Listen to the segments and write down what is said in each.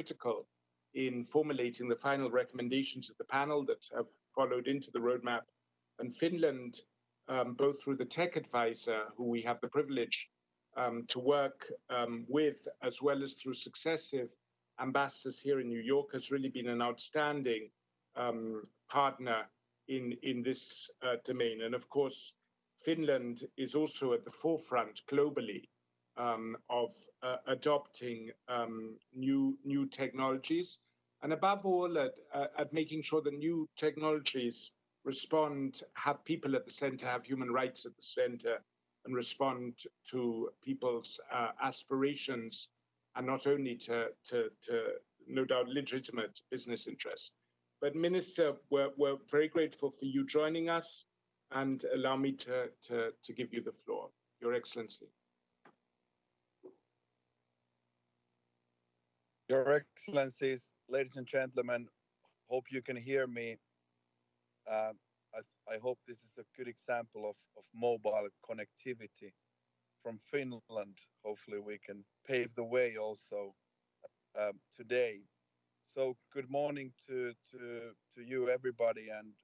critical in formulating the final recommendations of the panel that have followed into the roadmap. And Finland, both through the tech advisor, who we have the privilege to work with, as well as through successive ambassadors here in New York, has really been an outstanding partner in this domain. And of course, Finland is also at the forefront globally of adopting new technologies, and above all at making sure that new technologies have people at the center, have human rights at the center, and respond to people's aspirations, and not only to no doubt legitimate business interests. But Minister, we're very grateful for you joining us, and allow me to give you the floor, Your Excellency. Your Excellencies, ladies and gentlemen, hope you can hear me. I hope this is a good example of mobile connectivity from Finland. Hopefully we can pave the way also today. So good morning to you, everybody. And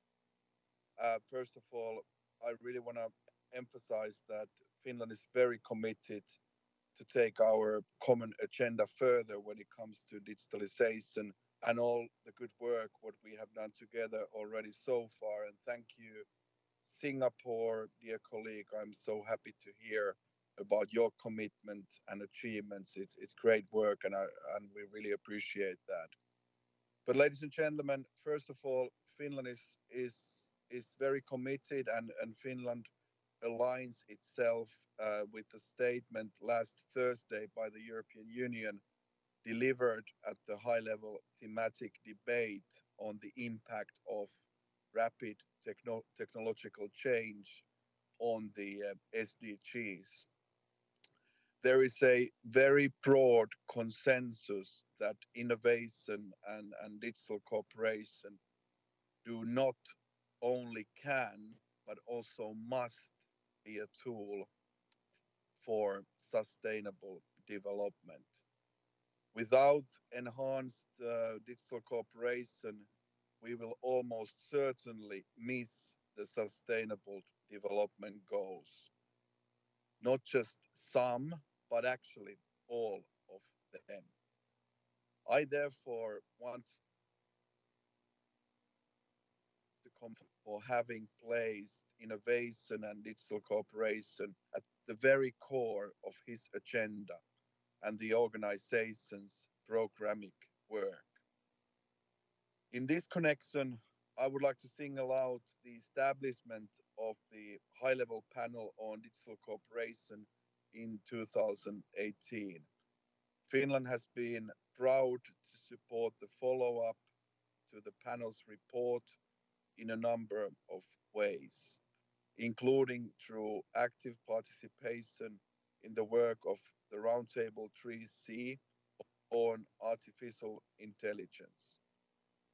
first of all, I really want to emphasize that Finland is very committed to take our common agenda further when it comes to digitalization and all the good work what we have done together already so far. And thank you, Singapore, dear colleague. I'm so happy to hear about your commitment and achievements. It's great work, and we really appreciate that. But ladies and gentlemen, first of all, Finland is very committed, and Finland aligns itself with the statement last Thursday by the European Union, delivered at the high-level thematic debate on the impact of rapid technological change on the SDGs. There is a very broad consensus that innovation and digital cooperation do not only can, but also must be a tool for sustainable development. Without enhanced digital cooperation, we will almost certainly miss the sustainable development goals. Not just some, but actually all of them. I therefore want to come for having placed innovation and digital cooperation at the very core of his agenda and the organization's programmatic work. In this connection, I would like to single out the establishment of the high-level panel on digital cooperation in 2018. Finland has been proud to support the follow-up to the panel's report in a number of ways, including through active participation in the work of the Roundtable 3C on artificial intelligence.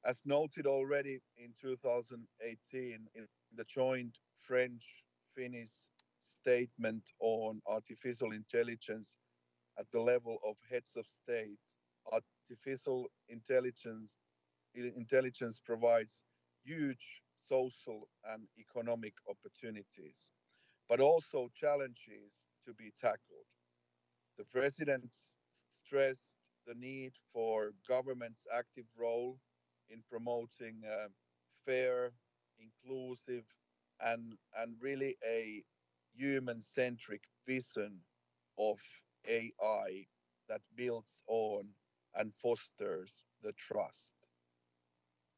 As noted already in 2018 in the joint French-Finnish statement on artificial intelligence at the level of heads of state, artificial intelligence provides huge social and economic opportunities, but also challenges to be tackled. The president stressed the need for government's active role in promoting fair, inclusive, and really a human-centric vision of AI that builds on and fosters the trust.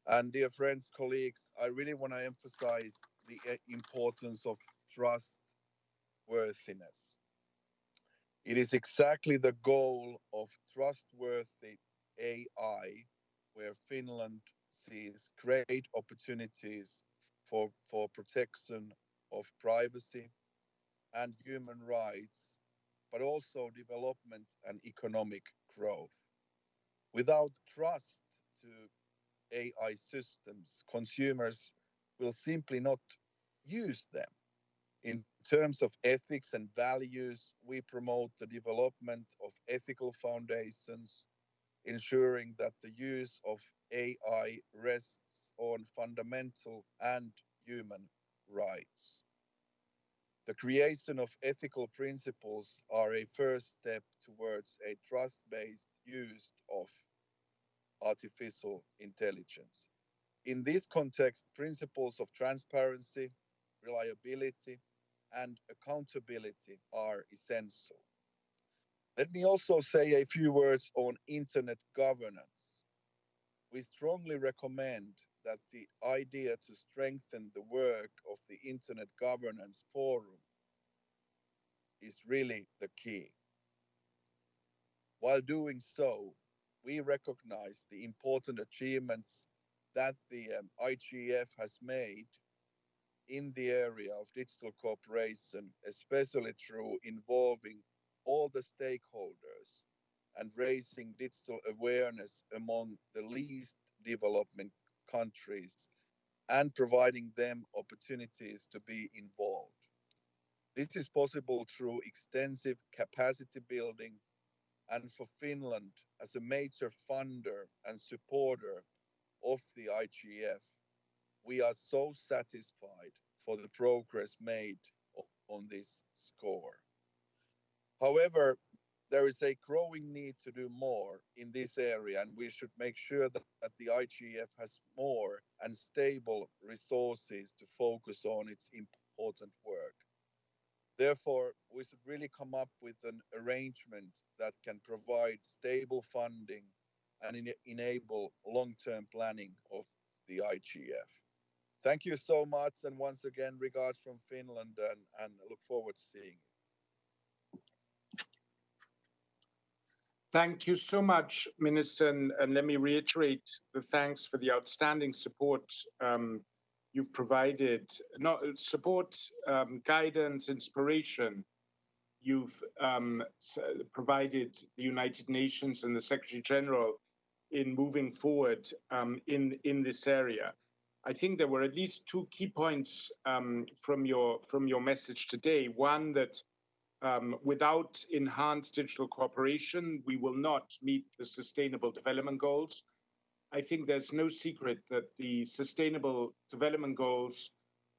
And dear friends, colleagues, I really want to emphasize the importance of trustworthiness. It is exactly the goal of trustworthy AI where Finland sees great opportunities for protection of privacy and human rights, but also development and economic growth. Without trust to AI systems, consumers will simply not use them. In terms of ethics and values, we promote the development of ethical foundations ensuring that the use of AI rests on fundamental and human rights. The creation of ethical principles are a first step towards a trust-based use of artificial intelligence. In this context, principles of transparency, reliability, and accountability are essential. Let me also say a few words on internet governance. We strongly recommend that the idea to strengthen the work of the Internet Governance Forum is really the key. While doing so, we recognize the important achievements that the IGF has made in the area of digital cooperation, especially through involving all the stakeholders and raising digital awareness among the least developing countries and providing them opportunities to be involved. This is possible through extensive capacity building, and for Finland as a major funder and supporter of the IGF, we are so satisfied for the progress made on this score. However, there is a growing need to do more in this area, and we should make sure that the IGF has more and stable resources to focus on its important work. Therefore, we should really come up with an arrangement that can provide stable funding and enable long-term planning of the IGF. Thank you so much, and once again, regards from Finland, and look forward to seeing you. Thank you so much, Minister, and let me reiterate the thanks for the outstanding support you've provided. Not support, guidance, inspiration you've provided the United Nations and the Secretary General in moving forward in this area. I think there were at least two key points from your message today. One, that without enhanced digital cooperation, we will not meet the Sustainable Development Goals. I think there's no secret that the Sustainable Development Goals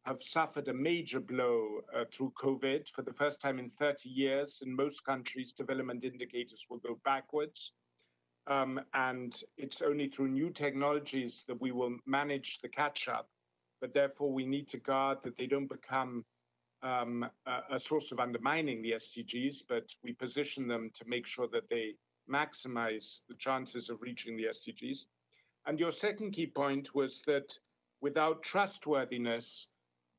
have suffered a major blow through COVID. For the first time in 30 years, in most countries, development indicators will go backwards. And it's only through new technologies that we will manage the catch-up. But therefore, we need to guard that they don't become a source of undermining the SDGs, but we position them to make sure that they maximize the chances of reaching the SDGs. And your second key point was that without trustworthiness,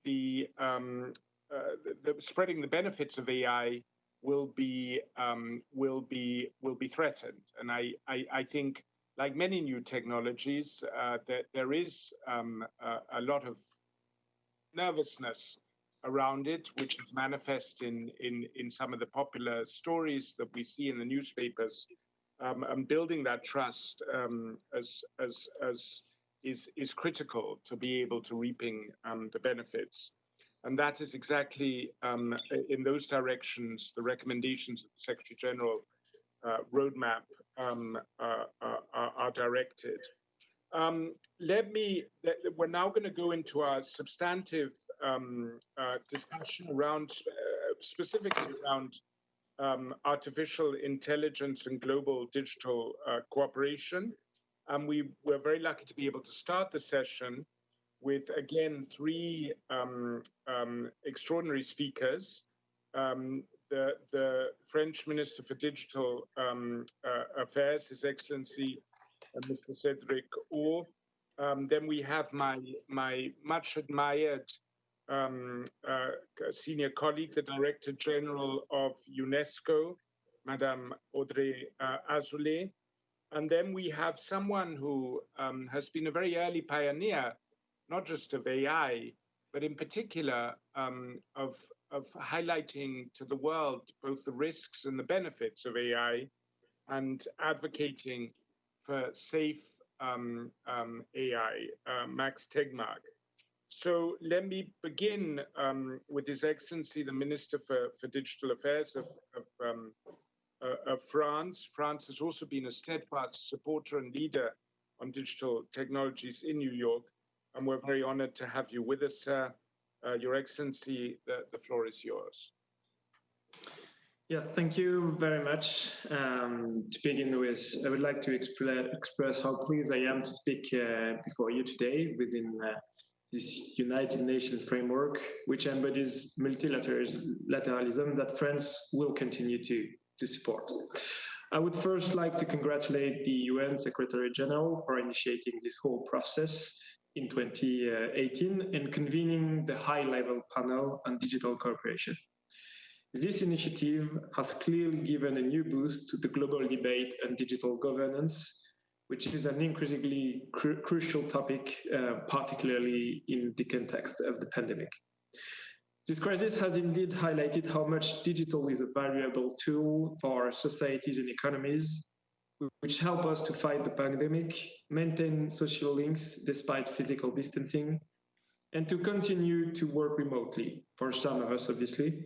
the spreading the benefits of AI will be threatened. And I think, like many new technologies, that there is a lot of nervousness around it, which is manifest in some of the popular stories that we see in the newspapers. And building that trust is critical to be able to reaping the benefits. And that is exactly in those directions the recommendations of the Secretary General roadmap are directed. We're now going to go into our substantive discussion around, specifically around artificial intelligence and global digital cooperation. And we're very lucky to be able to start the session with, again, three extraordinary speakers. The French Minister for Digital Affairs, His Excellency Mr. Cédric O. Then we have my much admired senior colleague, the Director General of UNESCO, Madame Audrey Azoulay. And then we have someone who has been a very early pioneer, not just of AI, but in particular of highlighting to the world both the risks and the benefits of AI and advocating for safe AI, Max Tegmark. So let me begin with His Excellency, the Minister for Digital Affairs of France. France has also been a steadfast supporter and leader on digital technologies in New York, and we're very honored to have you with us, sir. Your Excellency, the floor is yours. Yeah, thank you very much. To begin with, I would like to express how pleased I am to speak before you today within this United Nations framework, which embodies multilateralism that France will continue to support. I would first like to congratulate the UN Secretary General for initiating this whole process in 2018 and convening the high-level panel on digital cooperation. This initiative has clearly given a new boost to the global debate on digital governance, which is an increasingly crucial topic, particularly in the context of the pandemic. This crisis has indeed highlighted how much digital is a valuable tool for our societies and economies, which help us to fight the pandemic, maintain social links despite physical distancing, and to continue to work remotely, for some of us obviously,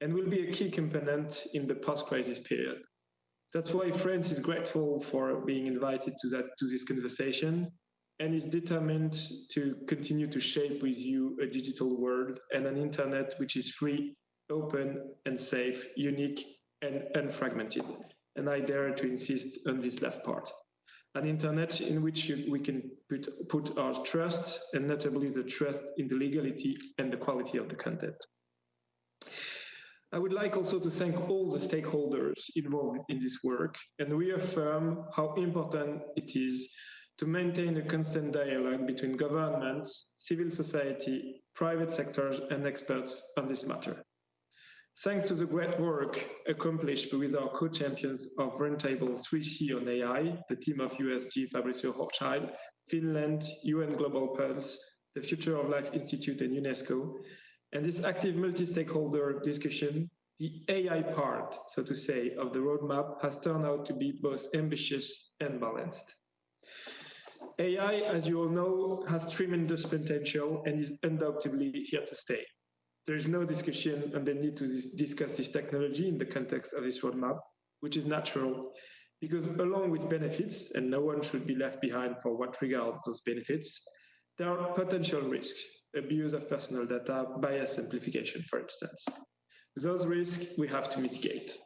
and will be a key component in the post-crisis period. That's why France is grateful for being invited to this conversation and is determined to continue to shape with you a digital world and an internet which is free, open and safe, unique and unfragmented. And I dare to insist on this last part. An internet in which we can put our trust, and notably the trust in the legality and the quality of the content. I would like also to thank all the stakeholders involved in this work and reaffirm how important it is to maintain a constant dialogue between governments, civil society, private sectors, and experts on this matter. Thanks to the great work accomplished with our co-champions of Roundtable 3C on AI, the team of USG Fabrizio Hochschild, Finland, UN Global Pulse, the Future of Life Institute, and UNESCO, and this active multi-stakeholder discussion, the AI part, so to say, of the roadmap has turned out to be both ambitious and balanced. AI, as you all know, has tremendous potential and is undoubtedly here to stay. There is no discussion on the need to discuss this technology in the context of this roadmap, which is natural, because along with benefits, and no one should be left behind for what regards those benefits, there are potential risks. Abuse of personal data, bias amplification, for instance. Those risks we have to mitigate.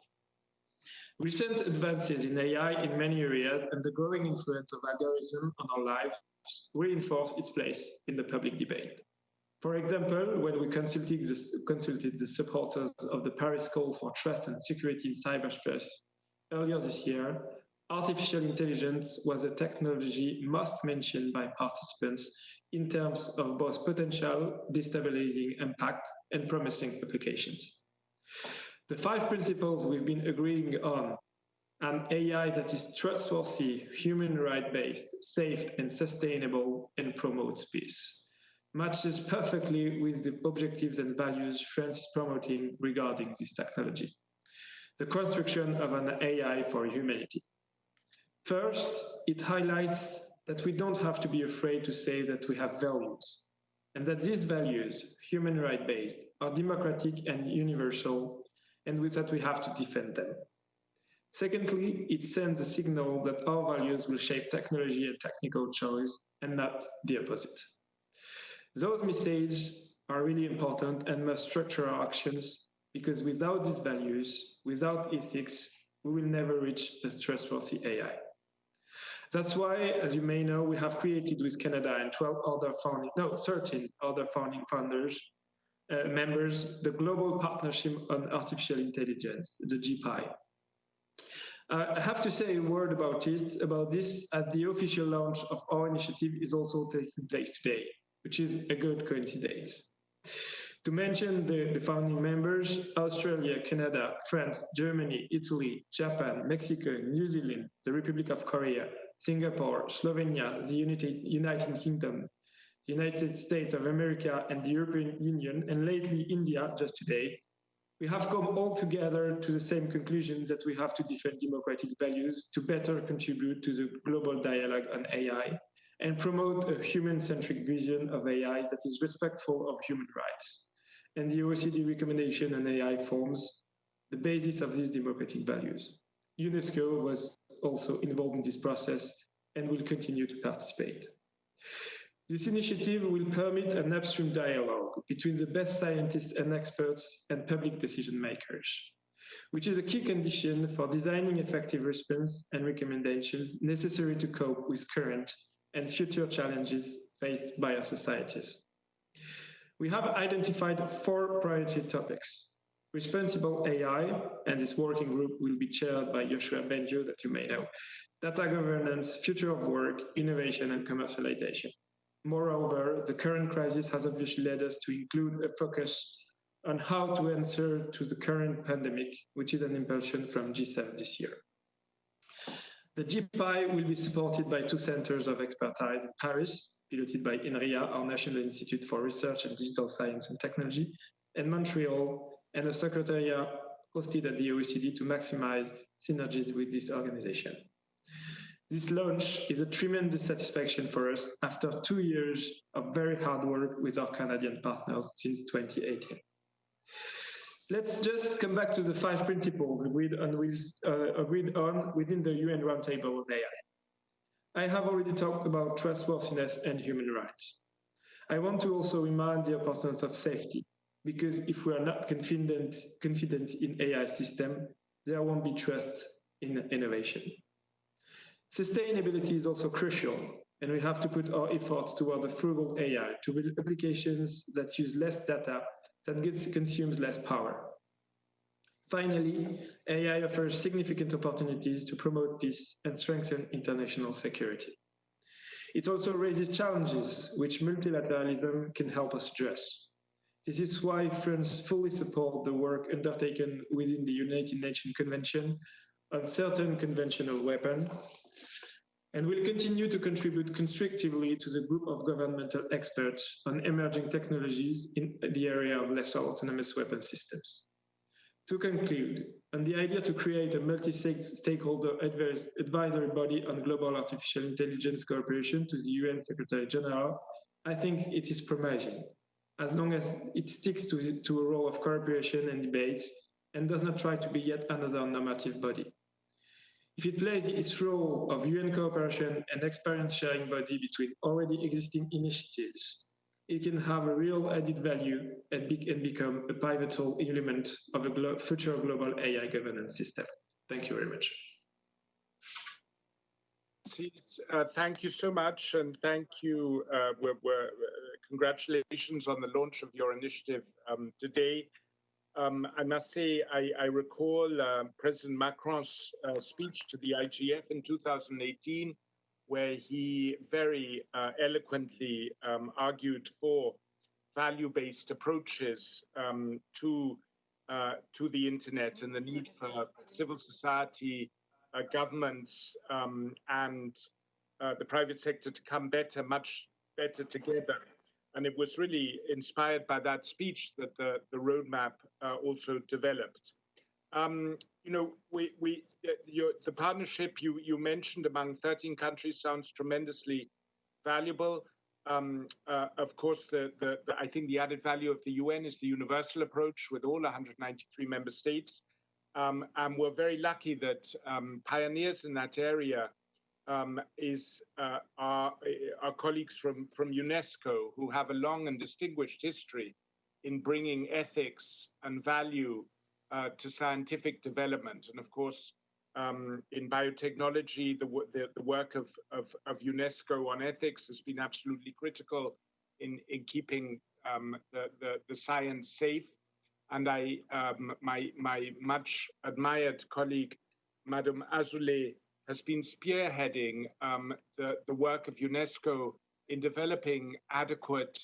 Recent advances in AI in many areas and the growing influence of algorithm on our lives reinforce its place in the public debate. For example, when we consulted the supporters of the Paris Call for Trust and Security in Cyberspace earlier this year, artificial intelligence was a technology most mentioned by participants in terms of both potential destabilizing impact and promising applications. The 5 principles we've been agreeing on: an AI that is trustworthy, human right-based, safe and sustainable, and promotes peace, matches perfectly with the objectives and values France is promoting regarding this technology. The construction of an AI for humanity. First, it highlights that we don't have to be afraid to say that we have values, and that these values, human right-based, are democratic and universal, and with that we have to defend them. Secondly, it sends a signal that our values will shape technology and technical choice, and not the opposite. Those messages are really important and must structure our actions, because without these values, without ethics, we will never reach a trustworthy AI. That's why, as you may know, we have created with Canada and 13 other founding members, the Global Partnership on Artificial Intelligence, the GPI. I have to say a word about this, as the official launch of our initiative is also taking place today, which is a good coincidence. To mention the founding members: Australia, Canada, France, Germany, Italy, Japan, Mexico, New Zealand, the Republic of Korea, Singapore, Slovenia, the United Kingdom, the United States of America, and the European Union, and lately India, just today. We have come all together to the same conclusion that we have to defend democratic values to better contribute to the global dialogue on AI and promote a human-centric vision of AI that is respectful of human rights. And the OECD recommendation on AI forms the basis of these democratic values. UNESCO was also involved in this process and will continue to participate. This initiative will permit an upstream dialogue between the best scientists and experts and public decision makers, which is a key condition for designing effective response and recommendations necessary to cope with current and future challenges faced by our societies. We have identified 4 priority topics: responsible AI, and this working group will be chaired by Joshua Benjo, that you may know, data governance, future of work, innovation, and commercialization. Moreover, the current crisis has obviously led us to include a focus on how to answer to the current pandemic, which is an impulsion from G7 this year. The GPI will be supported by 2 centers of expertise in Paris, piloted by INRIA, our National Institute for Research and Digital Science and Technology, and Montreal, and a secretariat hosted at the OECD to maximize synergies with this organization. This launch is a tremendous satisfaction for us after 2 years of very hard work with our Canadian partners since 2018. Let's just come back to the 5 principles agreed on within the UN Roundtable on AI. I have already talked about trustworthiness and human rights. I want to also remind the importance of safety, because if we are not confident in AI system, there won't be trust in innovation. Sustainability is also crucial, and we have to put our efforts toward the frugal AI to build applications that use less data, that consumes less power. Finally, AI offers significant opportunities to promote peace and strengthen international security. It also raises challenges which multilateralism can help us address. This is why France fully supports the work undertaken within the United Nations Convention on certain conventional weapons, and will continue to contribute constructively to the group of governmental experts on emerging technologies in the area of less autonomous weapon systems. To conclude, on the idea to create a multi-stakeholder advisory body on global artificial intelligence cooperation to the UN Secretary General, I think it is promising, as long as it sticks to a role of cooperation and debates and does not try to be yet another normative body. If it plays its role of UN cooperation and experience sharing body between already existing initiatives, it can have a real added value and become a pivotal element of a future global AI governance system. Thank you very much. Thank you so much, and thank you. Congratulations on the launch of your initiative today. I must say, I recall President Macron's speech to the IGF in 2018, where he very eloquently argued for value-based approaches to the internet and the need for civil society, governments, and the private sector to come much better together. And it was really inspired by that speech that the roadmap also developed. You know, the partnership you mentioned among 13 countries sounds tremendously valuable. Of course, I think the added value of the UN is the universal approach with all 193 member states. And we're very lucky that pioneers in that area our colleagues from UNESCO, who have a long and distinguished history in bringing ethics and value to scientific development. And of course, in biotechnology, the work of UNESCO on ethics has been absolutely critical in keeping the science safe. And my much admired colleague, Madame Azoulay, has been spearheading the work of UNESCO in developing adequate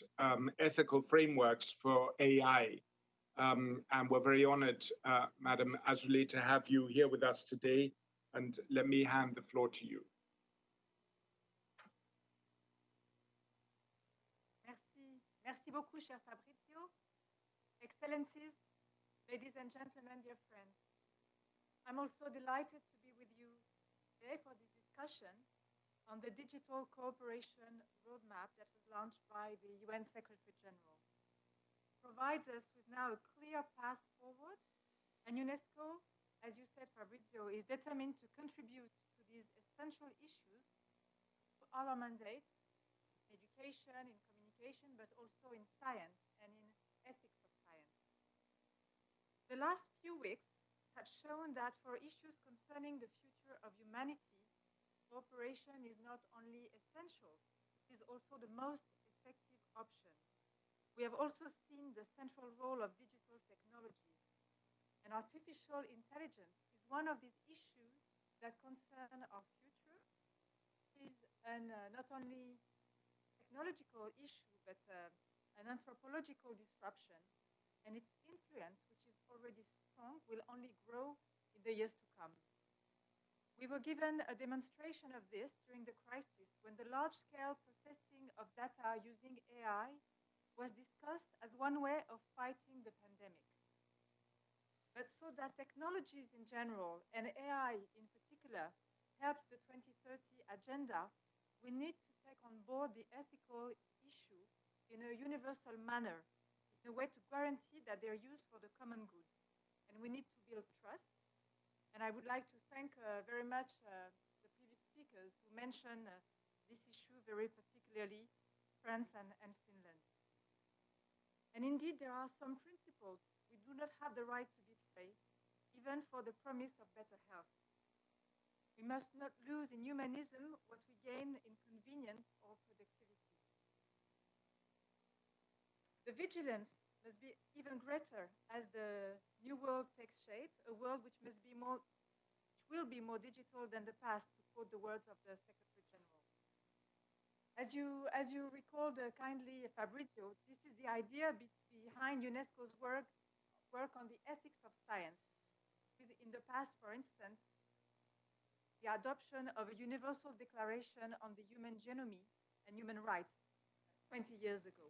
ethical frameworks for AI. And we're very honored, Madame Azoulay, to have you here with us today. And let me hand the floor to you. Merci beaucoup, cher Fabrizio. Excellencies, ladies and gentlemen, dear friends. I'm also delighted to be with you today for this discussion on the digital cooperation roadmap that was launched by the UN Secretary General. It provides us with now a clear path forward And UNESCO, as you said, Fabrizio, is determined to contribute to these essential issues to our mandate in education, in communication, but also in science and in ethics of science. The last few weeks have shown that for issues concerning the future of humanity, cooperation is not only essential, it is also the most effective option. We have also seen the central role of digital technology. And artificial intelligence is one of these issues that concern our future. It is not only technological issue, but an anthropological disruption. And its influence, which is already strong, will only grow in the years to come. We were given a demonstration of this during the crisis when the large-scale processing of data using AI was discussed as one way of fighting the pandemic. But so that technologies in general and AI in particular help the 2030 agenda, we need to take on board the ethical issue in a universal manner, in a way to guarantee that they're used for the common good. And we need to build trust. And I would like to thank very much the previous speakers who mentioned this issue very particularly, France and Finland. And indeed, there are some principles we do not have the right to betray, even for the promise of better health. We must not lose in humanism what we gain in convenience or productivity. The vigilance must be even greater as the new world takes shape, a world which will be more digital than the past, to quote the words of the Secretary General. As you recalled kindly, Fabrizio, this is the idea behind UNESCO's work on the ethics of science. In the past, for instance, the adoption of a universal declaration on the human genome and human rights 20 years ago.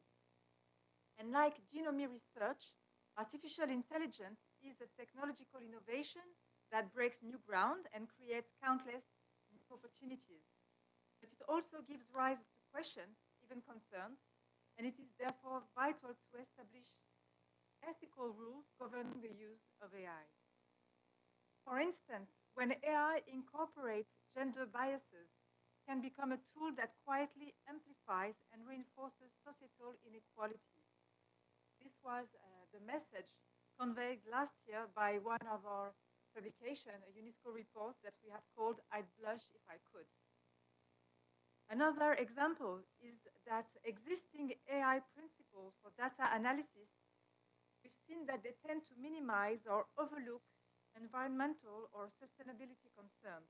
And like genome research, artificial intelligence is a technological innovation that breaks new ground and creates countless new opportunities. But it also gives rise to questions, even concerns, and it is therefore vital to establish ethical rules governing the use of AI. For instance, when AI incorporates gender biases, can become a tool that quietly amplifies and reinforces societal inequality. This was the message conveyed last year by one of our publications, a UNESCO report that we have called "I'd Blush If I Could." Another example is that existing AI principles for data analysis, we've seen that they tend to minimize or overlook environmental or sustainability concerns.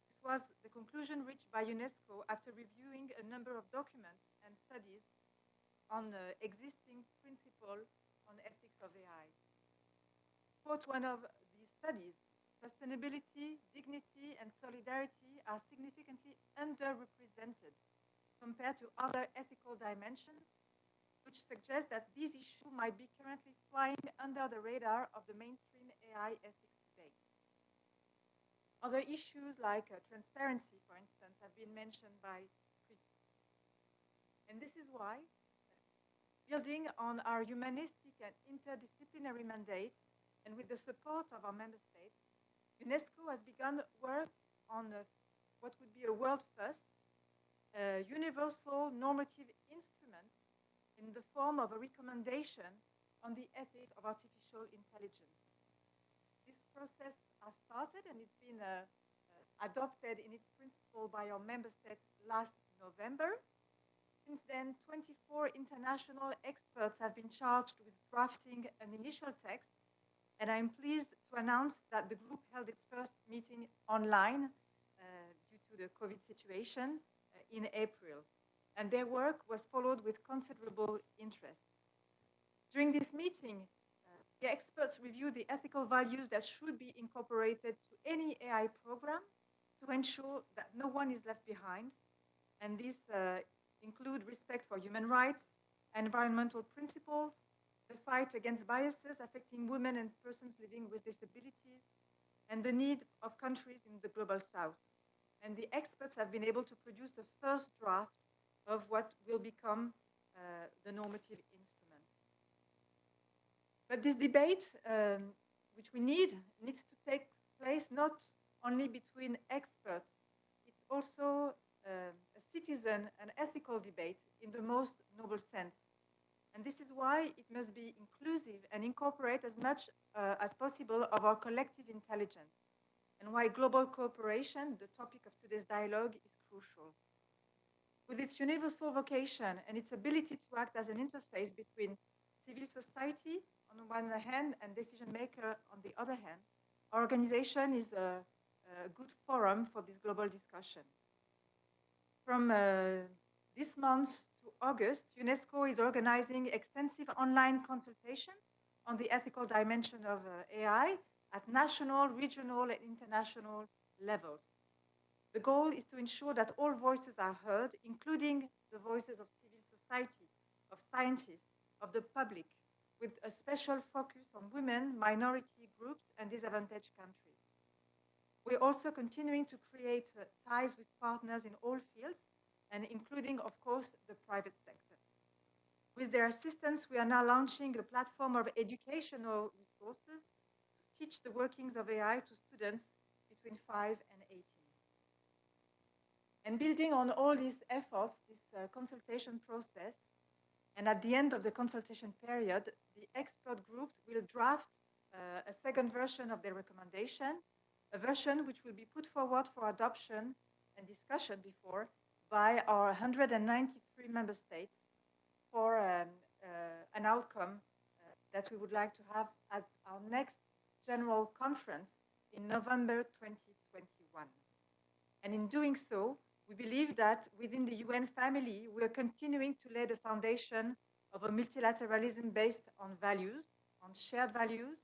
This was the conclusion reached by UNESCO after reviewing a number of documents and studies on the existing principle on ethics of AI. Quote one of these studies: sustainability, dignity, and solidarity are significantly underrepresented compared to other ethical dimensions, which suggests that these issues might be currently flying under the radar of the mainstream AI ethics debate. Other issues like transparency, for instance, have been mentioned by previous. And this is why, building on our humanistic and interdisciplinary mandate, and with the support of our member states, UNESCO has begun work on what would be a world first, a universal normative instrument in the form of a recommendation on the ethics of artificial intelligence. This process has started and it's been adopted in its principle by our member states last November. Since then, 24 international experts have been charged with drafting an initial text, and I'm pleased to announce that the group held its first meeting online due to the COVID situation in April. And their work was followed with considerable interest. During this meeting, the experts reviewed the ethical values that should be incorporated to any AI program to ensure that no one is left behind. And these include respect for human rights, environmental principles, the fight against biases affecting women and persons living with disabilities, and the need of countries in the global south. And the experts have been able to produce a first draft of what will become the normative instrument. But this debate which we need, needs to take place not only between experts, it's also a citizen and ethical debate in the most noble sense. And this is why it must be inclusive and incorporate as much as possible of our collective intelligence, and why global cooperation, the topic of today's dialogue, is crucial. With its universal vocation and its ability to act as an interface between civil society on the one hand and decision maker on the other hand, our organization is a good forum for this global discussion. From this month to August, UNESCO is organizing extensive online consultations on the ethical dimension of AI at national, regional, and international levels. The goal is to ensure that all voices are heard, including the voices of civil society, of scientists, of the public, with a special focus on women, minority groups, and disadvantaged countries. We're also continuing to create ties with partners in all fields, and including, of course, the private sector. With their assistance, we are now launching a platform of educational resources to teach the workings of AI to students between 5 and 18. And building on all these efforts, this consultation process, and at the end of the consultation period, the expert group will draft a second version of their recommendation, a version which will be put forward for adoption and discussion before by our 193 member states for an outcome that we would like to have at our next general conference in November 2021. And in doing so, we believe that within the UN family, we are continuing to lay the foundation of a multilateralism based on values, on shared values,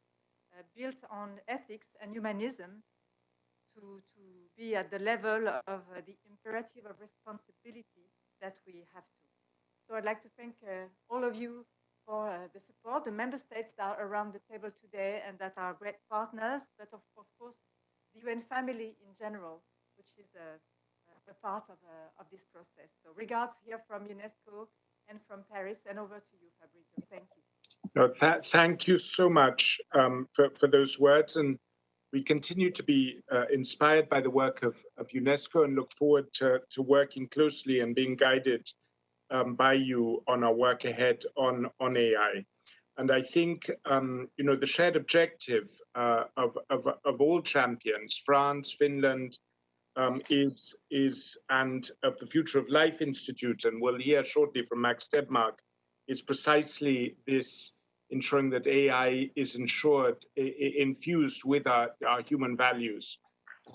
built on ethics and humanism, to be at the level of the imperative of responsibility that we have to. So I'd like to thank all of you for the support, the member states that are around the table today and that are great partners, but of course, the UN family in general, which is a part of this process. So regards here from UNESCO and from Paris, and over to you, Fabrizio. Thank you. No, thank you so much for those words. And we continue to be inspired by the work of UNESCO and look forward to working closely and being guided by you on our work ahead on AI. And I think, the shared objective of all champions, France, Finland, is and of the Future of Life Institute, and we'll hear shortly from Max Tegmark, is precisely this, ensuring that AI is infused with our human values.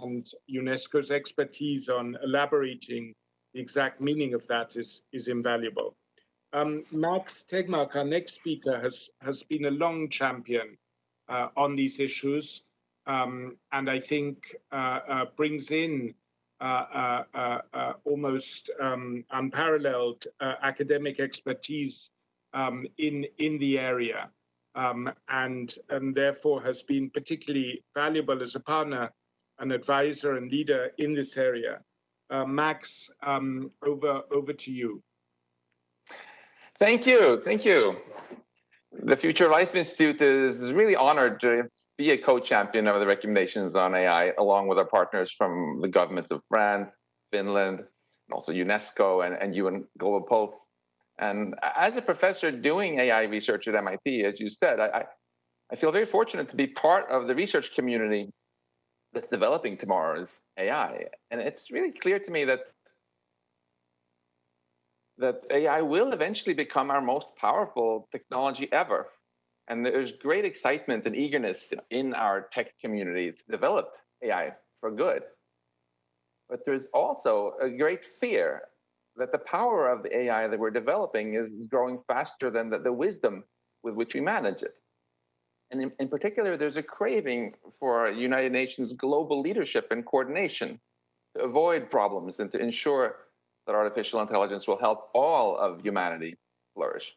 And UNESCO's expertise on elaborating the exact meaning of that is invaluable. Max Tegmark, our next speaker, has been a long champion on these issues, and I think brings in almost unparalleled academic expertise in the area, and therefore has been particularly valuable as a partner, an advisor and leader in this area. Max, over to you. Thank you. The Future Life Institute is really honored to be a co-champion of the recommendations on AI, along with our partners from the governments of France, Finland, and also UNESCO and UN Global Pulse. And as a professor doing AI research at MIT, as you said, I feel very fortunate to be part of the research community that's developing tomorrow's AI. And it's really clear to me that AI will eventually become our most powerful technology ever. And there's great excitement and eagerness in our tech community to develop AI for good. But there's also a great fear that the power of the AI that we're developing is growing faster than the wisdom with which we manage it. And in particular, there's a craving for United Nations global leadership and coordination to avoid problems and to ensure that artificial intelligence will help all of humanity flourish.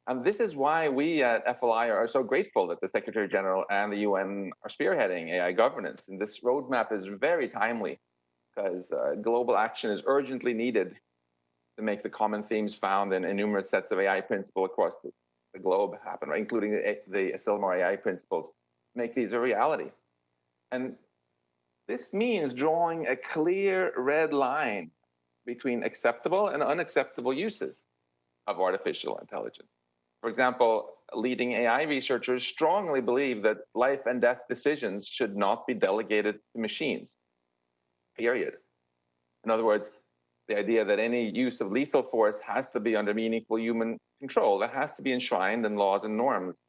And this is why we at FLI are so grateful that the Secretary General and the UN are spearheading AI governance. And this roadmap is very timely because global action is urgently needed to make the common themes found in numerous sets of AI principles the globe happen, right? Including the Asilomar AI principles, make these a reality. And this means drawing a clear red line between acceptable and unacceptable uses of artificial intelligence. For example, leading AI researchers strongly believe that life and death decisions should not be delegated to machines, period. In other words, the idea that any use of lethal force has to be under meaningful human control, that has to be enshrined in laws and norms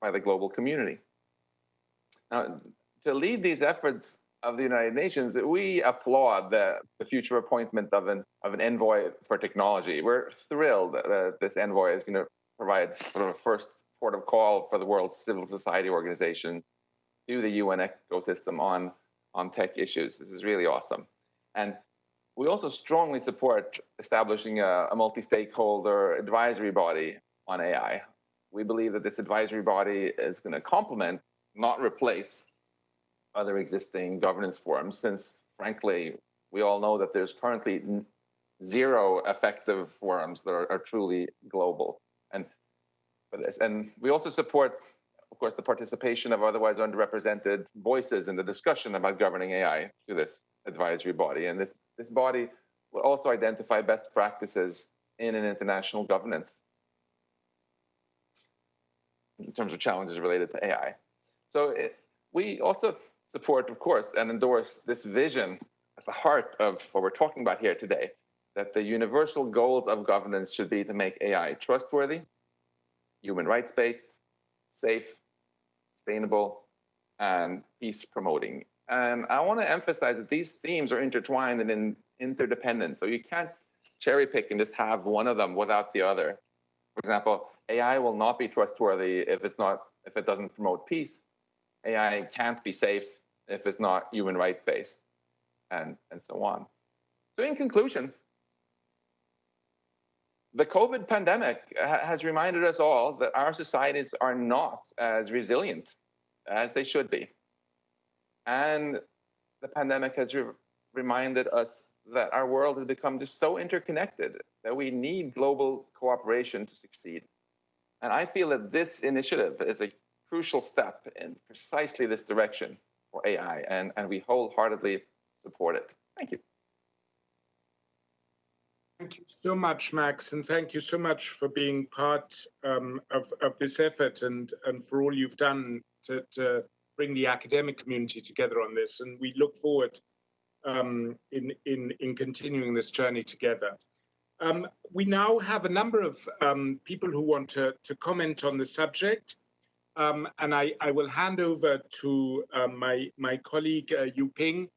by the global community. Now, to lead these efforts of the United Nations, we applaud the future appointment of an envoy for technology. We're thrilled that this envoy is going to provide sort of a first port of call for the world's civil society organizations to the UN ecosystem on tech issues. This is really awesome. And we also strongly support establishing a multi-stakeholder advisory body on AI. We believe that this advisory body is going to complement, not replace, other existing governance forums, since frankly, we all know that there's currently zero effective forums that are truly global. And for this, and we also support, of course, the participation of otherwise underrepresented voices in the discussion about governing AI through this advisory body. And this body will also identify best practices in an international governance in terms of challenges related to AI. So we also support, of course, and endorse this vision at the heart of what we're talking about here today, that the universal goals of governance should be to make AI trustworthy, human rights-based, safe, sustainable, and peace-promoting. And I want to emphasize that these themes are intertwined and interdependent. So you can't cherry pick and just have one of them without the other. For example, AI will not be trustworthy if it doesn't promote peace. AI can't be safe if it's not human rights based, and so on. So in conclusion, the COVID pandemic has reminded us all that our societies are not as resilient as they should be. And the pandemic has reminded us that our world has become just so interconnected that we need global cooperation to succeed. And I feel that this initiative is a crucial step in precisely this direction for AI, and we wholeheartedly support it. Thank you. Thank you so much, Max, and thank you so much for being part of this effort and for all you've done to bring the academic community together on this. And we look forward in continuing this journey together. We now have a number of people who want to comment on the subject. And I will hand over to my colleague Yu Ping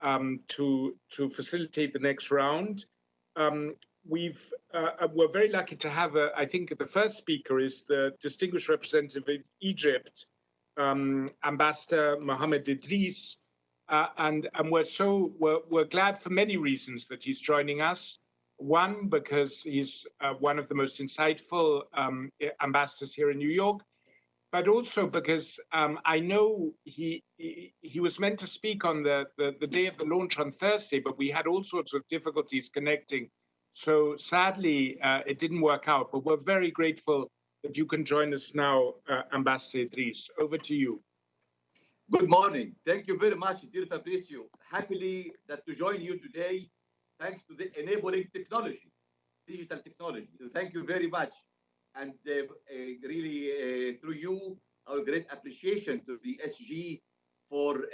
to facilitate the next round. We're very lucky to have, I think the first speaker is the distinguished representative of Egypt, Ambassador Mohammed Idris, and we're glad for many reasons that he's joining us. One, because he's one of the most insightful ambassadors here in New York, but also because I know he was meant to speak on the day of the launch on Thursday, but we had all sorts of difficulties connecting. So sadly, it didn't work out, but we're very grateful that you can join us now, Ambassador Idris. Over to you. Good morning. Thank you very much, dear Fabricio. Happily that to join you today, thanks to the enabling technology, digital technology. Thank you very much. And really, through you, our great appreciation to the SG for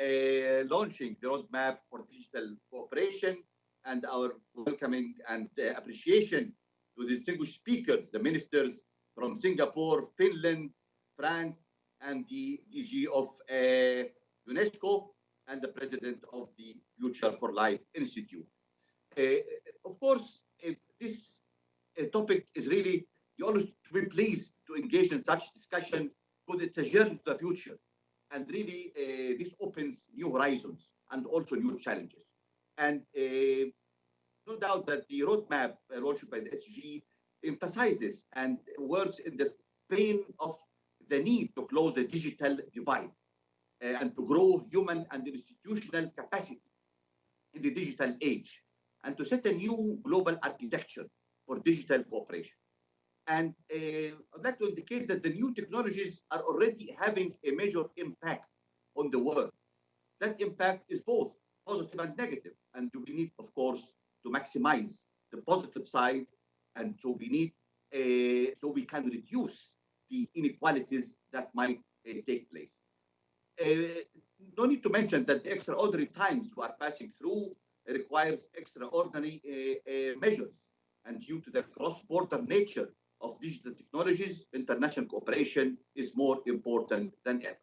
launching the roadmap for digital cooperation, and our welcoming and appreciation to the distinguished speakers, the ministers from Singapore, Finland, France, and the DG of UNESCO, and the president of the Future for Life Institute. Of course, this topic is really, you always be pleased to engage in such discussion because it's a journey to the future. And really, this opens new horizons and also new challenges. And no doubt that the roadmap launched by the SG emphasizes and works in the vein of the need to close the digital divide and to grow human and institutional capacity in the digital age, and to set a new global architecture for digital cooperation. And I'd like to indicate that the new technologies are already having a major impact on the world. That impact is both positive and negative. And we need, of course, to maximize the positive side. And so we need, so we can reduce the inequalities that might take place. No need to mention that the extraordinary times we are passing through requires extraordinary measures. And due to the cross-border nature of digital technologies, international cooperation is more important than ever.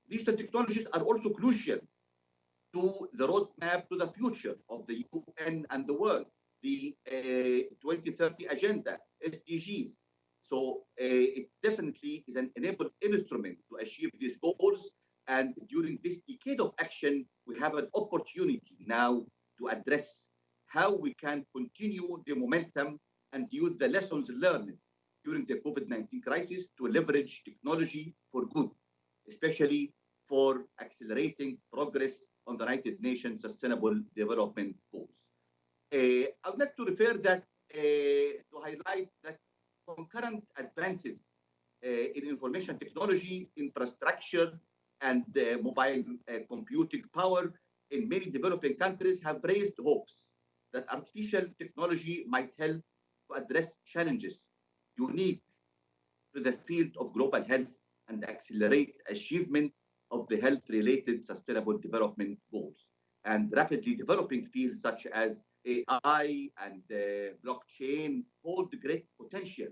Digital technologies are also crucial to the roadmap to the future of the UN and the world, the 2030 Agenda, SDGs. So it definitely is an enabled instrument to achieve these goals. And during this decade of action, we have an opportunity now to address how we can continue the momentum and use the lessons learned during the COVID-19 crisis to leverage technology for good, especially for accelerating progress on the United Nations Sustainable Development Goals. I would like to refer that to highlight that concurrent advances in information technology, infrastructure, and mobile computing power in many developing countries have raised hopes that artificial technology might help to address challenges unique to the field of global health and accelerate achievement of the health-related sustainable development goals. And rapidly developing fields such as AI and blockchain hold great potential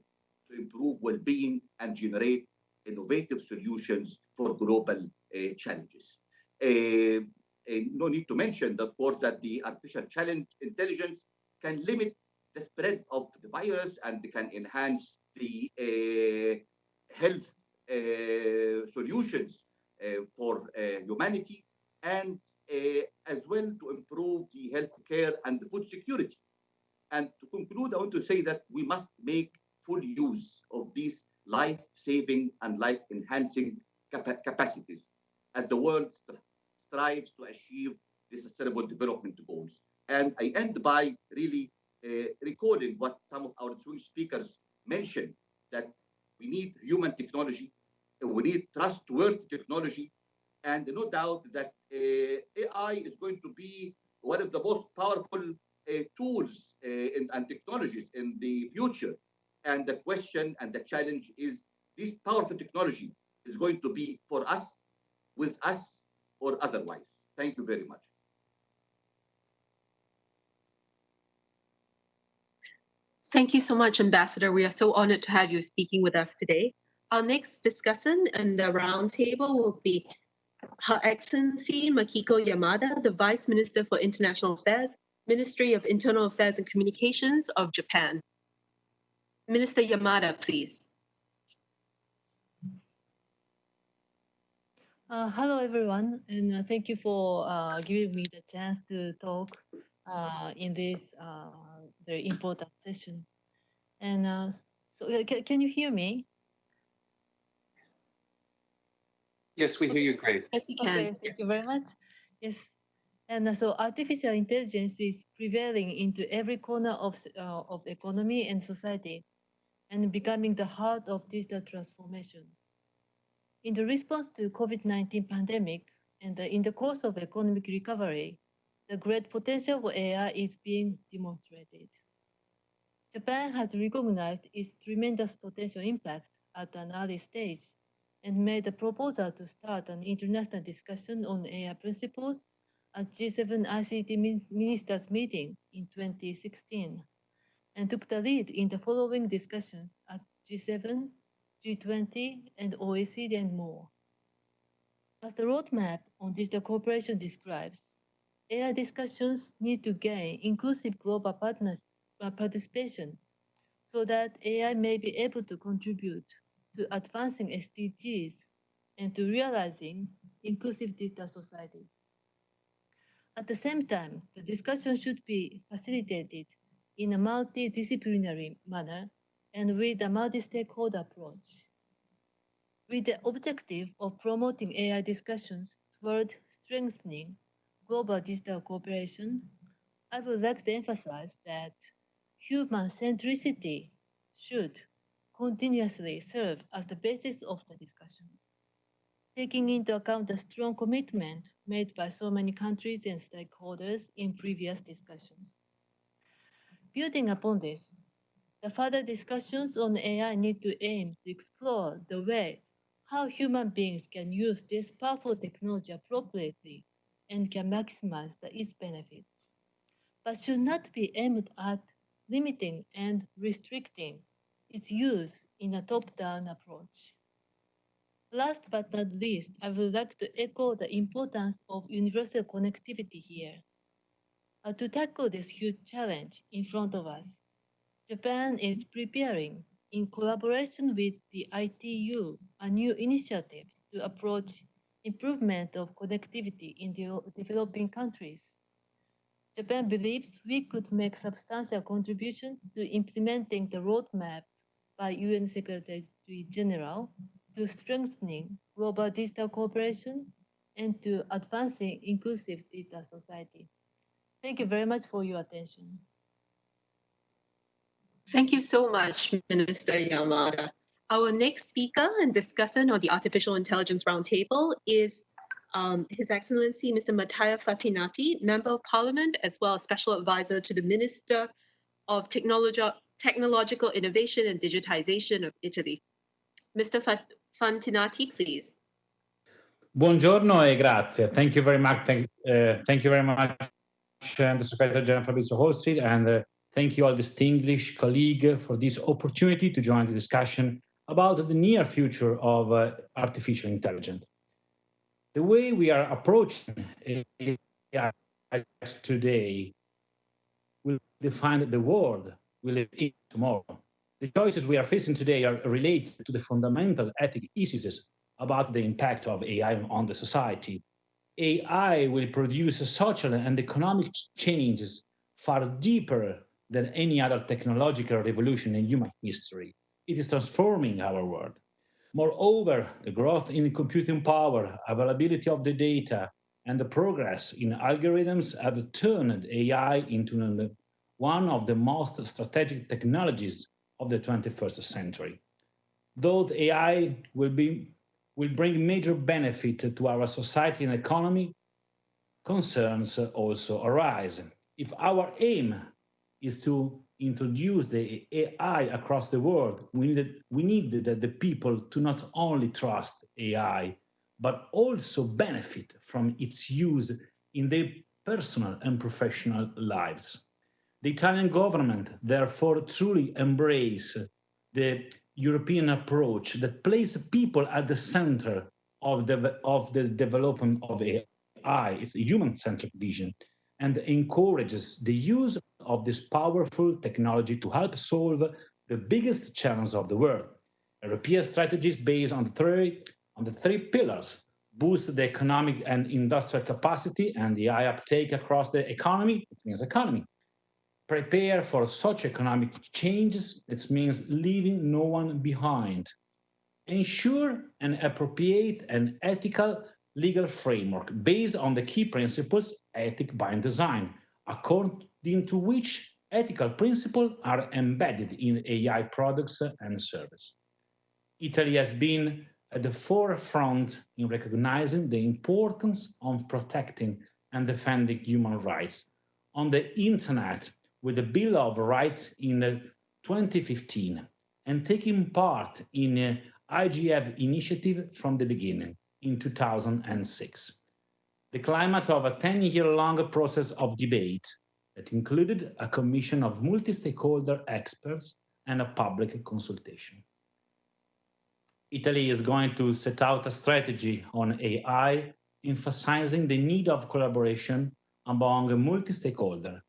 to improve well-being and generate innovative solutions for global challenges. No need to mention, of course, that the artificial intelligence can limit the spread of the virus and can enhance the health solutions for humanity, and as well to improve the healthcare and the food security. And to conclude, I want to say that we must make full use of these life-saving and life-enhancing capacities as the world strives to achieve the Sustainable Development Goals. And I end by really recalling what some of our speakers mentioned, that we need human technology, we need trustworthy technology, and no doubt that AI is going to be one of the most powerful tools and technologies in the future. And the question and the challenge is, this powerful technology is going to be for us, with us, or otherwise. Thank you very much. Thank you so much, Ambassador. We are so honored to have you speaking with us today. Our next discussant in the roundtable will be Her Excellency Makiko Yamada, the Vice Minister for International Affairs, Ministry of Internal Affairs and Communications of Japan. Minister Yamada, please. Hello, everyone, and thank you for giving me the chance to talk in this very important session. And so, can you hear me? Yes, we hear you great. Yes, we can. Okay, thank you very much. Yes, and so artificial intelligence is prevailing into every corner of the economy and society, and becoming the heart of digital transformation. In the response to COVID-19 pandemic and in the course of economic recovery, the great potential for AI is being demonstrated. Japan has recognized its tremendous potential impact at an early stage and made a proposal to start an international discussion on AI principles at G7 ICT Ministers meeting in 2016, and took the lead in the following discussions at G7, G20, and OECD and more. As the roadmap on digital cooperation describes, AI discussions need to gain inclusive global participation so that AI may be able to contribute to advancing SDGs and to realizing inclusive digital society. At the same time, the discussion should be facilitated in a multidisciplinary manner and with a multi-stakeholder approach. With the objective of promoting AI discussions toward strengthening global digital cooperation, I would like to emphasize that human centricity should continuously serve as the basis of the discussion, taking into account the strong commitment made by so many countries and stakeholders in previous discussions. Building upon this, the further discussions on AI need to aim to explore the way how human beings can use this powerful technology appropriately and can maximize its benefits, but should not be aimed at limiting and restricting its use in a top-down approach. Last but not least, I would like to echo the importance of universal connectivity here. To tackle this huge challenge in front of us, Japan is preparing, in collaboration with the ITU, a new initiative to approach improvement of connectivity in developing countries. Japan believes we could make substantial contribution to implementing the roadmap by UN Secretary General to strengthening global digital cooperation and to advancing inclusive digital society. Thank you very much for your attention. Thank you so much, Minister Yamada. Our next speaker and discussant on the Artificial Intelligence Roundtable is His Excellency Mr. Matteo Fattinati, Member of Parliament, as well as Special Advisor to the Minister of Technological Innovation and Digitization of Italy. Mr. Fattinati, please. Buongiorno e grazie. Thank you very much. Thank you very much, the Secretary General Fabrizio Rossi, and thank you all distinguished colleagues for this opportunity to join the discussion about the near future of artificial intelligence. The way we are approaching AI today will define the world we live in tomorrow. The choices we are facing today are related to the fundamental ethical issues about the impact of AI on the society. AI will produce social and economic changes far deeper than any other technological revolution in human history. It is transforming our world. Moreover, the growth in computing power, availability of the data, and the progress in algorithms have turned AI into one of the most strategic technologies of the 21st century. Though AI will bring major benefit to our society and economy, concerns also arise. If our aim is to introduce the AI across the world, we need the people to not only trust AI, but also benefit from its use in their personal and professional lives. The Italian government, therefore, truly embrace the European approach that places people at the center of the development of AI. It's a human-centric vision and encourages the use of this powerful technology to help solve the biggest challenge of the world. European strategies based on the three pillars: boost the economic and industrial capacity and the AI uptake across the economy. It means economy. Prepare for such economic changes. It means leaving no one behind. Ensure an appropriate and ethical legal framework based on the key principles ethic by design, according to which ethical principles are embedded in AI products and services. Italy has been at the forefront in recognizing the importance of protecting and defending human rights on the internet with the Bill of Rights in 2015 and taking part in an IGF initiative from the beginning in 2006. The climate of a 10-year-long process of debate that included a commission of multi-stakeholder experts and a public consultation. Italy is going to set out a strategy on AI, emphasizing the need of collaboration among multi-stakeholders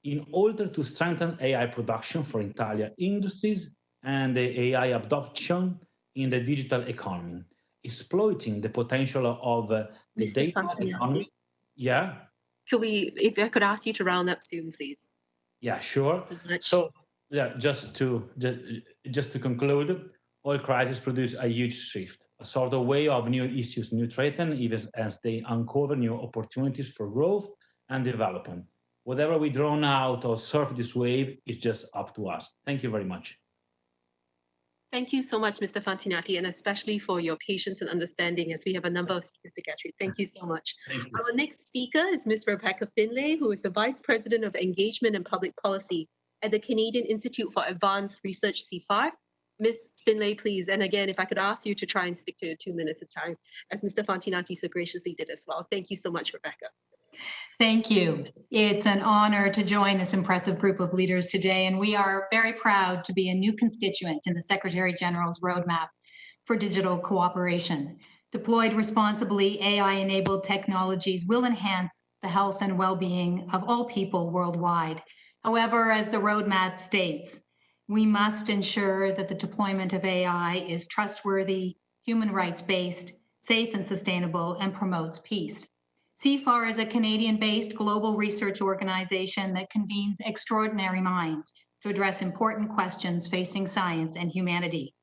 in order to strengthen AI production for Italian industries and the AI adoption in the digital economy, exploiting the potential of the Mr. data Fattinati. economy. Yeah. If I could ask you to round up soon, please. Yeah, sure. So yeah, just to conclude, all crises produce a huge shift, a sort of way of new issues, new threats, even as they uncover new opportunities for growth and development. Whatever we draw out or surf this wave is just up to us. Thank you very much. Thank you so much, Mr. Fantinati, and especially for your patience and understanding as we have a number of speakers to get through. Thank you so much. Our next speaker is Ms. Rebecca Finlay, who is the Vice President of Engagement and Public Policy at the Canadian Institute for Advanced Research, CIFAR. Ms. Finlay, please. And again, if I could ask you to try and stick to 2 minutes of time, as Mr. Fantinati so graciously did as well. Thank you so much, Rebecca. Thank you. It's an honor to join this impressive group of leaders today, and we are very proud to be a new constituent in the Secretary General's roadmap for digital cooperation. Deployed responsibly, AI-enabled technologies will enhance the health and well-being of all people worldwide. However, as the roadmap states, we must ensure that the deployment of AI is trustworthy, human rights-based, safe and sustainable, and promotes peace. CIFAR is a Canadian-based global research organization that convenes extraordinary minds to address important questions facing science and humanity.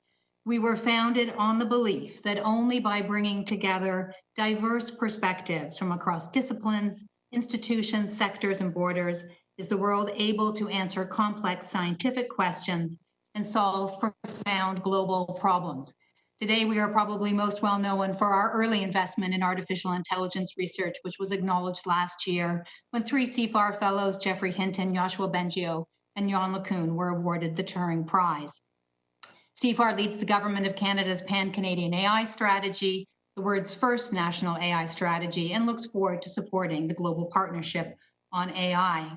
We were founded on the belief that only by bringing together diverse perspectives from across disciplines, institutions, sectors, and borders is the world able to answer complex scientific questions and solve profound global problems. Today, we are probably most well known for our early investment in artificial intelligence research, which was acknowledged last year when 3 CIFAR fellows, Geoffrey Hinton, Joshua Bengio, and Jan LeCun, were awarded the Turing Prize. CIFAR leads the Government of Canada's Pan-Canadian AI strategy, the world's first national AI strategy, and looks forward to supporting the global partnership on AI.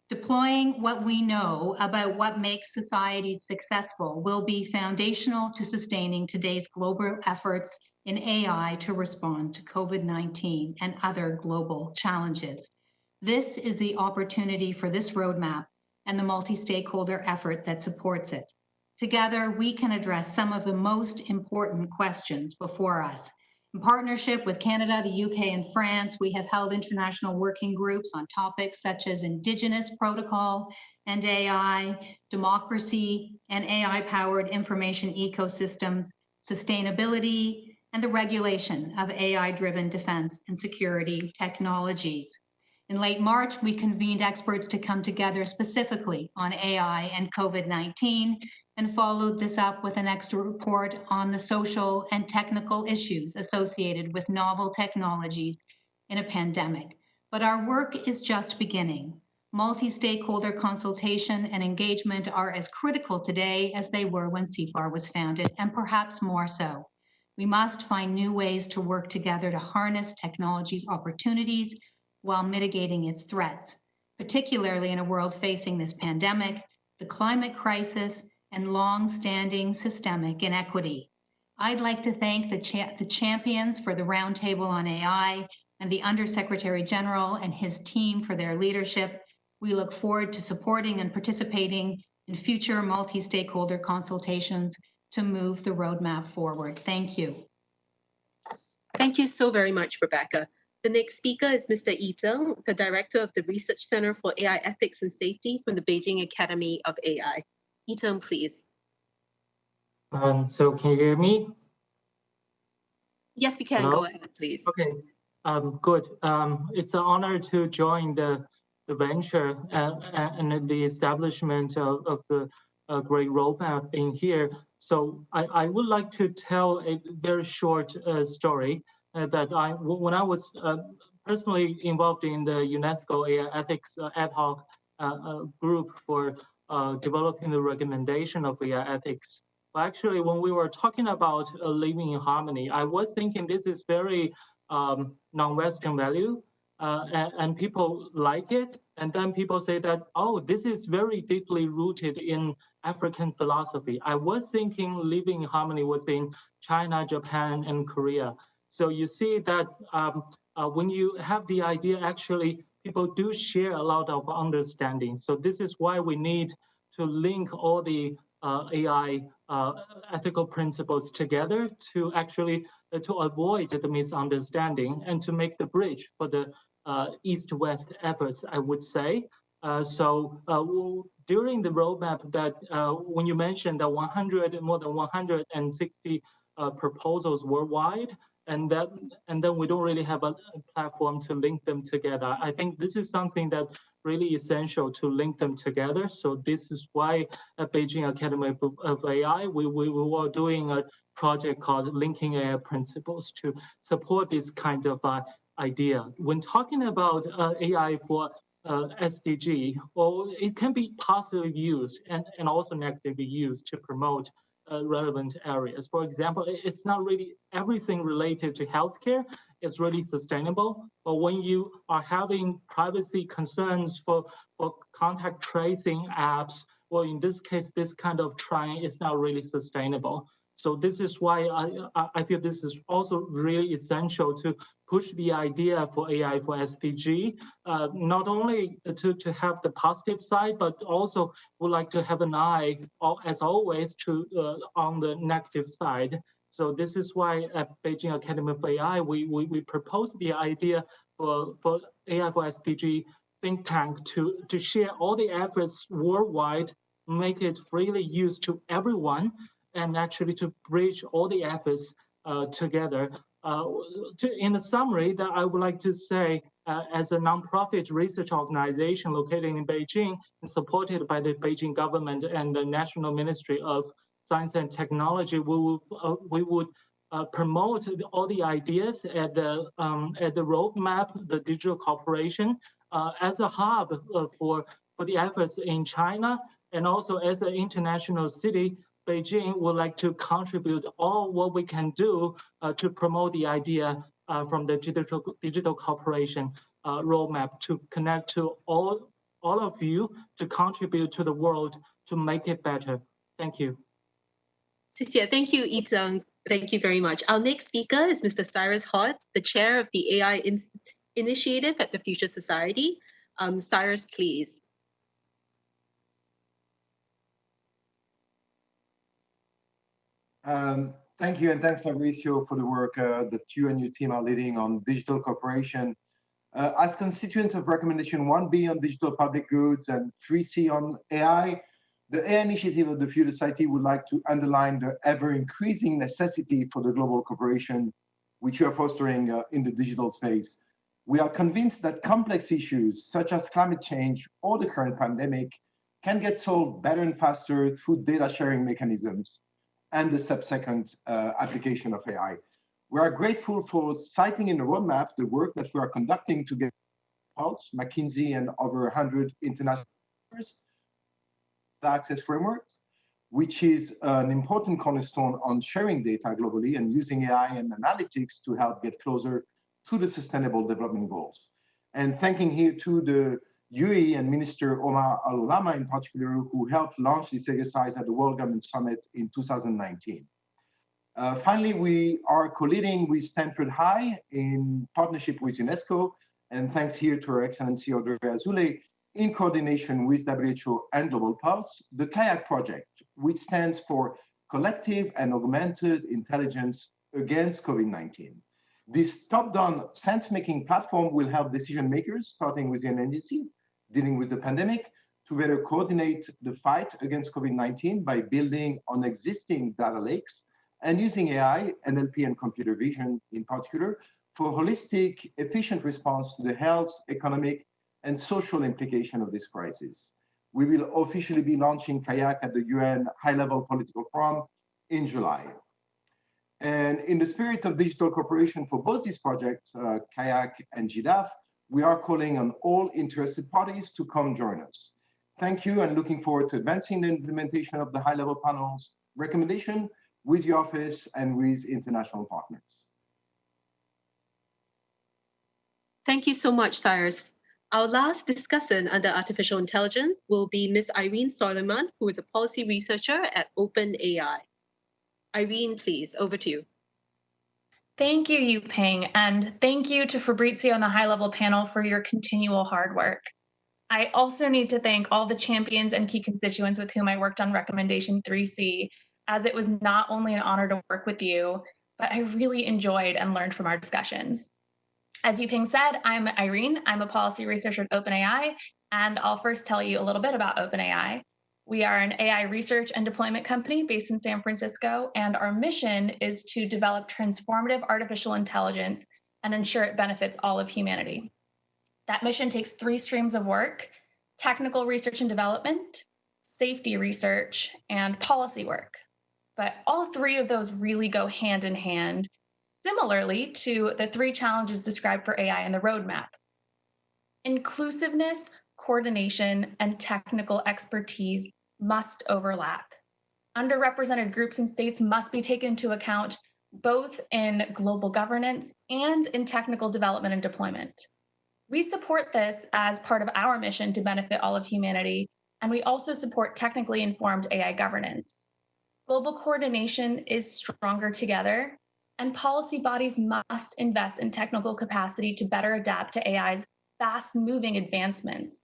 Deploying what we know about what makes societies successful will be foundational to sustaining today's global efforts in AI to respond to COVID-19 and other global challenges. This is the opportunity for this roadmap and the multi-stakeholder effort that supports it. Together, we can address some of the most important questions before us. In partnership with Canada, the UK, and France, we have held international working groups on topics such as Indigenous protocol and AI, democracy and AI-powered information ecosystems, sustainability, and the regulation of AI-driven defense and security technologies. In late March, we convened experts to come together specifically on AI and COVID-19, and followed this up with an extra report on the social and technical issues associated with novel technologies in a pandemic. But our work is just beginning. Multi-stakeholder consultation and engagement are as critical today as they were when CIFAR was founded, and perhaps more so. We must find new ways to work together to harness technology's opportunities while mitigating its threats, particularly in a world facing this pandemic, the climate crisis, and long-standing systemic inequity. I'd like to thank the champions for the Roundtable on AI and the Undersecretary General and his team for their leadership. We look forward to supporting and participating in future multi-stakeholder consultations to move the roadmap forward. Thank you. Thank you so very much, Rebecca. The next speaker is Mr. Yi Zheng, the Director of the Research Center for AI Ethics and Safety from the Beijing Academy of AI. Yi Zheng, please. So can you hear me? Yes, we can. Hello? Go ahead, please. Okay, good. It's an honor to join the venture and the establishment of the great roadmap in here. So I would like to tell a very short story that when I was personally involved in the UNESCO AI ethics ad hoc group for developing the recommendation of AI ethics. But actually, when we were talking about living in harmony, I was thinking this is very non-Western value, and people like it. And then people say that, oh, this is very deeply rooted in African philosophy. I was thinking living in harmony was in China, Japan, and Korea. So you see that when you have the idea, actually, people do share a lot of understanding. So this is why we need to link all the AI ethical principles together to actually to avoid the misunderstanding and to make the bridge for the East-West efforts, I would say. So during the roadmap that when you mentioned that more than 160 proposals worldwide, and then we don't really have a platform to link them together. I think this is something that really essential to link them together. So this is why at Beijing Academy of AI, we were doing a project called Linking AI Principles to support this kind of idea. When talking about AI for SDG, well, it can be positively used and also negatively used to promote relevant areas. For example, it's not really everything related to healthcare is really sustainable, but when you are having privacy concerns for contact tracing apps, well, in this case, this kind of trying is not really sustainable. So this is why I feel this is also really essential to push the idea for AI for SDG, not only to have the positive side, but also would like to have an eye, as always, to on the negative side. So this is why at Beijing Academy of AI, we propose the idea for AI for SDG think tank to share all the efforts worldwide, make it freely used to everyone, and actually to bridge all the efforts together. In a summary, that I would like to say, as a nonprofit research organization located in Beijing and supported by the Beijing government and the National Ministry of Science and Technology, we would promote all the ideas at the roadmap, the digital cooperation, as a hub for the efforts in China, and also as an international city. Beijing would like to contribute all what we can do to promote the idea from the digital cooperation roadmap to connect to all of you to contribute to the world to make it better. Thank you. 谢谢. Thank you, Yi-Zeng. Thank you very much. Our next speaker is Mr. Cyrus Hodds, the chair of the AI Initiative at the Future Society. Cyrus, please. Thank you, and thanks, Fabricio, for the work that you and your team are leading on digital cooperation. As constituents of recommendation 1B on digital public goods and 3C on AI, the AI Initiative of the Future Society would like to underline the ever-increasing necessity for the global cooperation which we are fostering in the digital space. We are convinced that complex issues such as climate change or the current pandemic can get solved better and faster through data sharing mechanisms and the subsequent application of AI. We are grateful for citing in the roadmap the work that we are conducting together with Pulse, McKinsey, and over 100 international partners, the access frameworks, which is an important cornerstone on sharing data globally and using AI and analytics to help get closer to the Sustainable Development Goals. And thanking here to the UAE and Minister Omar Al-Ulama in particular, who helped launch this exercise at the World Government Summit in 2019. Finally, we are co-leading with Stanford High in partnership with UNESCO, and thanks here to Her Excellency Audrey Azoulay, in coordination with WHO and Global Pulse, the Kayak Project, which stands for Collective and Augmented Intelligence Against COVID-19. This top-down sense-making platform will help decision makers, starting with the agencies dealing with the pandemic, to better coordinate the fight against COVID-19 by building on existing data lakes and using AI, NLP, and computer vision in particular for holistic, efficient response to the health, economic, and social implication of this crisis. We will officially be launching Kayak at the UN High-Level Political Forum in July. And in the spirit of digital cooperation for both these projects, Kayak and GDAF, we are calling on all interested parties to come join us. Thank you, and looking forward to advancing the implementation of the high-level panel's recommendation with your office and with international partners. Thank you so much, Cyrus. Our last discussant under artificial intelligence will be Ms. Irene Soleiman, who is a policy researcher at OpenAI. Irene, please, over to you. Thank you, Yuping, and thank you to Fabrizio and the high-level panel for your continual hard work. I also need to thank all the champions and key constituents with whom I worked on Recommendation 3C, as it was not only an honor to work with you, but I really enjoyed and learned from our discussions. As Yuping said, I'm Irene. I'm a policy researcher at OpenAI, and I'll first tell you a little bit about OpenAI. We are an AI research and deployment company based in San Francisco, and our mission is to develop transformative artificial intelligence and ensure it benefits all of humanity. That mission takes 3 streams of work: technical research and development, safety research, and policy work. But all 3 of those really go hand in hand, similarly to the 3 challenges described for AI in the roadmap. Inclusiveness, coordination, and technical expertise must overlap. Underrepresented groups and states must be taken into account both in global governance and in technical development and deployment. We support this as part of our mission to benefit all of humanity, and we also support technically informed AI governance. Global coordination is stronger together, and policy bodies must invest in technical capacity to better adapt to AI's fast-moving advancements.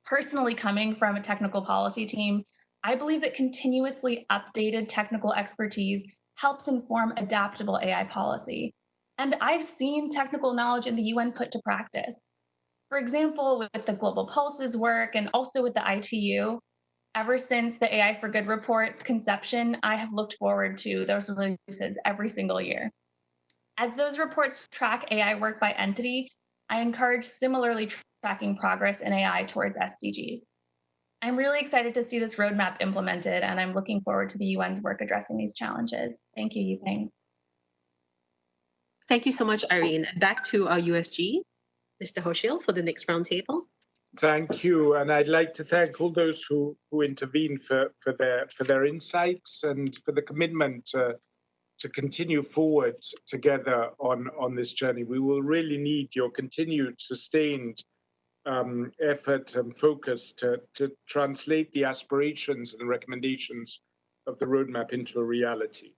Personally, coming from a technical policy team, I believe that continuously updated technical expertise helps inform adaptable AI policy. And I've seen technical knowledge in the UN put to practice. For example, with the Global Pulses work and also with the ITU, ever since the AI for Good report's conception, I have looked forward to those releases every single year. As those reports track AI work by entity, I encourage similarly tracking progress in AI towards SDGs. I'm really excited to see this roadmap implemented, and I'm looking forward to the UN's work addressing these challenges. Thank you, Yuping. Thank you so much, Irene. Back to our USG, Mr. Hochschild, for the next roundtable. Thank you, and I'd like to thank all those who intervened for their insights and for the commitment to continue forward together on this journey. We will really need your continued sustained effort and focus to translate the aspirations and the recommendations of the roadmap into a reality.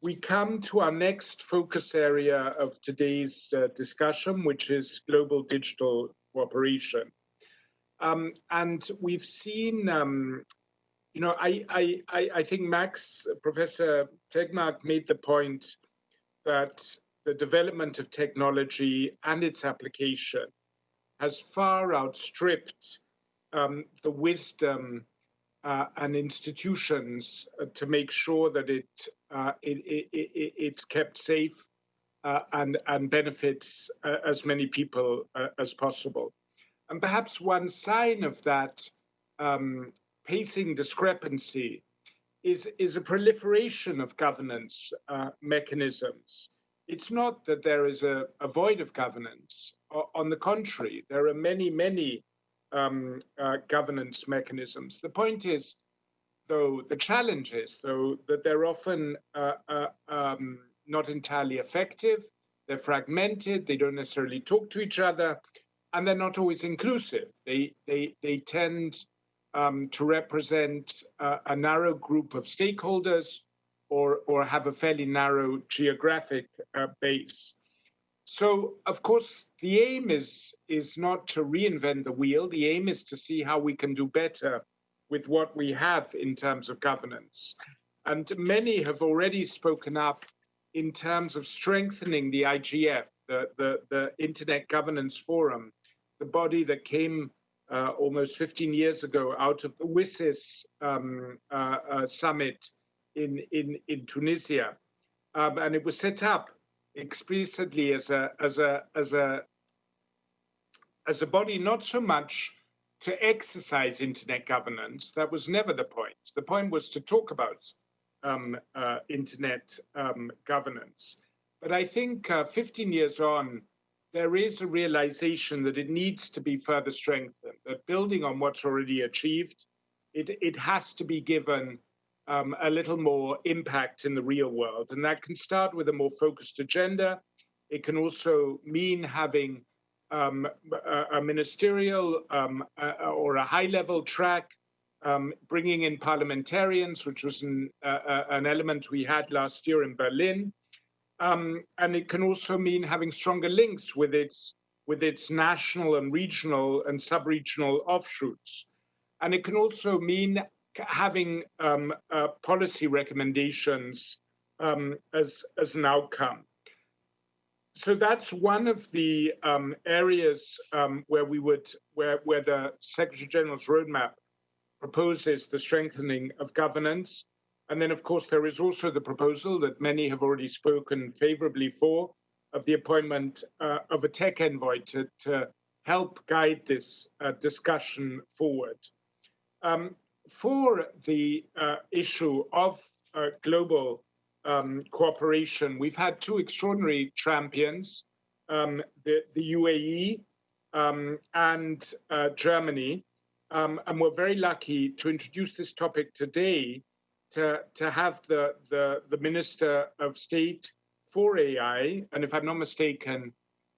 We come to our next focus area of today's discussion, which is global digital cooperation. And we've seen, I think Professor Tegmark made the point that the development of technology and its application has far outstripped the wisdom and institutions to make sure that it's kept safe and benefits as many people as possible. And perhaps one sign of that pacing discrepancy is a proliferation of governance mechanisms. It's not that there is a void of governance. On the contrary, there are many governance mechanisms. The point is, though, the challenge is, though, that they're often not entirely effective, they're fragmented, they don't necessarily talk to each other, and they're not always inclusive. They tend to represent a narrow group of stakeholders or have a fairly narrow geographic base. So, of course, the aim is not to reinvent the wheel. The aim is to see how we can do better with what we have in terms of governance. And many have already spoken up in terms of strengthening the IGF, the Internet Governance Forum, the body that came almost 15 years ago out of the WSIS summit in Tunisia. And it was set up explicitly as a body not so much to exercise internet governance. That was never the point. The point was to talk about internet governance. But I think 15 years on, there is a realization that it needs to be further strengthened, that building on what's already achieved, it has to be given a little more impact in the real world. And that can start with a more focused agenda. It can also mean having a ministerial or a high-level track, bringing in parliamentarians, which was an element we had last year in Berlin. And it can also mean having stronger links with its national and regional and sub-regional offshoots. And it can also mean having policy recommendations as an outcome. So that's one of the areas where the Secretary General's roadmap proposes the strengthening of governance. And then, of course, there is also the proposal that many have already spoken favorably for, of the appointment of a tech envoy to help guide this discussion forward. For the issue of global cooperation, we've had two extraordinary champions, the UAE and Germany, and we're very lucky to introduce this topic today to have the Minister of State for AI, and if I'm not mistaken,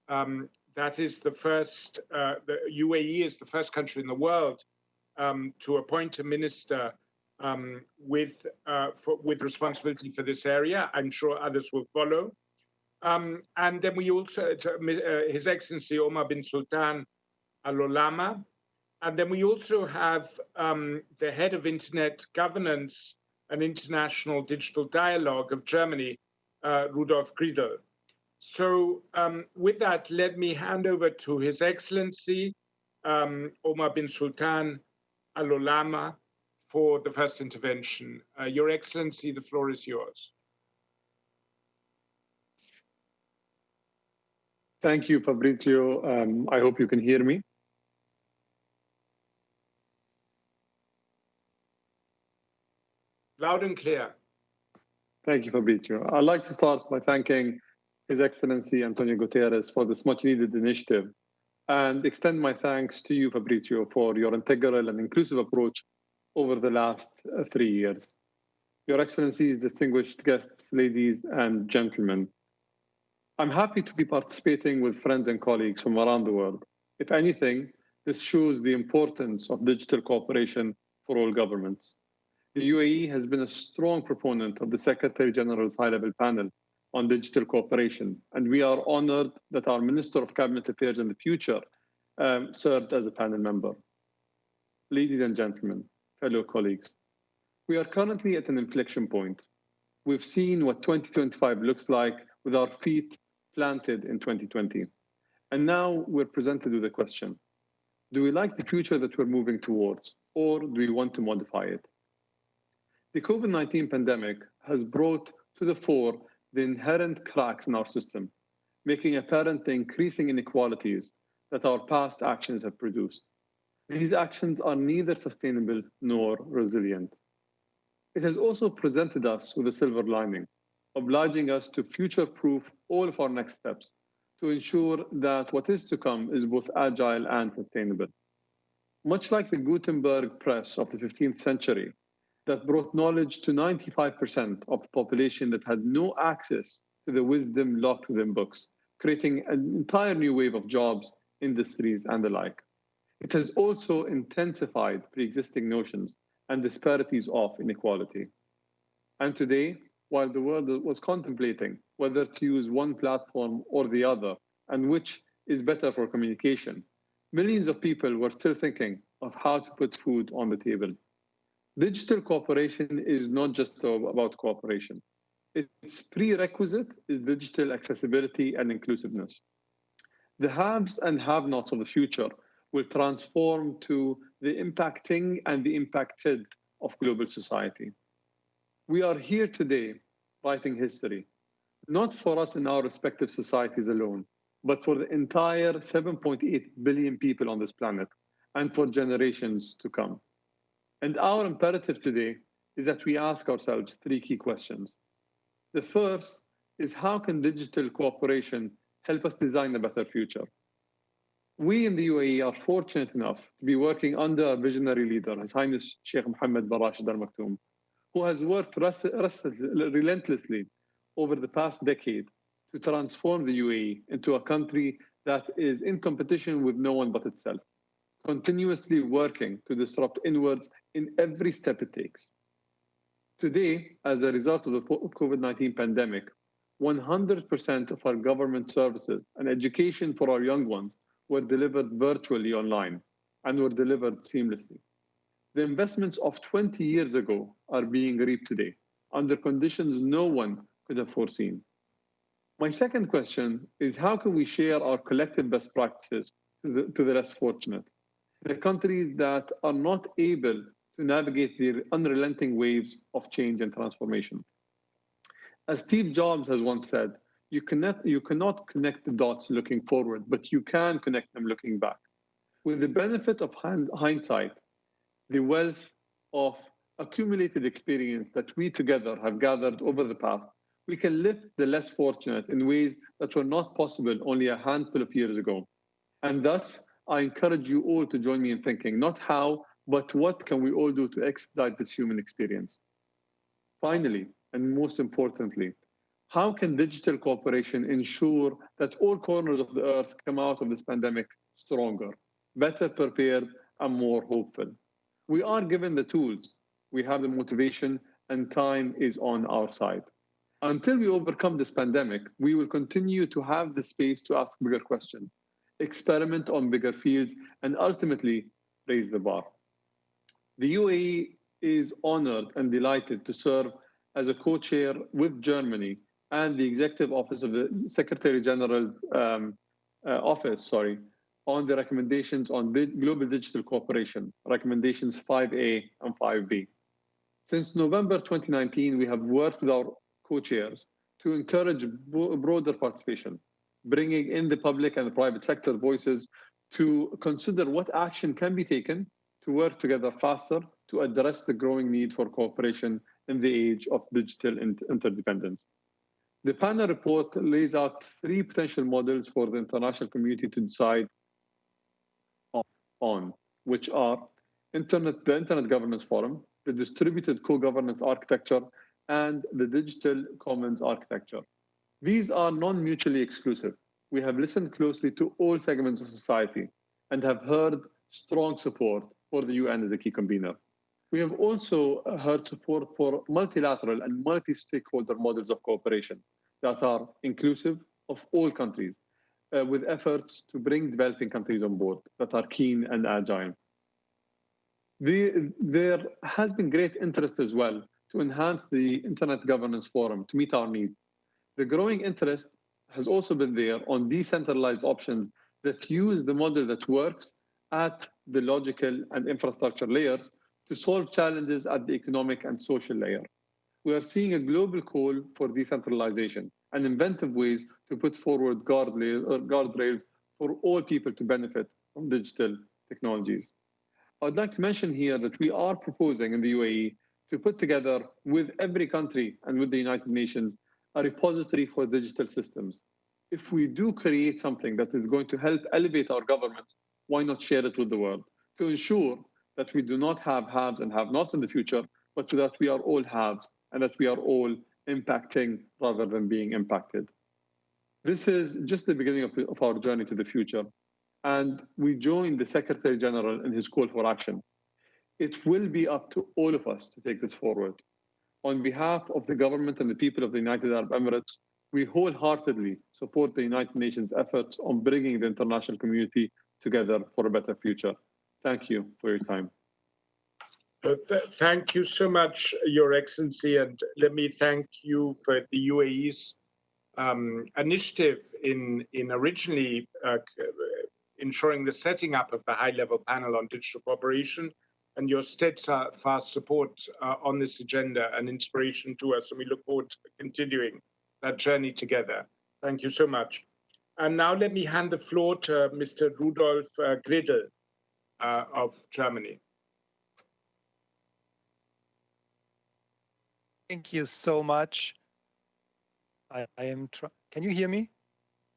that is the first, the UAE is the first country in the world to appoint a minister with responsibility for this area. I'm sure others will follow. And then we also, His Excellency Omar bin Sultan Al Olama. And then we also have the head of Internet Governance and International Digital Dialogue of Germany, Rudolf Griedel. So with that, let me hand over to His Excellency Omar bin Sultan Al Olama for the first intervention. Your Excellency, the floor is yours. Thank you, Fabrizio. I hope you can hear me. Loud and clear. Thank you, Fabrizio. I'd like to start by thanking His Excellency Antonio Guterres for this much-needed initiative and extend my thanks to you, Fabrizio, for your integral and inclusive approach over the last 3 years. Your Excellencies, distinguished guests, ladies and gentlemen, I'm happy to be participating with friends and colleagues from around the world. If anything, this shows the importance of digital cooperation for all governments. The UAE has been a strong proponent of the Secretary General's high-level panel on digital cooperation, and we are honored that our Minister of Cabinet Affairs in the future served as a panel member. Ladies and gentlemen, fellow colleagues, we are currently at an inflection point. We've seen what 2025 looks like with our feet planted in 2020. And now we're presented with a question. Do we like the future that we're moving towards, or do we want to modify it? The COVID-19 pandemic has brought to the fore the inherent cracks in our system, making apparent the increasing inequalities that our past actions have produced. These actions are neither sustainable nor resilient. It has also presented us with a silver lining, obliging us to future-proof all of our next steps to ensure that what is to come is both agile and sustainable. Much like the Gutenberg press of the 15th century, that brought knowledge to 95% of the population that had no access to the wisdom locked within books, creating an entire new wave of jobs, industries, and the like. It has also intensified pre-existing notions and disparities of inequality. And today, while the world was contemplating whether to use one platform or the other, and which is better for communication, millions of people were still thinking of how to put food on the table. Digital cooperation is not just about cooperation. Its prerequisite is digital accessibility and inclusiveness. The haves and have-nots of the future will transform to the impacting and the impacted of global society. We are here today writing history, not for us in our respective societies alone, but for the entire 7.8 billion people on this planet and for generations to come. And our imperative today is that we ask ourselves 3 key questions. The first is, how can digital cooperation help us design a better future? We in the UAE are fortunate enough to be working under a visionary leader, His Highness Sheikh Mohammed bin Rashid Al Maktoum, who has worked relentlessly over the past decade to transform the UAE into a country that is in competition with no one but itself, continuously working to disrupt inwards in every step it takes. Today, as a result of the COVID-19 pandemic, 100% of our government services and education for our young ones were delivered virtually online and were delivered seamlessly. The investments of 20 years ago are being reaped today under conditions no one could have foreseen. My second question is, how can we share our collective best practices to the less fortunate, the countries that are not able to navigate the unrelenting waves of change and transformation? As Steve Jobs has once said, You cannot connect the dots looking forward, but you can connect them looking back. With the benefit of hindsight, the wealth of accumulated experience that we together have gathered over the past, we can lift the less fortunate in ways that were not possible only a handful of years ago. And thus, I encourage you all to join me in thinking not how, but what can we all do to expedite this human experience? Finally, and most importantly, how can digital cooperation ensure that all corners of the earth come out of this pandemic stronger, better prepared, and more hopeful? We are given the tools, we have the motivation, and time is on our side. Until we overcome this pandemic, we will continue to have the space to ask bigger questions, experiment on bigger fields, and ultimately raise the bar. The UAE is honored and delighted to serve as a co-chair with Germany and the Executive Office of the Secretary General's office, on the recommendations on global digital cooperation, recommendations 5A and 5B. Since November 2019, we have worked with our co-chairs to encourage broader participation, bringing in the public and the private sector voices to consider what action can be taken to work together faster to address the growing need for cooperation in the age of digital interdependence. The panel report lays out 3 potential models for the international community to decide on, which are the Internet Governance Forum, the Distributed Co-Governance Architecture, and the Digital Commons Architecture. These are non-mutually exclusive. We have listened closely to all segments of society and have heard strong support for the UN as a key convener. We have also heard support for multilateral and multi-stakeholder models of cooperation that are inclusive of all countries, with efforts to bring developing countries on board that are keen and agile. There has been great interest as well to enhance the Internet Governance Forum to meet our needs. The growing interest has also been there on decentralized options that use the model that works at the logical and infrastructure layers to solve challenges at the economic and social layer. We are seeing a global call for decentralization and inventive ways to put forward guardrails for all people to benefit from digital technologies. I'd like to mention here that we are proposing in the UAE to put together with every country and with the United Nations a repository for digital systems. If we do create something that is going to help elevate our governments, why not share it with the world to ensure that we do not have haves and have-nots in the future, but that we are all haves and that we are all impacting rather than being impacted. This is just the beginning of our journey to the future. And we join the Secretary General in his call for action. It will be up to all of us to take this forward. On behalf of the government and the people of the United Arab Emirates, we wholeheartedly support the United Nations efforts on bringing the international community together for a better future. Thank you for your time. Thank you so much, Your Excellency, and let me thank you for the UAE's initiative in originally ensuring the setting up of the high-level panel on digital cooperation and your steadfast support on this agenda and inspiration to us, and we look forward to continuing that journey together. Thank you so much. And now let me hand the floor to Mr. Rudolf Gredl of Germany. Thank you so much. I am. Can you hear me?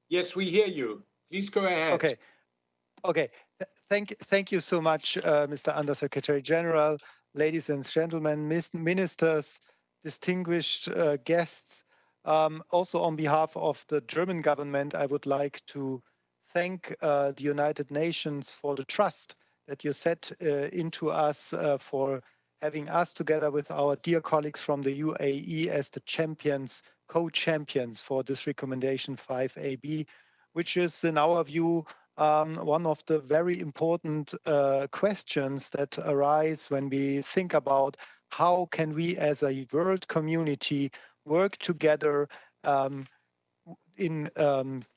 Yes, we hear you. Please go ahead. Okay. Okay. Thank you so much, Mr. Under Secretary General, ladies and gentlemen, ministers, distinguished guests. Also, on behalf of the German government, I would like to thank the United Nations for the trust that you set into us, for having us together with our dear colleagues from the UAE as the champions, co-champions for this recommendation 5AB, which is, in our view, one of the very important questions that arise when we think about how can we as a world community work together in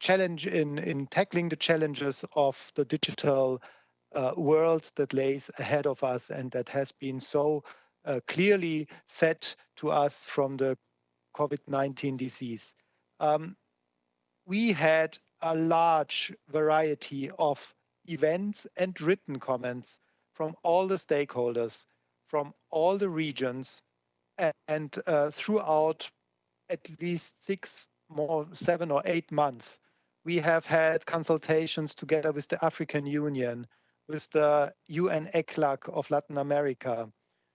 tackling the challenges of the digital world that lays ahead of us and that has been so clearly set to us from the COVID-19 disease. we had a large variety of events and written comments from all the stakeholders, from all the regions, and throughout at least 7 or 8 months, we have had consultations together with the African Union, with the UN ECLAC of Latin America,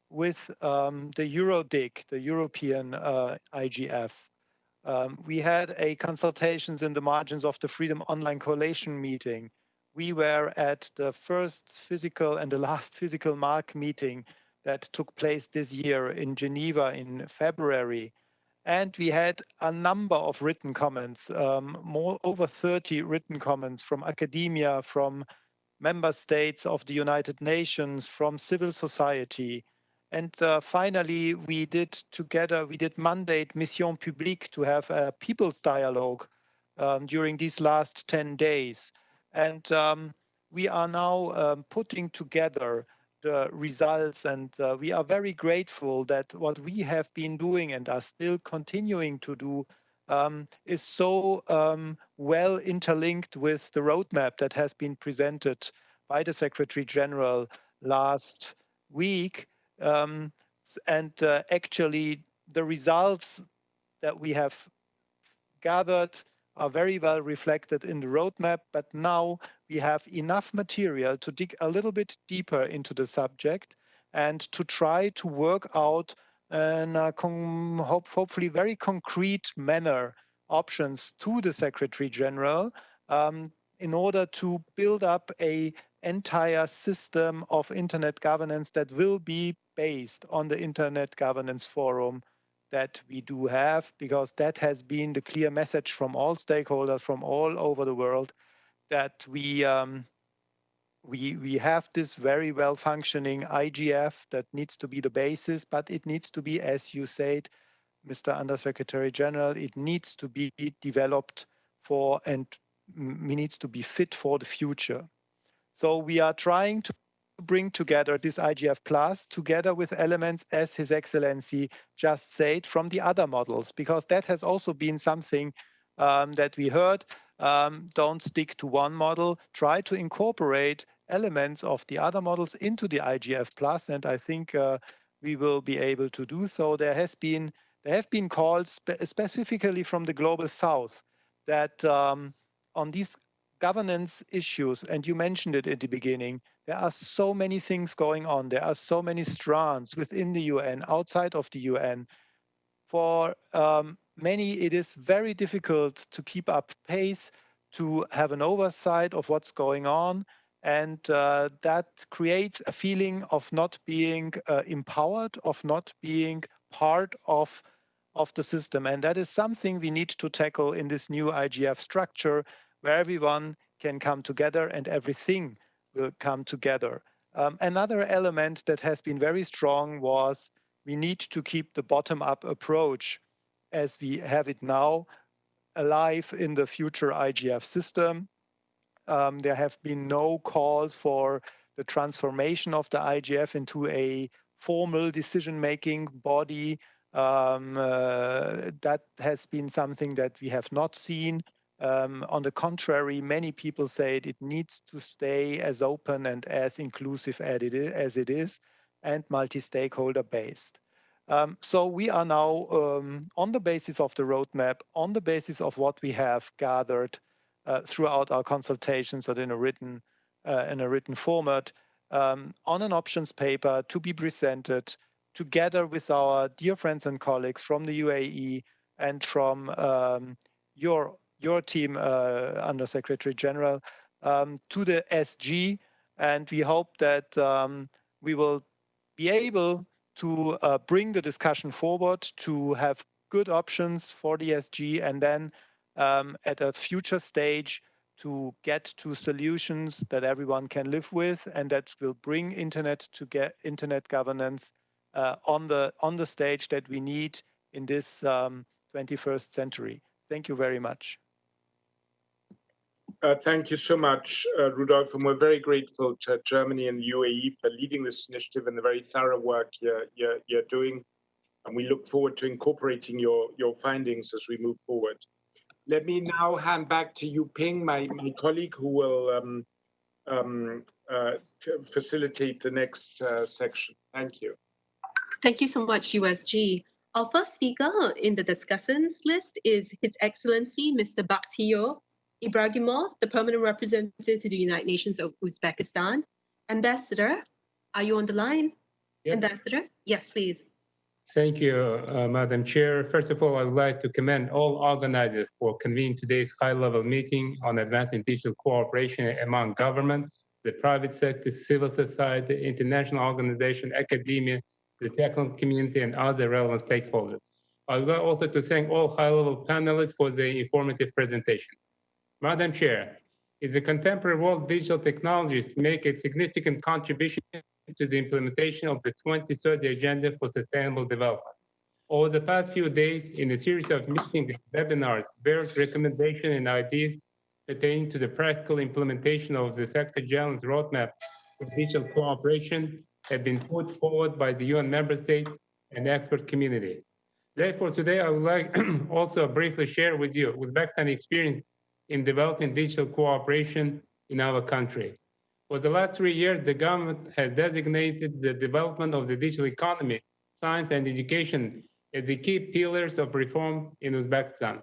with the EuroDIC, the European IGF. We had a consultations in the margins of the Freedom Online Coalition meeting. We were at the first physical and the last physical MARC meeting that took place this year in Geneva in February. And we had a number of written comments, over 30 written comments from academia, from member states of the United Nations, from civil society. And finally, we did mandate Mission Publique to have a people's dialogue during these last 10 days. And we are now putting together the results, and we are very grateful that what we have been doing and are still continuing to do is so well interlinked with the roadmap that has been presented by the Secretary General last week. Actually, the results that we have gathered are very well reflected in the roadmap, but now we have enough material to dig a little bit deeper into the subject and to try to work out in a hopefully very concrete manner options to the Secretary General in order to build up an entire system of internet governance that will be based on the Internet Governance Forum that we do have, because that has been the clear message from all stakeholders from all over the world, that we have this very well functioning IGF that needs to be the basis, but it needs to be, as you said, Mr. Undersecretary General, it needs to be developed for and needs to be fit for the future. So we are trying to bring together this IGF Plus together with elements, as His Excellency just said, from the other models, because that has also been something that we heard. Don't stick to one model, try to incorporate elements of the other models into the IGF Plus, and I think we will be able to do so. There have been calls specifically from the Global South that on these governance issues, and you mentioned it at the beginning, there are so many things going on. There are so many strands within the UN, outside of the UN. For many, it is very difficult to keep up pace, to have an oversight of what's going on. And that creates a feeling of not being empowered, of not being part of the system. And that is something we need to tackle in this new IGF structure, where everyone can come together and everything will come together. Another element that has been very strong was we need to keep the bottom-up approach as we have it now alive in the future IGF system. There have been no calls for the transformation of the IGF into a formal decision-making body. That has been something that we have not seen. On the contrary, many people say it needs to stay as open and as inclusive as it is, and multi-stakeholder based. So we are now on the basis of the roadmap, on the basis of what we have gathered throughout our consultations and in a written format, on an options paper to be presented together with our dear friends and colleagues from the UAE and from your team, Under Secretary General, to the SG. And we hope that we will be able to bring the discussion forward, to have good options for the SG, and then at a future stage to get to solutions that everyone can live with and that will bring internet governance on the stage that we need in this 21st century. Thank you very much. Thank you so much, Rudolf, and we're very grateful to Germany and UAE for leading this initiative and the very thorough work you're doing. And we look forward to incorporating your findings as we move forward. Let me now hand back to Yu Ping, my colleague, who will facilitate the next section. Thank you. Thank you so much, USG. Our first speaker in the discussants list is His Excellency Mr. Bakhtiyor Ibragimov, the Permanent Representative to the United Nations of Uzbekistan. Ambassador, are you on the line? Yep. Ambassador? Yes, please. Thank you, Madam Chair. First of all, I would like to commend all organizers for convening today's high-level meeting on advancing digital cooperation among governments, the private sector, civil society, international organizations, academia, the technical community, and other relevant stakeholders. I would like also to thank all high-level panelists for the informative presentation. Madam Chair, in the contemporary world, digital technologies make a significant contribution to the implementation of the 2030 Agenda for Sustainable Development. Over the past few days, in a series of meetings and webinars, various recommendations and ideas pertaining to the practical implementation of the Secretary General's roadmap for digital cooperation have been put forward by the UN member state and expert community. Therefore, today I would like also briefly share with you Uzbekistan experience in developing digital cooperation in our country. For the last 3 years, the government has designated the development of the digital economy, science, and education as the key pillars of reform in Uzbekistan.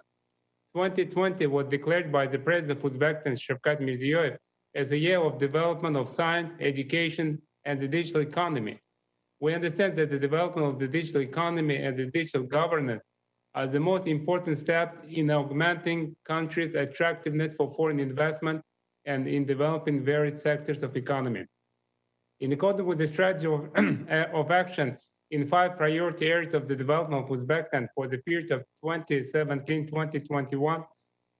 2020 was declared by the President of Uzbekistan, Shavkat Mirziyoyev, as a year of development of science, education, and the digital economy. We understand that the development of the digital economy and the digital governance are the most important steps in augmenting countries' attractiveness for foreign investment and in developing various sectors of economy. In accordance with the strategy of action in 5 priority areas of the development of Uzbekistan for the period of 2017-2021,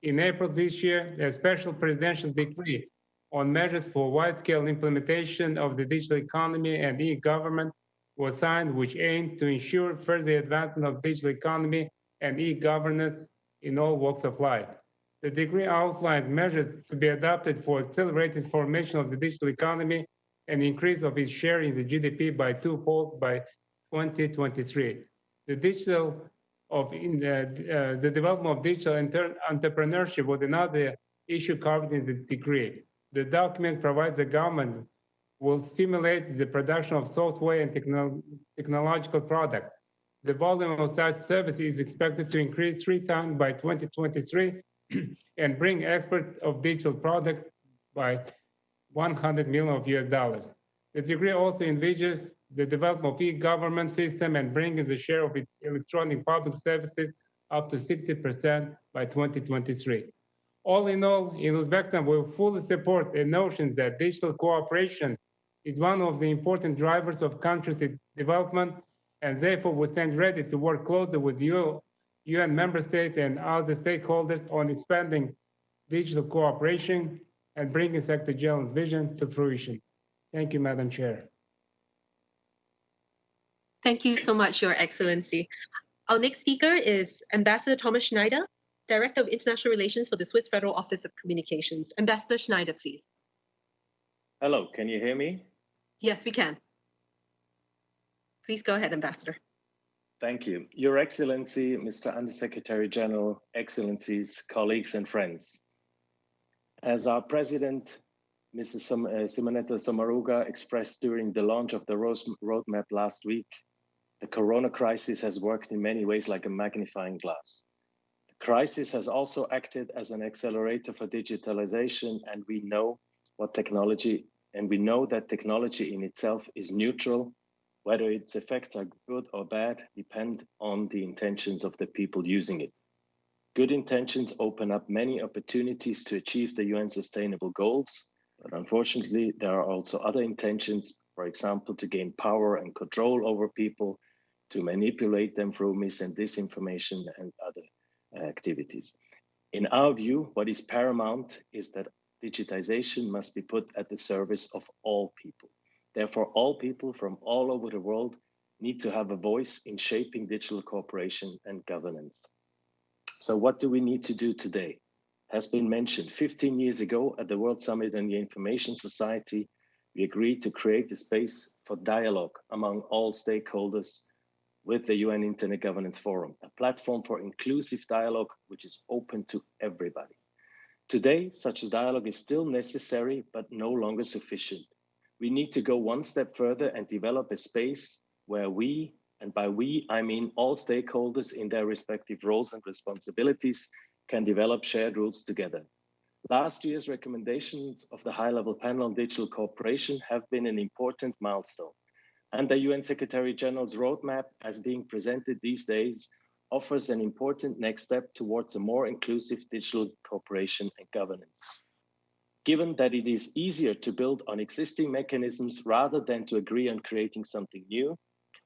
in April this year, a special presidential decree on measures for wide-scale implementation of the digital economy and e-government was signed, which aimed to ensure further advancement of digital economy and e-governance in all walks of life. The decree outlined measures to be adopted for accelerated formation of the digital economy and increase of its share in the GDP by 2-fold by 2023. The development of digital entrepreneurship was another issue covered in the decree. The document provides the government will stimulate the production of software and technological products. The volume of such services is expected to increase 3 times by 2023 and bring exports of digital products by $100 million. The decree also envisages the development of e-government system and bringing the share of its electronic public services up to 60% by 2023. All in all, in Uzbekistan, we fully support the notion that digital cooperation is one of the important drivers of country's development, and therefore we stand ready to work closely with UN member states and other stakeholders on expanding digital cooperation and bringing Secretary General's vision to fruition. Thank you, Madam Chair. Thank you so much, Your Excellency. Our next speaker is Ambassador Thomas Schneider, Director of International Relations for the Swiss Federal Office of Communications. Ambassador Schneider, please. Hello, can you hear me? Yes, we can. Please go ahead, Ambassador. Thank you. Your Excellency, Mr. Undersecretary General, Excellencies, colleagues, and friends. As our President, Mrs. Simonetta Sommaruga, expressed during the launch of the roadmap last week, the corona crisis has worked in many ways like a magnifying glass. The crisis has also acted as an accelerator for digitalization, and we know that technology in itself is neutral. Whether its effects are good or bad depend on the intentions of the people using it. Good intentions open up many opportunities to achieve the UN Sustainable Goals, but unfortunately, there are also other intentions, for example, to gain power and control over people, to manipulate them through mis and disinformation and other activities. In our view, what is paramount is that digitization must be put at the service of all people. Therefore, all people from all over the world need to have a voice in shaping digital cooperation and governance. So what do we need to do today? Has been mentioned 15 years ago at the World Summit on the Information Society, we agreed to create a space for dialogue among all stakeholders with the UN Internet Governance Forum, a platform for inclusive dialogue which is open to everybody. Today, such a dialogue is still necessary, but no longer sufficient. We need to go one step further and develop a space where we, and by we, I mean all stakeholders in their respective roles and responsibilities, can develop shared rules together. Last year's recommendations of the high-level panel on digital cooperation have been an important milestone. And the UN Secretary General's roadmap, as being presented these days, offers an important next step towards a more inclusive digital cooperation and governance. Given that it is easier to build on existing mechanisms rather than to agree on creating something new,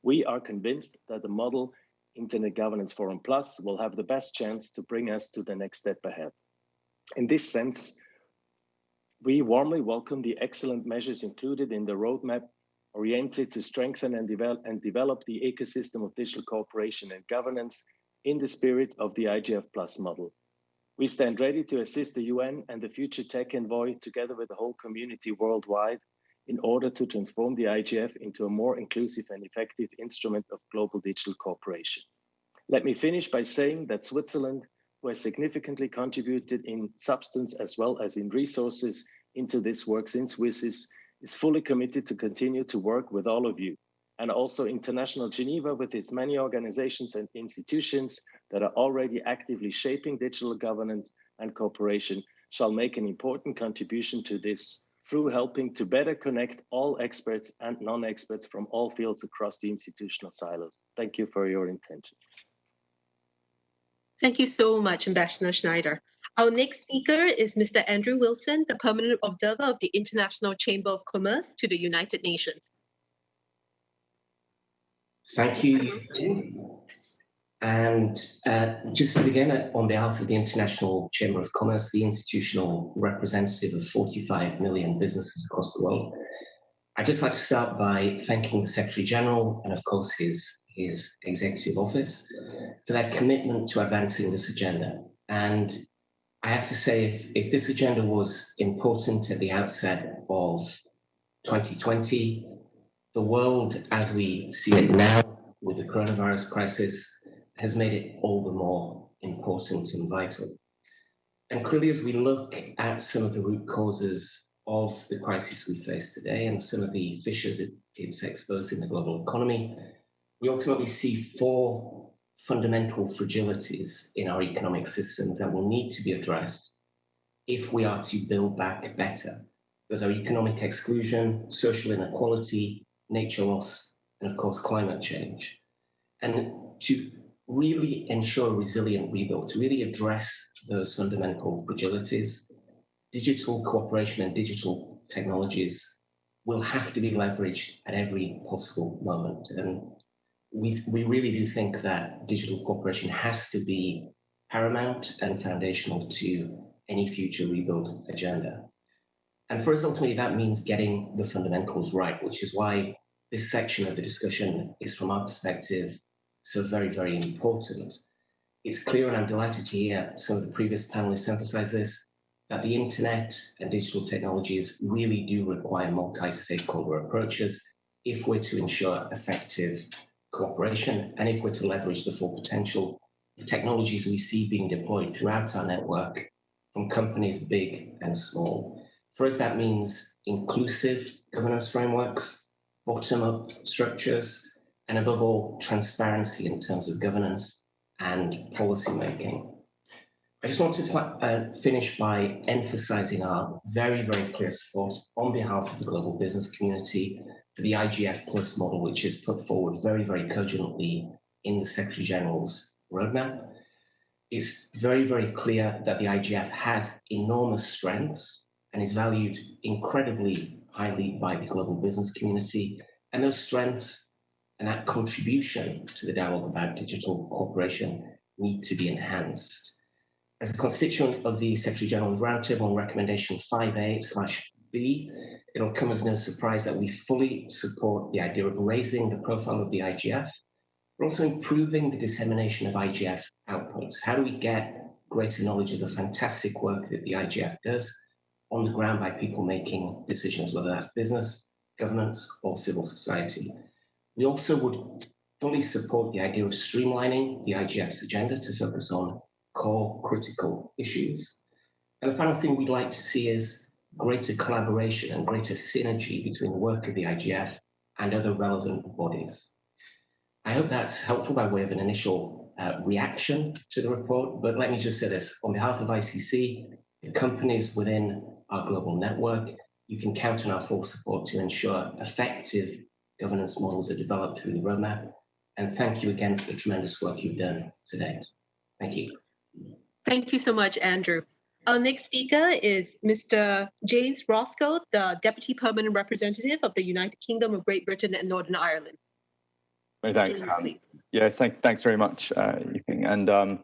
we are convinced that the model Internet Governance Forum Plus will have the best chance to bring us to the next step ahead. In this sense, we warmly welcome the excellent measures included in the roadmap oriented to strengthen and develop the ecosystem of digital cooperation and governance in the spirit of the IGF Plus model. We stand ready to assist the UN and the future tech envoy together with the whole community worldwide in order to transform the IGF into a more inclusive and effective instrument of global digital cooperation. Let me finish by saying that Switzerland, who has significantly contributed in substance as well as in resources into this work since WSIS, is fully committed to continue to work with all of you. And also International Geneva with its many organizations and institutions that are already actively shaping digital governance and cooperation shall make an important contribution to this through helping to better connect all experts and non-experts from all fields across the institutional silos. Thank you for your attention. Thank you so much, Ambassador Schneider. Our next speaker is Mr. Andrew Wilson, the Permanent Observer of the International Chamber of Commerce to the United Nations. Thank you. And just to begin, on behalf of the International Chamber of Commerce, the institutional representative of 45 million businesses across the world, I'd just like to start by thanking the Secretary General and, of course, his executive office for their commitment to advancing this agenda. And I have to say, if this agenda was important at the outset of 2020, the world as we see it now with the coronavirus crisis has made it all the more important and vital. And clearly, as we look at some of the root causes of the crisis we face today and some of the fissures it's exposed in the global economy, we ultimately see four fundamental fragilities in our economic systems that will need to be addressed if we are to build back better. Those are economic exclusion, social inequality, nature loss, and of course, climate change. And to really ensure a resilient rebuild, to really address those fundamental fragilities, digital cooperation and digital technologies will have to be leveraged at every possible moment. And we really do think that digital cooperation has to be paramount and foundational to any future rebuild agenda. And for us, ultimately, that means getting the fundamentals right, which is why this section of the discussion is, from our perspective, so very, very important. It's clear, and I'm delighted to hear some of the previous panelists emphasize this, that the internet and digital technologies really do require multi-stakeholder approaches if we're to ensure effective cooperation and if we're to leverage the full potential of technologies we see being deployed throughout our network from companies big and small. For us, that means inclusive governance frameworks, bottom-up structures, and above all, transparency in terms of governance and policy making. I just want to finish by emphasizing our very, very clear support on behalf of the global business community for the IGF Plus model, which is put forward very, very cogently in the Secretary General's roadmap. It's very, very clear that the IGF has enormous strengths and is valued incredibly highly by the global business community. And those strengths and that contribution to the dialogue about digital cooperation need to be enhanced. As a constituent of the Secretary General's Roundtable on Recommendation 5A/B, it'll come as no surprise that we fully support the idea of raising the profile of the IGF, but also improving the dissemination of IGF outputs. How do we get greater knowledge of the fantastic work that the IGF does on the ground by people making decisions, whether that's business, governments, or civil society? We also would fully support the idea of streamlining the IGF's agenda to focus on core critical issues. And the final thing we'd like to see is greater collaboration and greater synergy between the work of the IGF and other relevant bodies. I hope that's helpful by way of an initial reaction to the report, but let me just say this. On behalf of ICC, the companies within our global network, you can count on our full support to ensure effective governance models are developed through the roadmap. And thank you again for the tremendous work you've done to date. Thank you. Thank you so much, Andrew. Our next speaker is Mr. James Roscoe, the Deputy Permanent Representative of the United Kingdom of Great Britain and Northern Ireland. Many thanks. James, please. Yes, thanks very much, Yuping.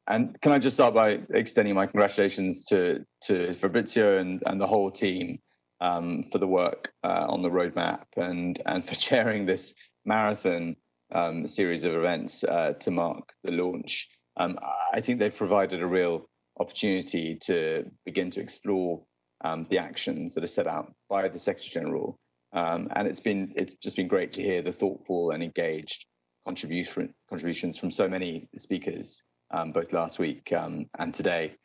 And can I just start by extending my congratulations to Fabrizio and the whole team for the work on the roadmap and for chairing this marathon series of events to mark the launch. I think they've provided a real opportunity to begin to explore the actions that are set out by the Secretary General. And it's just been great to hear the thoughtful and engaged contributions from so many speakers, both last week and today.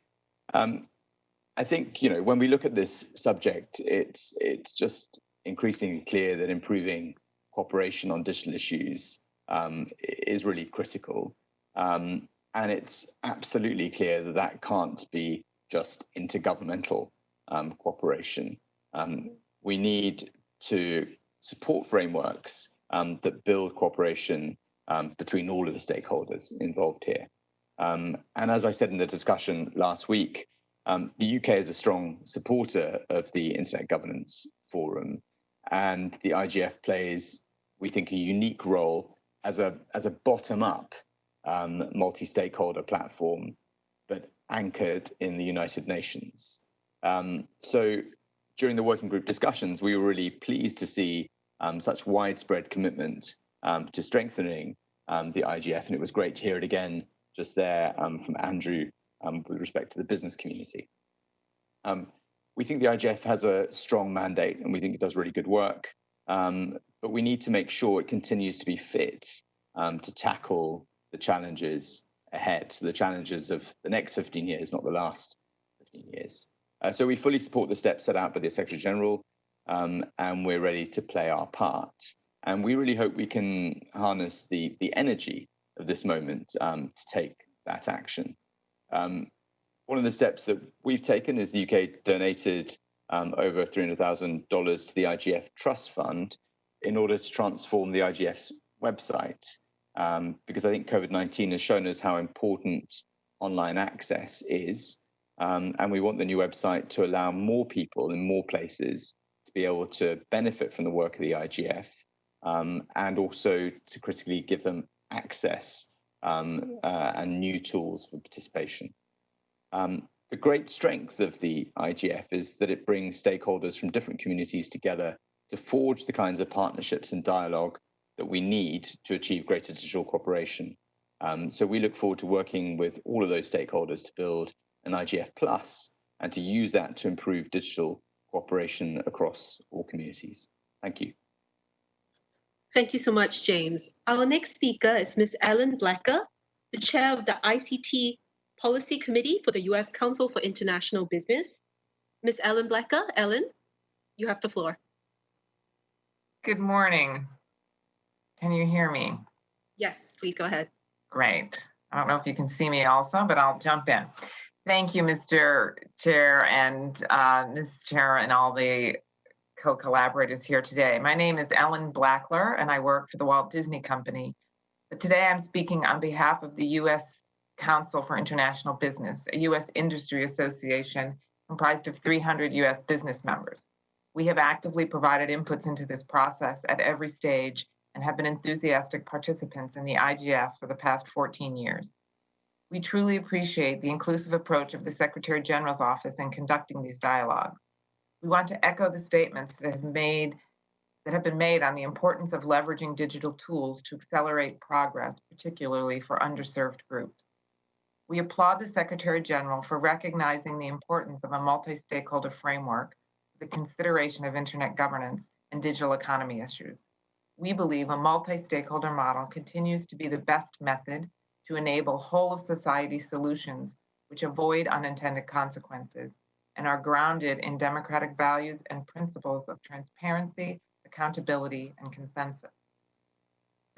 I think, when we look at this subject, it's just increasingly clear that improving cooperation on digital issues is really critical. And it's absolutely clear that that can't be just intergovernmental cooperation. We need to support frameworks that build cooperation between all of the stakeholders involved here. And as I said in the discussion last week, the UK is a strong supporter of the Internet Governance Forum, and the IGF plays, we think, a unique role as a bottom-up multi-stakeholder platform, but anchored in the United Nations. So during the working group discussions, we were really pleased to see such widespread commitment to strengthening the IGF, and it was great to hear it again just there from Andrew with respect to the business community. We think the IGF has a strong mandate, and we think it does really good work, but we need to make sure it continues to be fit to tackle the challenges ahead, so the challenges of the next 15 years, not the last 15 years. So we fully support the steps set out by the Secretary General, and we're ready to play our part. And we really hope we can harness the energy of this moment to take that action. One of the steps that we've taken is the UK donated over $300,000 to the IGF Trust Fund in order to transform the IGF's website, because I think COVID-19 has shown us how important online access is. And we want the new website to allow more people in more places to be able to benefit from the work of the IGF, and also to critically give them access and new tools for participation. The great strength of the IGF is that it brings stakeholders from different communities together to forge the kinds of partnerships and dialogue that we need to achieve greater digital cooperation. So we look forward to working with all of those stakeholders to build an IGF Plus and to use that to improve digital cooperation across all communities. Thank you. Thank you so much, James. Our next speaker is Ms. Ellen Blecker, the chair of the ICT Policy Committee for the U.S. Council for International Business. Ms. Ellen Blecker, Ellen, you have the floor. Good morning. Can you hear me? Yes, please go ahead. Great. I don't know if you can see me also, but I'll jump in. Thank you, Mr. Chair and Ms. Chair and all the co-collaborators here today. My name is Ellen Blecker, and I work for the Walt Disney Company. But today I'm speaking on behalf of the U.S. Council for International Business, a U.S. industry association comprised of 300 U.S. business members. We have actively provided inputs into this process at every stage and have been enthusiastic participants in the IGF for the past 14 years. We truly appreciate the inclusive approach of the Secretary General's office in conducting these dialogues. We want to echo the statements that have been made on the importance of leveraging digital tools to accelerate progress, particularly for underserved groups. We applaud the Secretary General for recognizing the importance of a multi-stakeholder framework for the consideration of internet governance and digital economy issues. we believe a multi-stakeholder model continues to be the best method to enable whole of society solutions which avoid unintended consequences and are grounded in democratic values and principles of transparency, accountability, and consensus.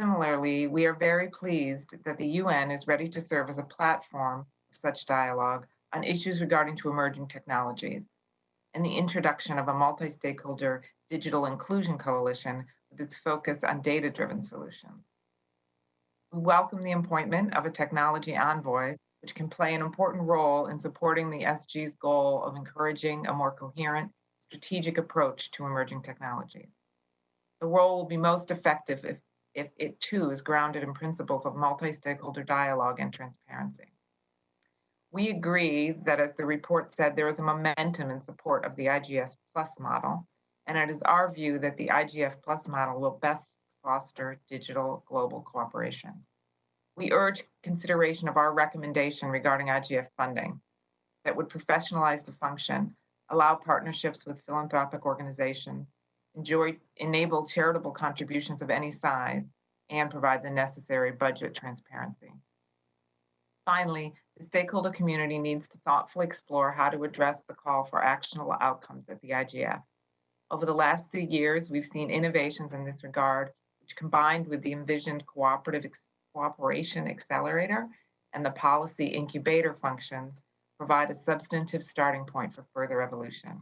Similarly, we are very pleased that the UN is ready to serve as a platform of such dialogue on issues regarding to emerging technologies and the introduction of a multi-stakeholder digital inclusion coalition with its focus on data-driven solutions. We welcome the appointment of a technology envoy, which can play an important role in supporting the SG's goal of encouraging a more coherent, strategic approach to emerging technologies. The role will be most effective if it too is grounded in principles of multi-stakeholder dialogue and transparency. We agree that, as the report said, there is a momentum in support of the IGF Plus model, and it is our view that the IGF Plus model will best foster digital global cooperation. We urge consideration of our recommendation regarding IGF funding that would professionalize the function, allow partnerships with philanthropic organizations, enable charitable contributions of any size, and provide the necessary budget transparency. Finally, the stakeholder community needs to thoughtfully explore how to address the call for actionable outcomes at the IGF. Over the last 3 years, we've seen innovations in this regard, which combined with the envisioned cooperation accelerator and the policy incubator functions, provide a substantive starting point for further evolution.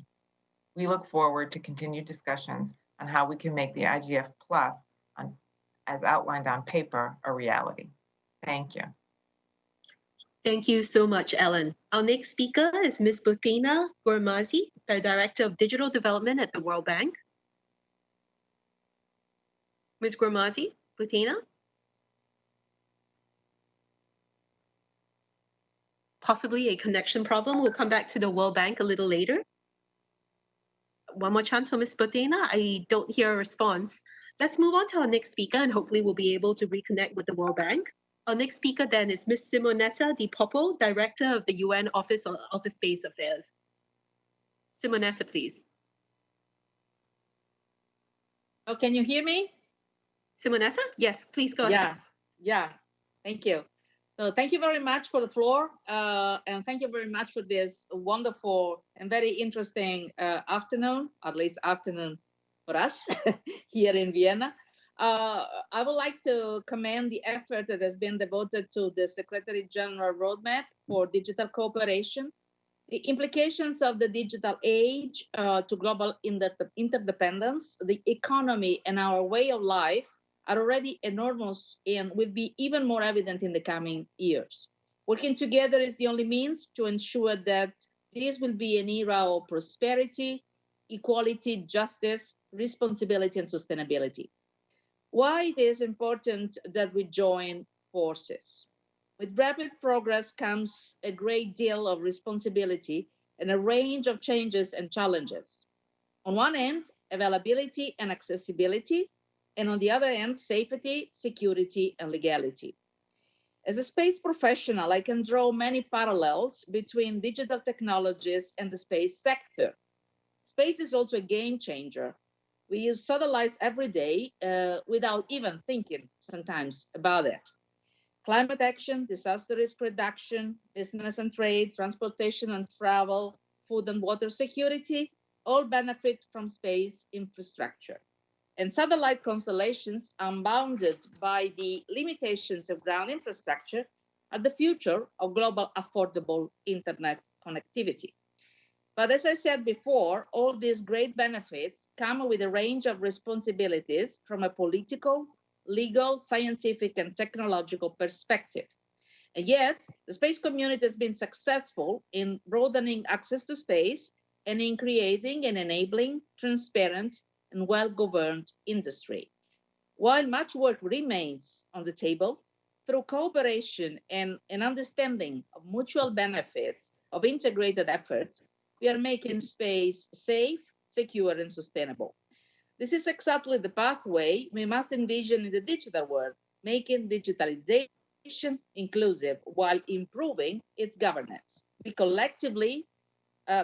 We look forward to continued discussions on how we can make the IGF Plus, as outlined on paper, a reality. Thank you. Thank you so much, Ellen. Our next speaker is Ms. Butina Gormazi, the Director of Digital Development at the World Bank. Ms. Gormazi, Butina? Possibly a connection problem. We'll come back to the World Bank a little later. One more chance for Ms. Butina. I don't hear a response. Let's move on to our next speaker, and hopefully we'll be able to reconnect with the World Bank. Our next speaker then is Ms. Simonetta Di Poppo, Director of the UN Office on Outer Space Affairs. Simonetta, please. Oh, can you hear me? Simonetta? Yes, please go ahead. Yeah, thank you. So thank you very much for the floor, and thank you very much for this wonderful and very interesting afternoon, at least afternoon for us here in Vienna. I would like to commend the effort that has been devoted to the Secretary General Roadmap for Digital Cooperation. The implications of the digital age to global interdependence, the economy, and our way of life are already enormous and will be even more evident in the coming years. Working together is the only means to ensure that this will be an era of prosperity, equality, justice, responsibility, and sustainability. Why it is important that we join forces. With rapid progress comes a great deal of responsibility and a range of changes and challenges. On one end, availability and accessibility, and on the other end, safety, security, and legality. As a space professional, I can draw many parallels between digital technologies and the space sector. Space is also a game changer. We use satellites every day without even thinking sometimes about it. Climate action, disaster risk reduction, business and trade, transportation and travel, food and water security, all benefit from space infrastructure. And satellite constellations, unbounded by the limitations of ground infrastructure, are the future of global affordable internet connectivity. But as I said before, all these great benefits come with a range of responsibilities from a political, legal, scientific, and technological perspective. And yet, the space community has been successful in broadening access to space and in creating and enabling transparent and well-governed industry. While much work remains on the table, through cooperation and an understanding of mutual benefits of integrated efforts, we are making space safe, secure, and sustainable. This is exactly the pathway we must envision in the digital world, making digitalization inclusive while improving its governance. We collectively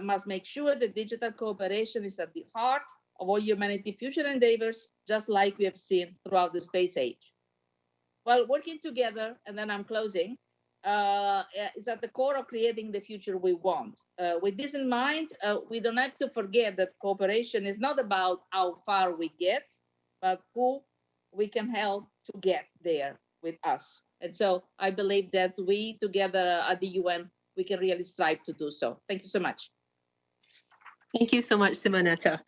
must make sure that digital cooperation is at the heart of all humanity future endeavors just like we have seen throughout the space age. Well, working together, and then I'm closing, is at the core of creating the future we want. With this in mind, we don't have to forget that cooperation is not about how far we get, but who we can help to get there with us. And so I believe that we together at the UN, we can really strive to do so. Thank you so much. Thank you so much, Simonetta.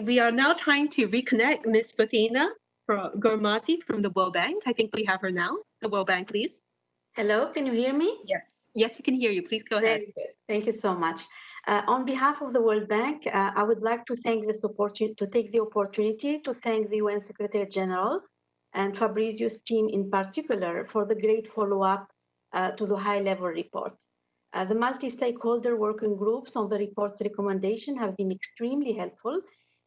We are now trying to reconnect Ms. Fathina Gormati from the World Bank. I think we have her now. The World Bank, please. Hello, can you hear me? Yes. Yes, we can hear you. Please go ahead. Very good. Thank you so much. On behalf of the World Bank, I would like to take the opportunity to thank the UN Secretary General and Fabrizio's team in particular for the great follow-up to the high-level report. The multi-stakeholder working groups on the report's recommendation have been extremely helpful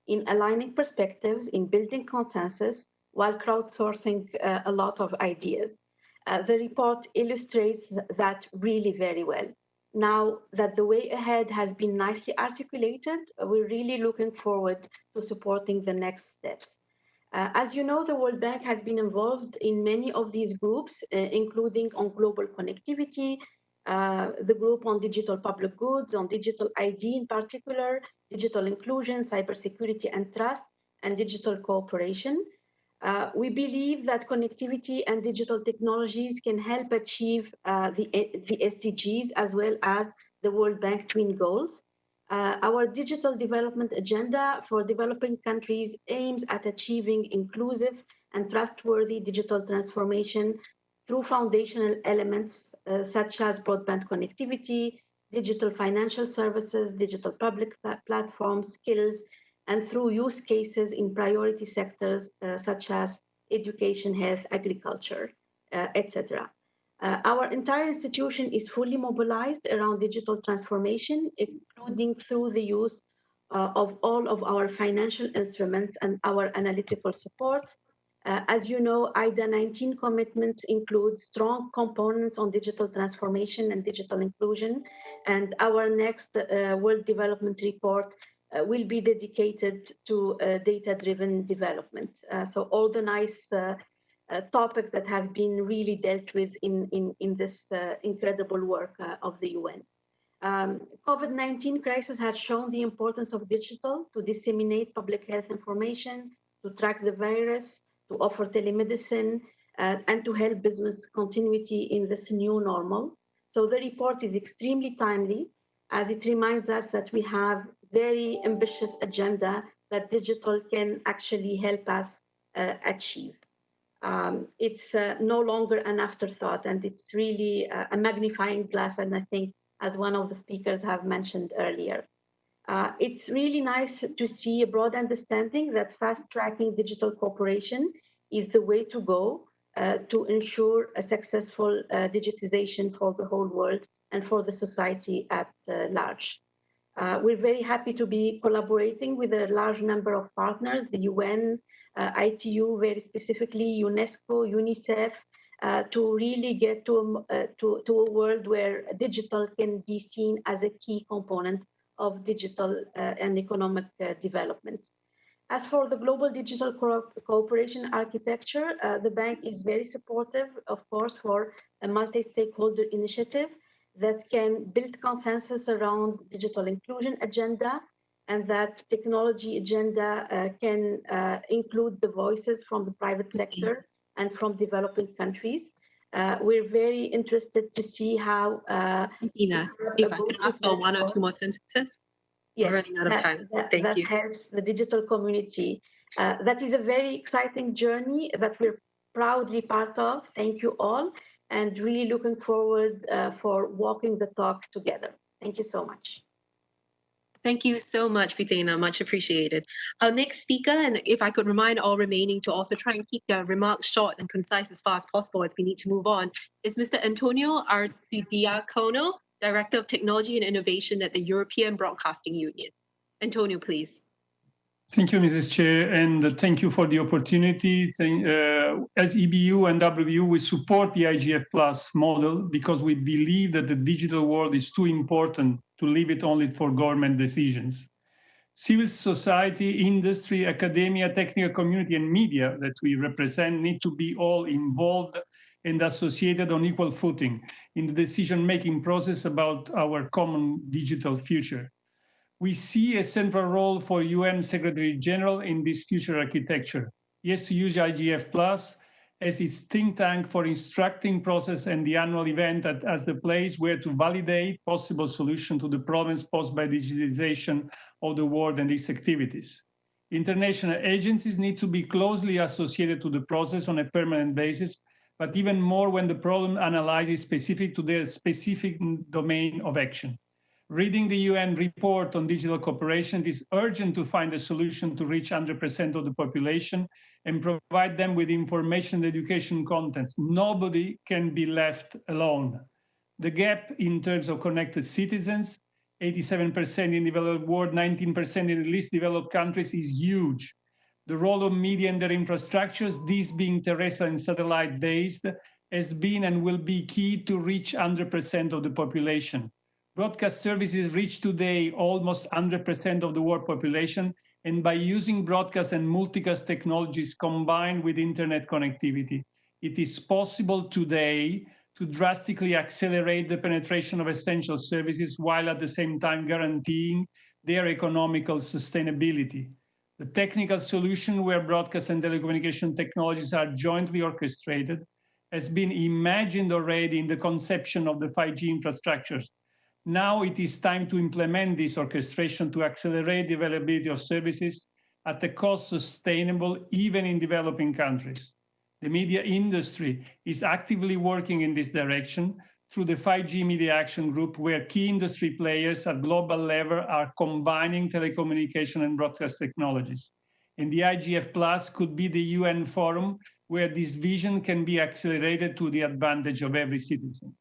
in aligning perspectives, in building consensus, while crowdsourcing a lot of ideas. The report illustrates that really very well. Now that the way ahead has been nicely articulated, we're really looking forward to supporting the next steps. As you know, the World Bank has been involved in many of these groups, including on global connectivity, the group on digital public goods, on digital ID in particular, digital inclusion, cybersecurity and trust, and digital cooperation. We believe that connectivity and digital technologies can help achieve the SDGs as well as the World Bank twin goals. Our digital development agenda for developing countries aims at achieving inclusive and trustworthy digital transformation through foundational elements such as broadband connectivity, digital financial services, digital public platforms, skills, and through use cases in priority sectors such as education, health, agriculture, etc. Our entire institution is fully mobilized around digital transformation, including through the use of all of our financial instruments and our analytical support. As you know, IDA 19 commitments include strong components on digital transformation and digital inclusion, and our next World Development Report will be dedicated to data-driven development. So all the nice topics that have been really dealt with in this incredible work of the UN. COVID-19 crisis has shown the importance of digital to disseminate public health information, to track the virus, to offer telemedicine, and to help business continuity in this new normal. So the report is extremely timely, as it reminds us that we have very ambitious agenda that digital can actually help us achieve. It's no longer an afterthought, and it's really a magnifying glass, and I think as one of the speakers have mentioned earlier. It's really nice to see a broad understanding that fast-tracking digital cooperation is the way to go to ensure a successful digitization for the whole world and for the society at large. We're very happy to be collaborating with a large number of partners, the UN, ITU, very specifically, UNESCO, UNICEF, to really get to a world where digital can be seen as a key component of digital and economic development. As for the global digital cooperation architecture, the bank is very supportive, of course, for a multi-stakeholder initiative that can build consensus around digital inclusion agenda, and that technology agenda can include the voices from the private sector and from developing countries. We're very interested to see how... Tina, if I could ask for one or two more sentences. Yes, we're running out of time. Thank you. That helps the digital community. That is a very exciting journey that we're proudly part of. Thank you all, and really looking forward for walking the talk together. Thank you so much. Thank you so much, Fathina. Much appreciated. Our next speaker, and if I could remind all remaining to also try and keep their remarks short and concise as far as possible as we need to move on, is Mr. Antonio Arcidiacono, Director of Technology and Innovation at the European Broadcasting Union. Antonio, please. Thank you, Mrs. Chair, and thank you for the opportunity. As EBU and WU, we support the IGF Plus model because we believe that the digital world is too important to leave it only for government decisions. Civil society, industry, academia, technical community, and media that we represent need to be all involved and associated on equal footing in the decision-making process about our common digital future. We see a central role for UN Secretary General in this future architecture. Yes, to use IGF Plus as its think tank for instructing process and the annual event as the place where to validate possible solution to the problems posed by digitization of the world and its activities. International agencies need to be closely associated to the process on a permanent basis, but even more when the problem analysis is specific to their specific domain of action. Reading the UN report on digital cooperation, it is urgent to find a solution to reach 100% of the population and provide them with information and education contents. Nobody can be left alone. The gap in terms of connected citizens, 87% in the developed world, 19% in the least developed countries, is huge. The role of media and their infrastructures, these being terrestrial and satellite-based, has been and will be key to reach 100% of the population. Broadcast services reach today almost 100% of the world population, and by using broadcast and multicast technologies combined with internet connectivity, it is possible today to drastically accelerate the penetration of essential services while at the same time guaranteeing their economical sustainability. The technical solution where broadcast and telecommunication technologies are jointly orchestrated has been imagined already in the conception of the 5G infrastructures. Now it is time to implement this orchestration to accelerate the availability of services at a cost sustainable even in developing countries. The media industry is actively working in this direction through the 5G Media Action Group, where key industry players at global level are combining telecommunication and broadcast technologies. And the IGF Plus could be the UN forum where this vision can be accelerated to the advantage of every citizen.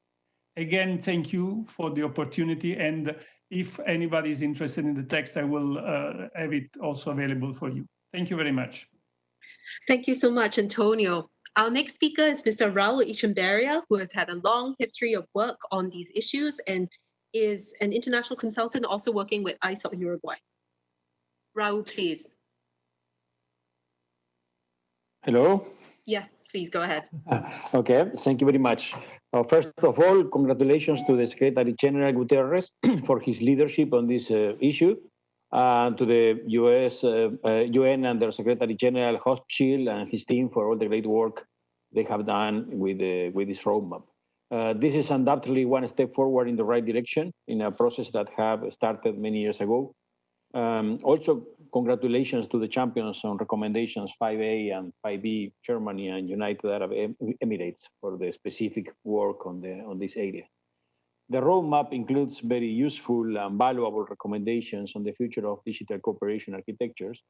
Again, thank you for the opportunity. And if anybody is interested in the text, I will have it also available for you. Thank you very much. Thank you so much, Antonio. Our next speaker is Mr. Raul Echamberria, who has had a long history of work on these issues and is an international consultant also working with ISOC Uruguay. Raul, please. Hello? Yes, please go ahead. Okay, thank you very much. First of all, congratulations to the Secretary General Guterres for his leadership on this issue, and to the UN Under Secretary General Hochschild and his team for all the great work they have done with this roadmap. This is undoubtedly one step forward in the right direction in a process that have started many years ago. Also, congratulations to the champions on recommendations 5A and 5B, Germany and United Arab Emirates, for the specific work on this area. The roadmap includes very useful and valuable recommendations on the future of digital cooperation architectures.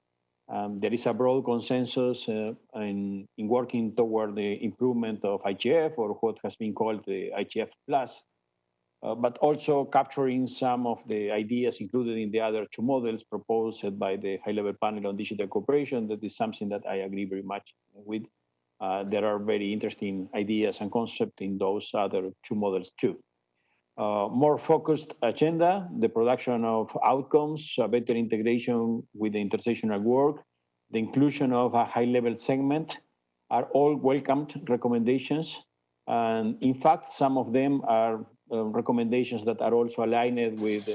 There is a broad consensus in working toward the improvement of IGF, or what has been called the IGF Plus, but also capturing some of the ideas included in the other two models proposed by the high-level panel on digital cooperation. That is something that I agree very much with. There are very interesting ideas and concepts in those other two models too. More focused agenda, the production of outcomes, a better integration with the intersectional work, the inclusion of a high-level segment are all welcomed recommendations. And in fact, some of them are recommendations that are also aligned with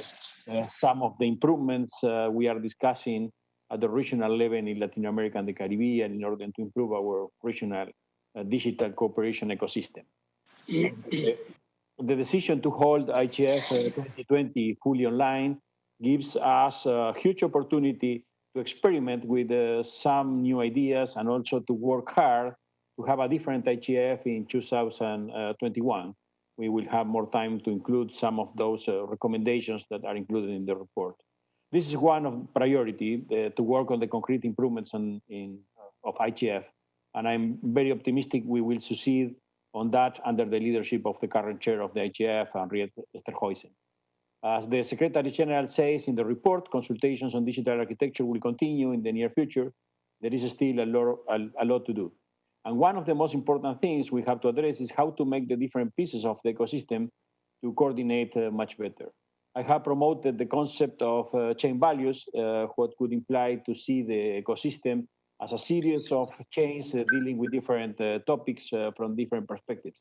some of the improvements we are discussing at the regional level in Latin America and the Caribbean in order to improve our regional digital cooperation ecosystem. The decision to hold IGF 2020 fully online gives us a huge opportunity to experiment with some new ideas and also to work hard to have a different IGF in 2021. We will have more time to include some of those recommendations that are included in the report. This is one of priority to work on the concrete improvements of IGF, and I'm very optimistic we will succeed on that under the leadership of the current chair of the IGF, Henriette Sterhuisen. As the Secretary General says in the report, consultations on digital architecture will continue in the near future. There is still a lot to do. And one of the most important things we have to address is how to make the different pieces of the ecosystem to coordinate much better. I have promoted the concept of chain values, what could imply to see the ecosystem as a series of chains dealing with different topics from different perspectives.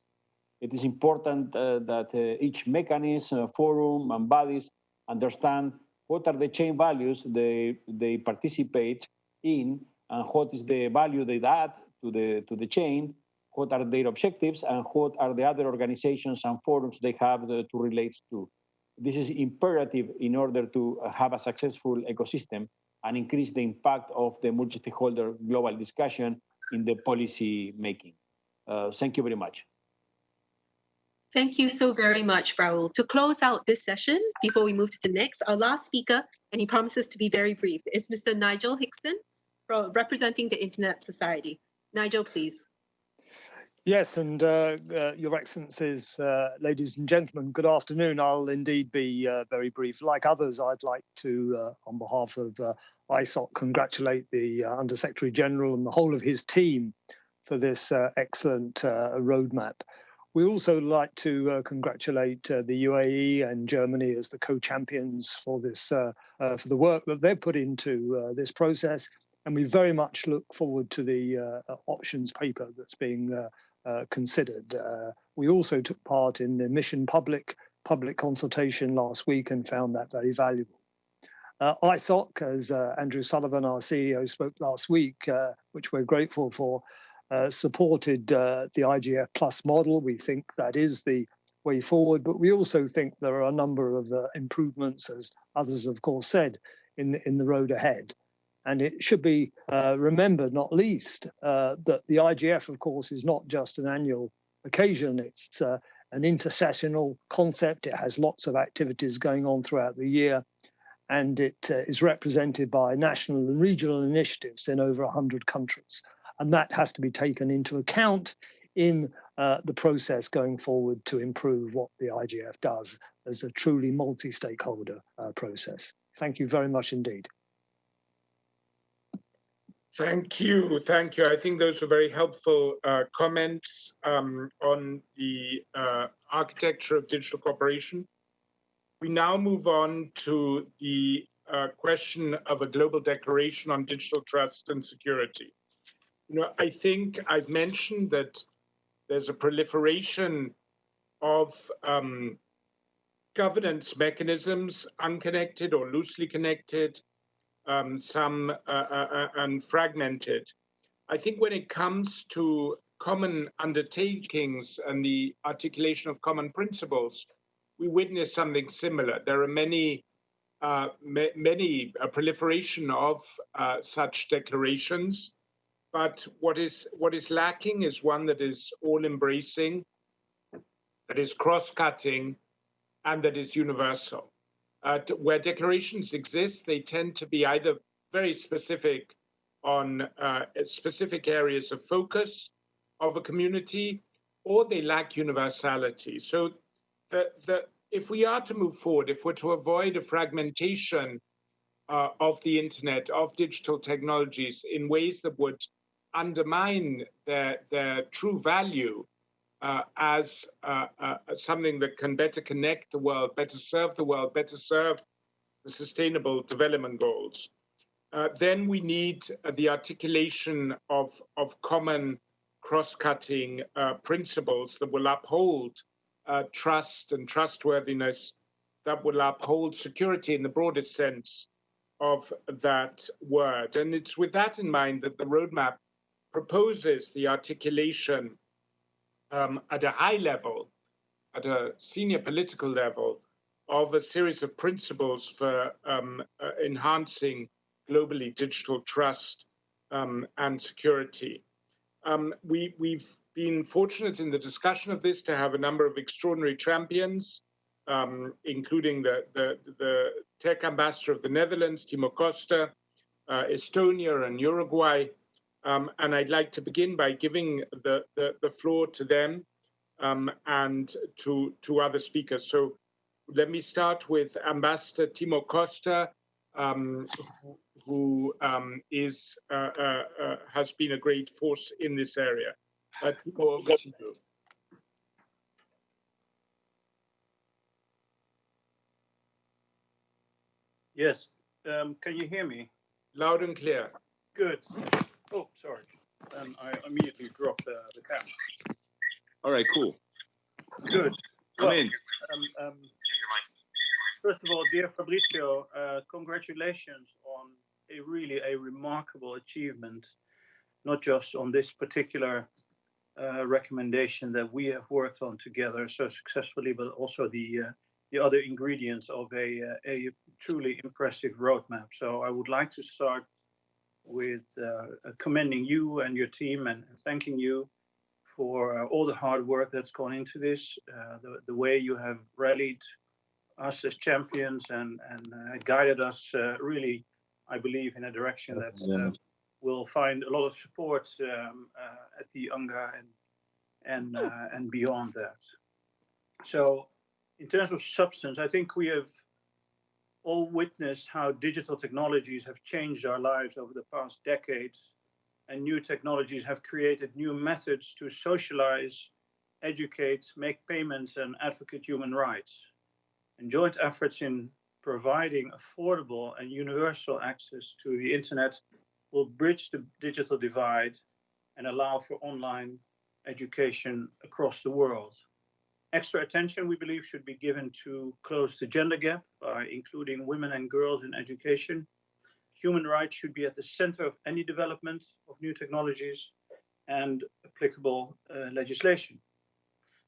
It is important that each mechanism, forum, and bodies understand what are the chain values they participate in, and what is the value they add to the chain, what are their objectives, and what are the other organizations and forums they have to relate to. This is imperative in order to have a successful ecosystem and increase the impact of the multi-stakeholder global discussion in the policy making. Thank you very much. Thank you so very much, Raul. To close out this session, before we move to the next, our last speaker, and he promises to be very brief, is Mr. Nigel Hickson, representing the Internet Society. Nigel, please. Yes, and Your Excellencies, ladies and gentlemen, good afternoon. I'll indeed be very brief. Like others, I'd like to, on behalf of ISOC, congratulate the Undersecretary General and the whole of his team for this excellent roadmap. We also like to congratulate the UAE and Germany as the co-champions for this, for the work that they've put into this process. And we very much look forward to the options paper that's being considered. We also took part in the Mission public consultation last week and found that very valuable. ISOC, as Andrew Sullivan, our CEO, spoke last week, which we're grateful for, supported the IGF Plus model. We think that is the way forward, but we also think there are a number of improvements, as others, of course, said, in the road ahead. And it should be remembered, not least, that the IGF, of course, is not just an annual occasion. It's an intersessional concept. It has lots of activities going on throughout the year, and it is represented by national and regional initiatives in over 100 countries. And that has to be taken into account in the process going forward to improve what the IGF does as a truly multi-stakeholder process. Thank you very much indeed. Thank you. Thank you. I think those were very helpful comments on the architecture of digital cooperation. We now move on to the question of a global declaration on digital trust and security. You know, I think I've mentioned that there's a proliferation of governance mechanisms, unconnected or loosely connected, some and fragmented. I think when it comes to common undertakings and the articulation of common principles, we witness something similar. There are many proliferation of such declarations, but what is lacking is one that is all-embracing, that is cross-cutting, and that is universal. Where declarations exist, they tend to be either very specific on specific areas of focus of a community, or they lack universality. So if we are to move forward, if we're to avoid a fragmentation of the internet, of digital technologies in ways that would undermine their true value as something that can better connect the world, better serve the world, better serve the sustainable development goals, then we need the articulation of common cross-cutting principles that will uphold trust and trustworthiness, that will uphold security in the broadest sense of that word. And it's with that in mind that the roadmap proposes the articulation at a high level, at a senior political level, of a series of principles for enhancing globally digital trust and security. We've been fortunate in the discussion of this to have a number of extraordinary champions, including the tech ambassador of the Netherlands, Timo Costa, Estonia and Uruguay. And I'd like to begin by giving the floor to them and to other speakers. So let me start with Ambassador Timo Costa, who has been a great force in this area. Timo, over to you. Yes. Can you hear me? Loud and clear. Good. Oh, sorry. I immediately dropped the camera. All right, cool. Good. Come in. First of all, dear Fabrizio, congratulations on a remarkable achievement, not just on this particular recommendation that we have worked on together so successfully, but also the other ingredients of a truly impressive roadmap. So I would like to start with commending you and your team and thanking you for all the hard work that's gone into this, the way you have rallied us as champions and guided us really, I believe, in a direction that will find a lot of support at the UNGA and beyond that. So in terms of substance, I think we have all witnessed how digital technologies have changed our lives over the past decades, and new technologies have created new methods to socialize, educate, make payments, and advocate human rights. And joint efforts in providing affordable and universal access to the internet will bridge the digital divide and allow for online education across the world. Extra attention, we believe, should be given to close the gender gap by including women and girls in education. Human rights should be at the center of any development of new technologies and applicable legislation.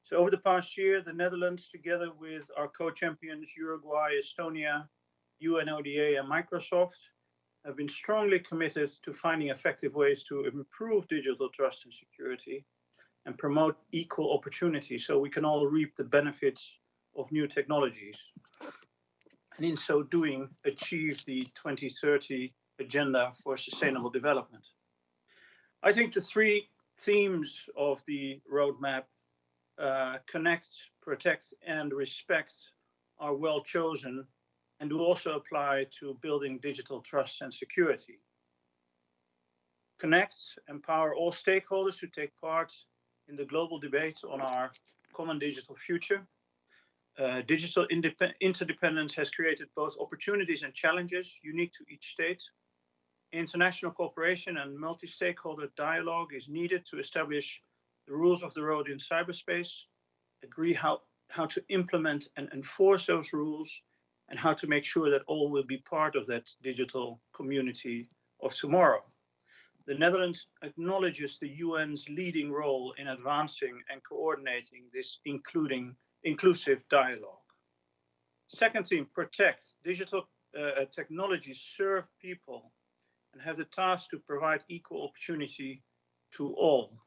So over the past year, the Netherlands, together with our co-champions Uruguay, Estonia, UNODA, and Microsoft, have been strongly committed to finding effective ways to improve digital trust and security and promote equal opportunity so we can all reap the benefits of new technologies. And in so doing, achieve the 2030 Agenda for Sustainable Development. I think the three themes of the roadmap, connect, protect, and respect, are well chosen and do also apply to building digital trust and security. Connect, empower all stakeholders to take part in the global debate on our common digital future. Digital interdependence has created both opportunities and challenges unique to each state. International cooperation and multi-stakeholder dialogue is needed to establish the rules of the road in cyberspace, agree how to implement and enforce those rules, and how to make sure that all will be part of that digital community of tomorrow. The Netherlands acknowledges the UN's leading role in advancing and coordinating this inclusive dialogue. Second theme, protect. Digital technologies serve people and have the task to provide equal opportunity to all.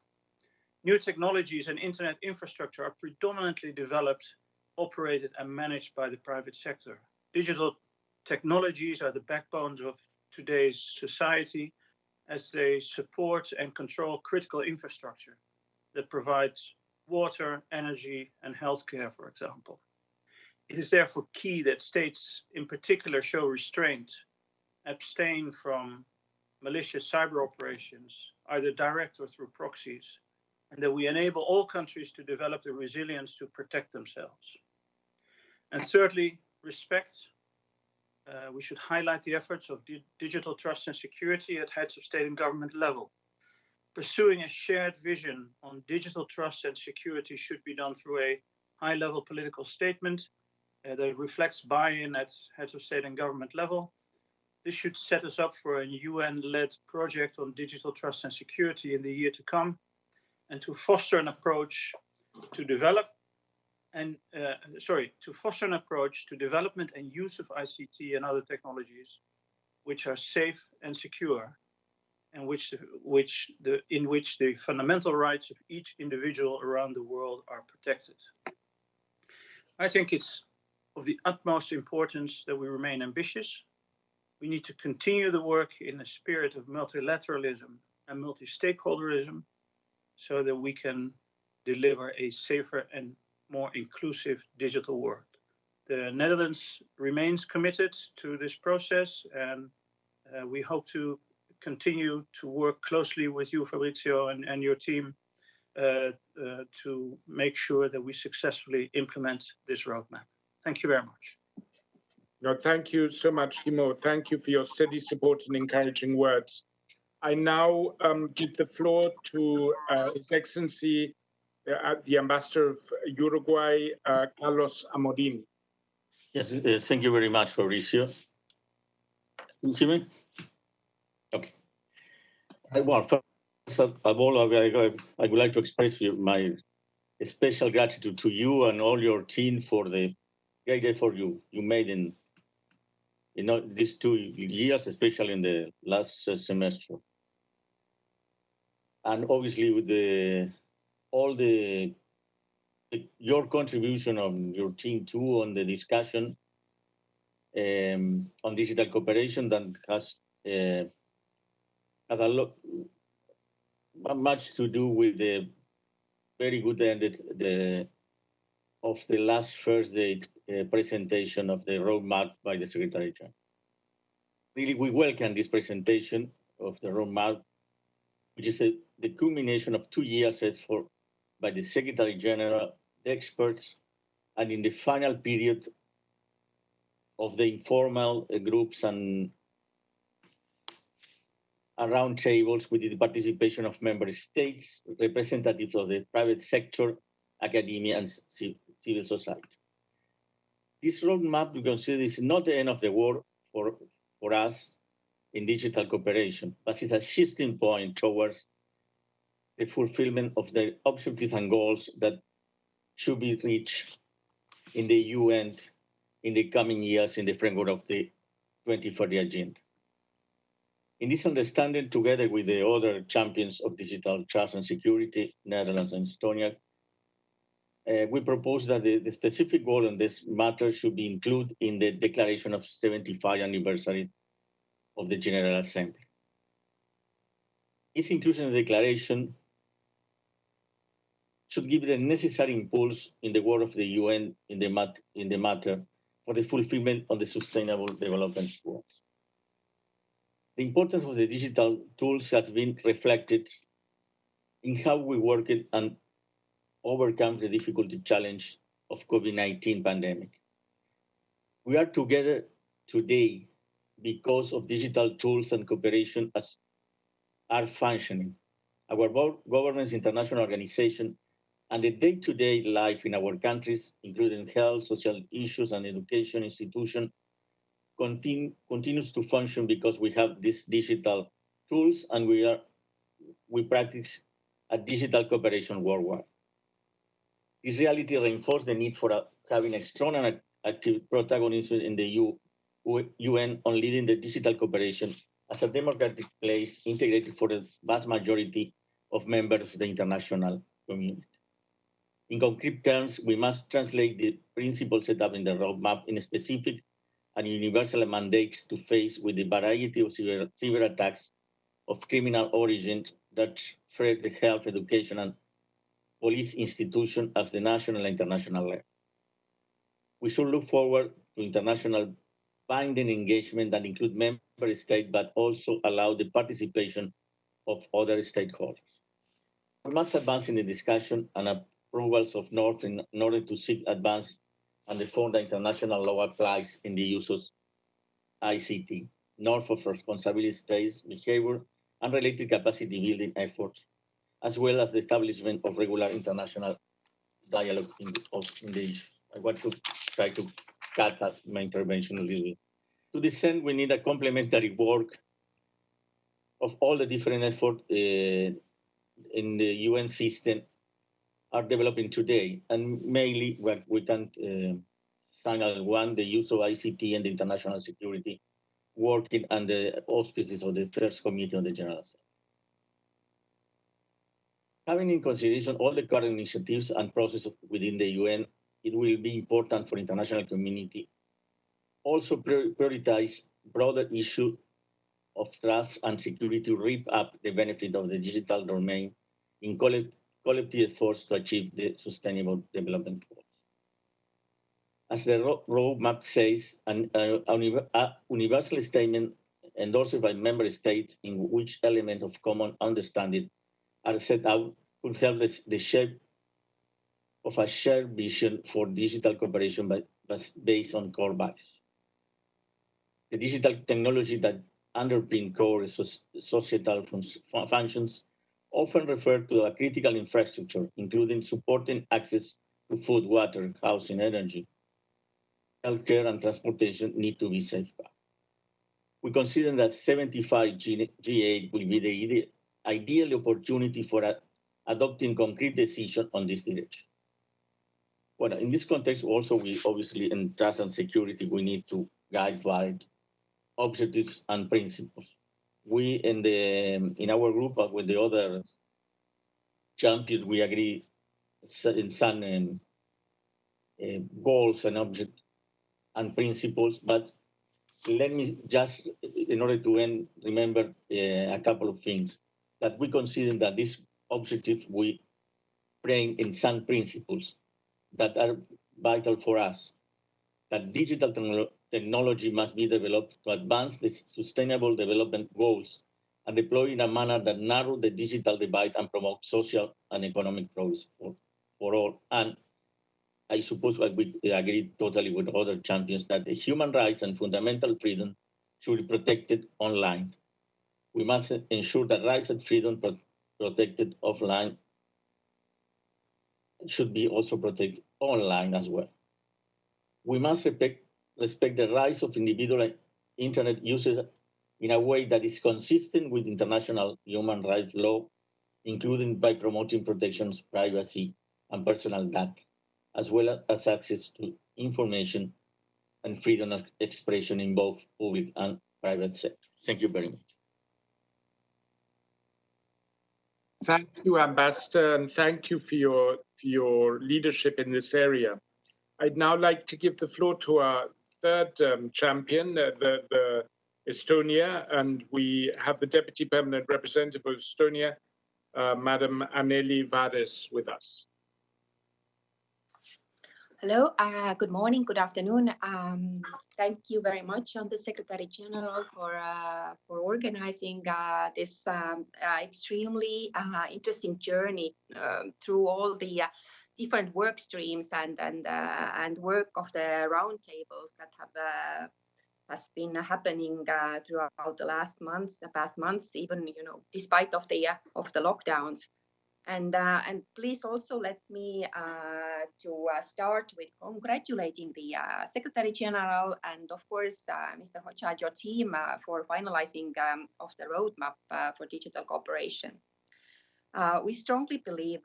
New technologies and internet infrastructure are predominantly developed, operated, and managed by the private sector. Digital technologies are the backbones of today's society as they support and control critical infrastructure that provides water, energy, and healthcare, for example. It is therefore key that states in particular show restraint, abstain from malicious cyber operations, either direct or through proxies, and that we enable all countries to develop the resilience to protect themselves. And thirdly, respect. We should highlight the efforts of digital trust and security at heads of state and government level. Pursuing a shared vision on digital trust and security should be done through a high-level political statement that reflects buy-in at heads of state and government level. This should set us up for a UN-led project on digital trust and security in the year to come, and to foster an approach to development and use of ICT and other technologies which are safe and secure, and in which the fundamental rights of each individual around the world are protected. I think it's of the utmost importance that we remain ambitious. We need to continue the work in a spirit of multilateralism and multi-stakeholderism so that we can deliver a safer and more inclusive digital world. The Netherlands remains committed to this process, and we hope to continue to work closely with you, Fabrizio, and your team to make sure that we successfully implement this roadmap. Thank you very much. No, thank you so much, Himo. Thank you for your steady support and encouraging words. I now give the floor to His Excellency, the Ambassador of Uruguay, Carlos Amorin. Yes, thank you very much, Fabricio. Can you hear me? Okay. Well, first of all, I would like to express my special gratitude to you and all your team for the great effort you made in these 2 years, especially in the last semester. And obviously with your contribution of your team too on the discussion on digital cooperation that has had much to do with the very good end of the last Thursday presentation of the roadmap by the Secretary General. Really, we welcome this presentation of the roadmap, which is the culmination of 2 years by the Secretary General, the experts, and in the final period of the informal groups and roundtables with the participation of member states, representatives of the private sector, academia, and civil society. This roadmap, we consider, is not the end of the world for us in digital cooperation, but it's a shifting point towards the fulfillment of the objectives and goals that should be reached in the UN in the coming years in the framework of the 2030 Agenda. In this understanding, together with the other champions of digital trust and security, Netherlands and Estonia, we propose that the specific goal on this matter should be included in the Declaration of 75th anniversary of the General Assembly. Its inclusion in the declaration should give the necessary impulse in the work of the UN in the matter for the fulfillment of the Sustainable Development Goals. The importance of the digital tools has been reflected in how we work it and overcome the difficulty challenge of COVID-19 pandemic. We are together today because of digital tools and cooperation are functioning. Our governments, international organization, and the day-to-day life in our countries, including health, social issues, and education institution, continues to function because we have these digital tools and we practice a digital cooperation worldwide. This reality reinforces the need for having a strong and active protagonism in the UN on leading the digital cooperation as a democratic place integrated for the vast majority of members of the international community. In concrete terms, we must translate the principles set up in the roadmap in specific and universal mandates to face with the variety of cyber attacks of criminal origin that threat the health, education, and police institutions at the national and international level. We should look forward to international binding engagement that include member states, but also allow the participation of other stakeholders. We must advance in the discussion and approvals of North in order to seek advance and reform the international law applies in the use of ICT, North of responsibility-based behavior and related capacity building efforts, as well as the establishment of regular international dialogue in the issue. I want to try to cut out my intervention a little bit. To this end, we need a complementary work of all the different efforts in the UN system are developing today, and mainly what we can signal one, the use of ICT and international security, working under the auspices of the First Committee of the General Assembly. Having in consideration all the current initiatives and processes within the UN, it will be important for international community also prioritize broader issue of trust and security to reap up the benefit of the digital domain in collective efforts to achieve the Sustainable Development Goals. As the roadmap says, a universal statement endorsed by member states in which elements of common understanding are set out could help the shape of a shared vision for digital cooperation based on core values. the digital technology that underpin core societal functions often refer to a critical infrastructure, including supporting access to food, water, housing, energy, healthcare, and transportation need to be safeguarded. We consider that 75 G8 will be the ideal opportunity for adopting concrete decisions on this direction. Well, in this context, also, we obviously, in trust and security, we need to guide by objectives and principles. We, in our group, with the other champions, we agree in some goals and objectives and principles, but let me just, in order to end, remember a couple of things that we consider that these objectives we frame in some principles that are vital for us, that digital technology must be developed to advance the sustainable development goals and deploy in a manner that narrow the digital divide and promote social and economic progress for all. And I suppose we agree totally with other champions that the human rights and fundamental freedom should be protected online. We must ensure that rights and freedom protected offline should be also protected online as well. We must respect the rights of individual internet users in a way that is consistent with international human rights law, including by promoting protections, privacy, and personal data, as well as access to information and freedom of expression in both public and private sectors. Thank you very much. Thank you, Ambassador, and thank you for your leadership in this area. I'd now like to give the floor to our third champion, the Estonia, and we have the Deputy Permanent Representative of Estonia, Madam Anneli Vares, with us. Hello, good morning, good afternoon. Thank you very much, Under Secretary General, for organizing this extremely interesting journey through all the different work streams and work of the roundtables that has been happening throughout the past months, even despite of the lockdowns. And please also let me to start with congratulating the Secretary General and of course Mr. Hoxha, your team for finalizing of the roadmap for digital cooperation. We strongly believe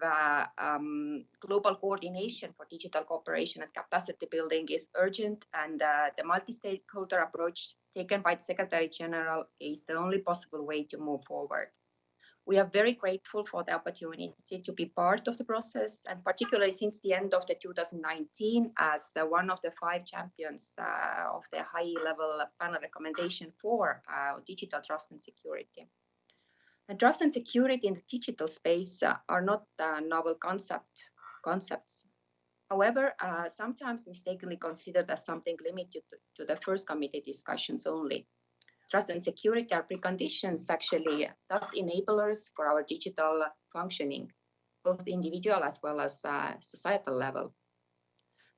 global coordination for digital cooperation and capacity building is urgent, and the multi-stakeholder approach taken by the Secretary General is the only possible way to move forward. We are very grateful for the opportunity to be part of the process, and particularly since the end of the 2019 as one of the 5 champions of the high-level panel recommendation for digital trust and security. And trust and security in the digital space are not novel concepts. However, sometimes mistakenly considered as something limited to the first committee discussions only. Trust and security are preconditions, actually, thus enablers for our digital functioning, both individual as well as societal level.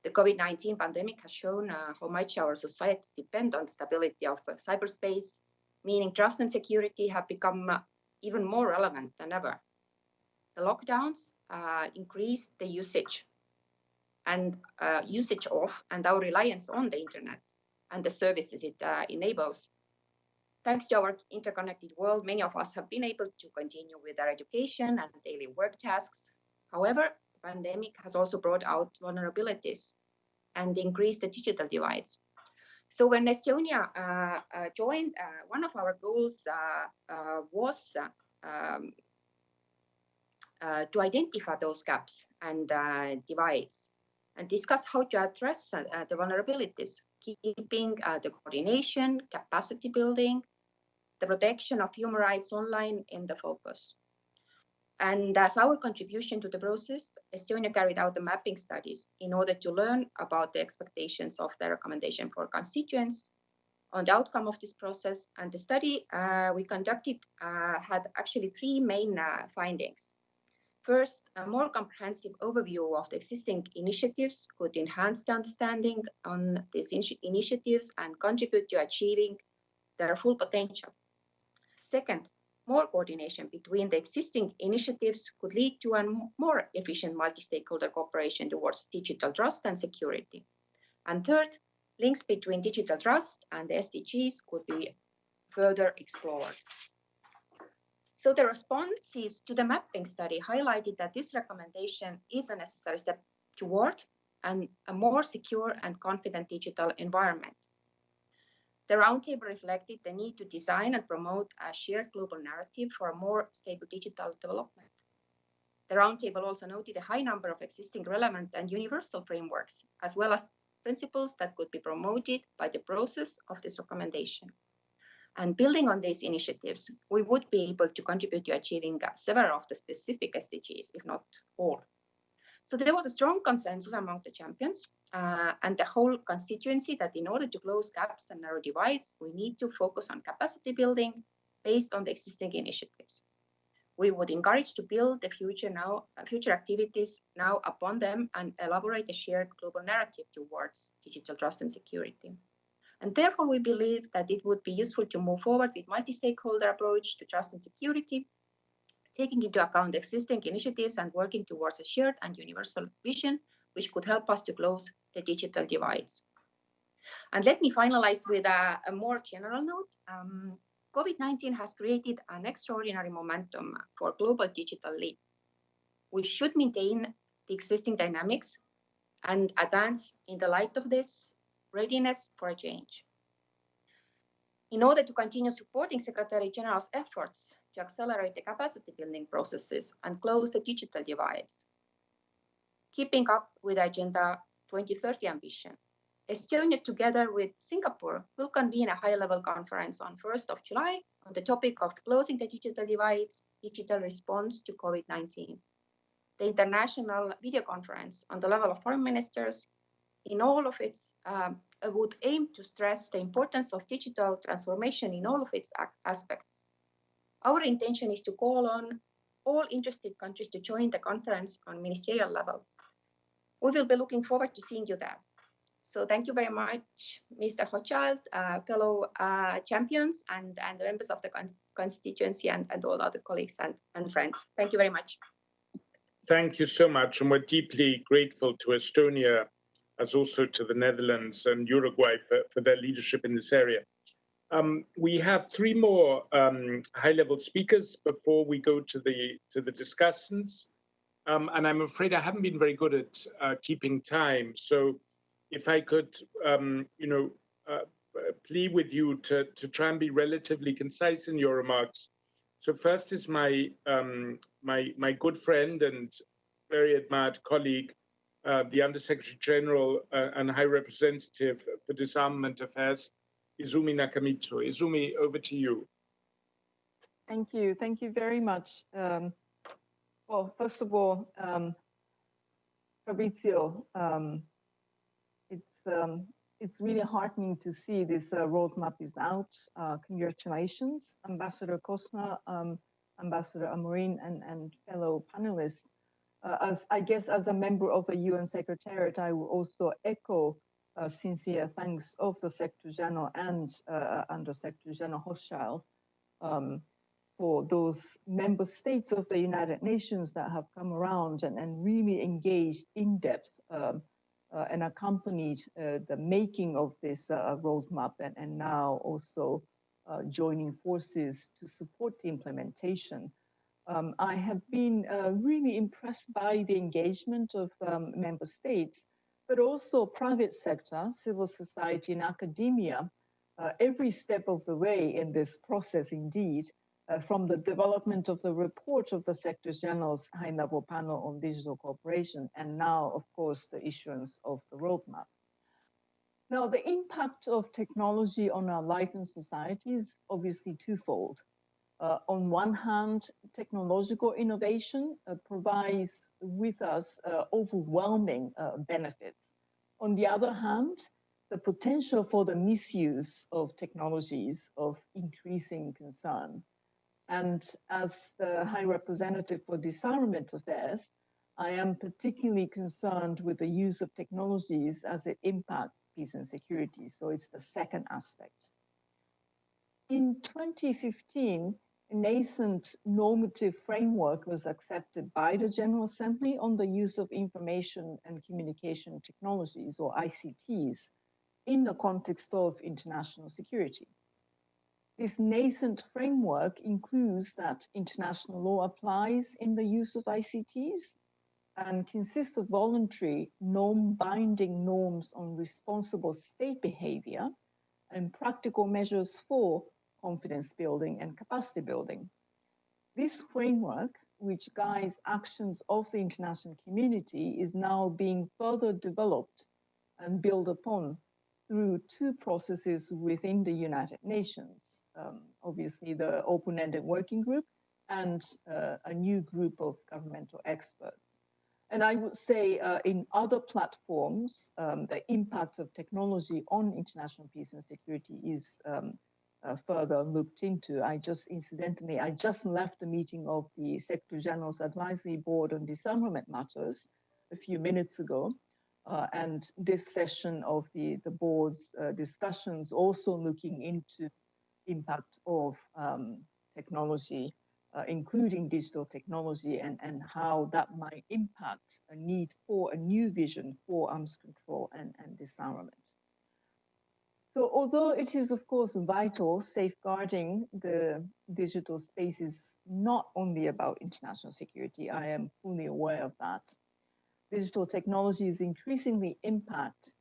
The COVID-19 pandemic has shown how much our societies depend on stability of cyberspace, meaning trust and security have become even more relevant than ever. The lockdowns increased the usage of and our reliance on the internet and the services it enables. Thanks to our interconnected world, many of us have been able to continue with our education and daily work tasks. However, the pandemic has also brought out vulnerabilities and increased the digital divides. So when Estonia joined, one of our goals was to identify those gaps and divides and discuss how to address the vulnerabilities, keeping the coordination, capacity building, the protection of human rights online in the focus. And as our contribution to the process, Estonia carried out the mapping studies in order to learn about the expectations of the recommendation for constituents on the outcome of this process. And the study we conducted had actually 3 main findings. First, a more comprehensive overview of the existing initiatives could enhance the understanding on these initiatives and contribute to achieving their full potential. Second, more coordination between the existing initiatives could lead to a more efficient multi-stakeholder cooperation towards digital trust and security. And third, links between digital trust and the SDGs could be further explored. So the responses to the mapping study highlighted that this recommendation is a necessary step toward a more secure and confident digital environment. The roundtable reflected the need to design and promote a shared global narrative for a more stable digital development. The roundtable also noted a high number of existing relevant and universal frameworks, as well as principles that could be promoted by the process of this recommendation. And building on these initiatives, we would be able to contribute to achieving several of the specific SDGs, if not all. So there was a strong consensus among the champions and the whole constituency that in order to close gaps and narrow divides, we need to focus on capacity building based on the existing initiatives. We would encourage to build the future activities now upon them and elaborate a shared global narrative towards digital trust and security. And therefore, we believe that it would be useful to move forward with multi-stakeholder approach to trust and security, taking into account existing initiatives and working towards a shared and universal vision, which could help us to close the digital divides. And let me finalize with a more general note. COVID-19 has created an extraordinary momentum for global digital leap. We should maintain the existing dynamics and advance in the light of this readiness for a change. In order to continue supporting Secretary General's efforts to accelerate the capacity building processes and close the digital divides, keeping up with Agenda 2030 ambition, Estonia, together with Singapore, will convene a high-level conference on 1st of July on the topic of closing the digital divides, digital response to COVID-19. The international video conference on the level of foreign ministers in all of its would aim to stress the importance of digital transformation in all of its aspects. Our intention is to call on all interested countries to join the conference on ministerial level. We will be looking forward to seeing you there. So thank you very much, Mr. Hochschild, fellow champions and members of the constituency and all other colleagues and friends. Thank you very much. Thank you so much. And we're deeply grateful to Estonia, as also to the Netherlands and Uruguay for their leadership in this area. We have three more high-level speakers before we go to the discussants. And I'm afraid I haven't been very good at keeping time. So if I could, plead with you to try and be relatively concise in your remarks. So first is my good friend and very admired colleague, the Undersecretary General and High Representative for Disarmament Affairs, Izumi Nakamitsu. Izumi, over to you. Thank you. Thank you very much. Well, first of all, Fabrizio, it's really heartening to see this roadmap is out. Congratulations, Ambassador Kostner, Ambassador Amorin, and fellow panelists. As a member of the UN Secretariat, I will also echo sincere thanks of the Secretary General and Under Secretary General Hochschild for those member states of the United Nations that have come around and really engaged in depth and accompanied the making of this roadmap and now also joining forces to support the implementation. I have been really impressed by the engagement of member states, but also private sector, civil society and academia, every step of the way in this process indeed, from the development of the report of the Secretary General's high-level panel on digital cooperation, and now, of course, the issuance of the roadmap. Now, the impact of technology on our life and society is obviously twofold. On one hand, technological innovation provides with us overwhelming benefits. On the other hand, the potential for the misuse of technologies of increasing concern. And as the High Representative for Disarmament Affairs, I am particularly concerned with the use of technologies as it impacts peace and security. So it's the second aspect. In 2015, a nascent normative framework was accepted by the General Assembly on the use of information and communication technologies, or ICTs, in the context of international security. This nascent framework includes that international law applies in the use of ICTs and consists of voluntary, non-binding norms on responsible state behavior and practical measures for confidence building and capacity building. This framework, which guides actions of the international community, is now being further developed and built upon through two processes within the United Nations. Obviously, the open-ended working group and a new group of governmental experts. And I would say in other platforms, the impact of technology on international peace and security is further looked into. I just left the meeting of the Secretary General's Advisory Board on Disarmament Matters a few minutes ago. And this session of the board's discussions also looking into impact of technology, including digital technology, and how that might impact a need for a new vision for arms control and disarmament. So although it is, of course, vital, safeguarding the digital space is not only about international security. I am fully aware of that. Digital technologies increasingly impact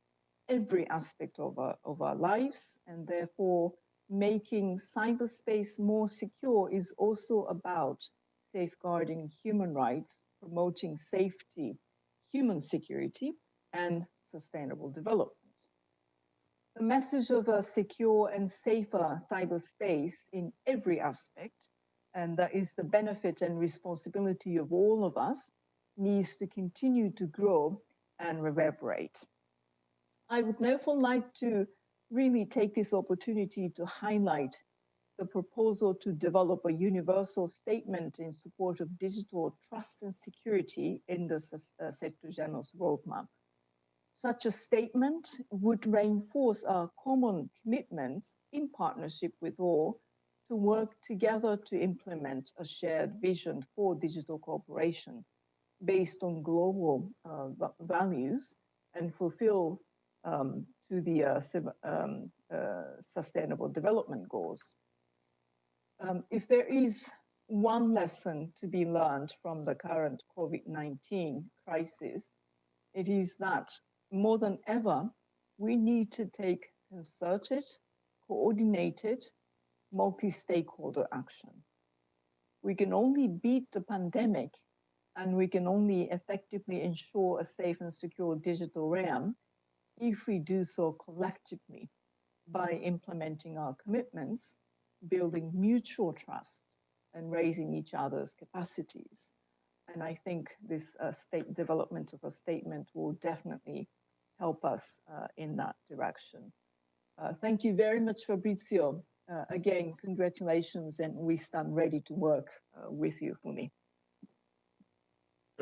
every aspect of our lives, and therefore making cyberspace more secure is also about safeguarding human rights, promoting safety, human security, and sustainable development. The message of a secure and safer cyberspace in every aspect, and that is the benefit and responsibility of all of us, needs to continue to grow and reverberate. I would therefore like to really take this opportunity to highlight the proposal to develop a universal statement in support of digital trust and security in the Secretary General's roadmap. Such a statement would reinforce our common commitments in partnership with all to work together to implement a shared vision for digital cooperation based on global values and fulfill to the Sustainable Development Goals. If there is one lesson to be learned from the current COVID-19 crisis, it is that more than ever, we need to take concerted, coordinated, multi-stakeholder action. We can only beat the pandemic, and we can only effectively ensure a safe and secure digital realm if we do so collectively by implementing our commitments, building mutual trust, and raising each other's capacities. And I think this development of a statement will definitely help us in that direction. Thank you very much, Fabrizio. Again, congratulations, and we stand ready to work with you fully.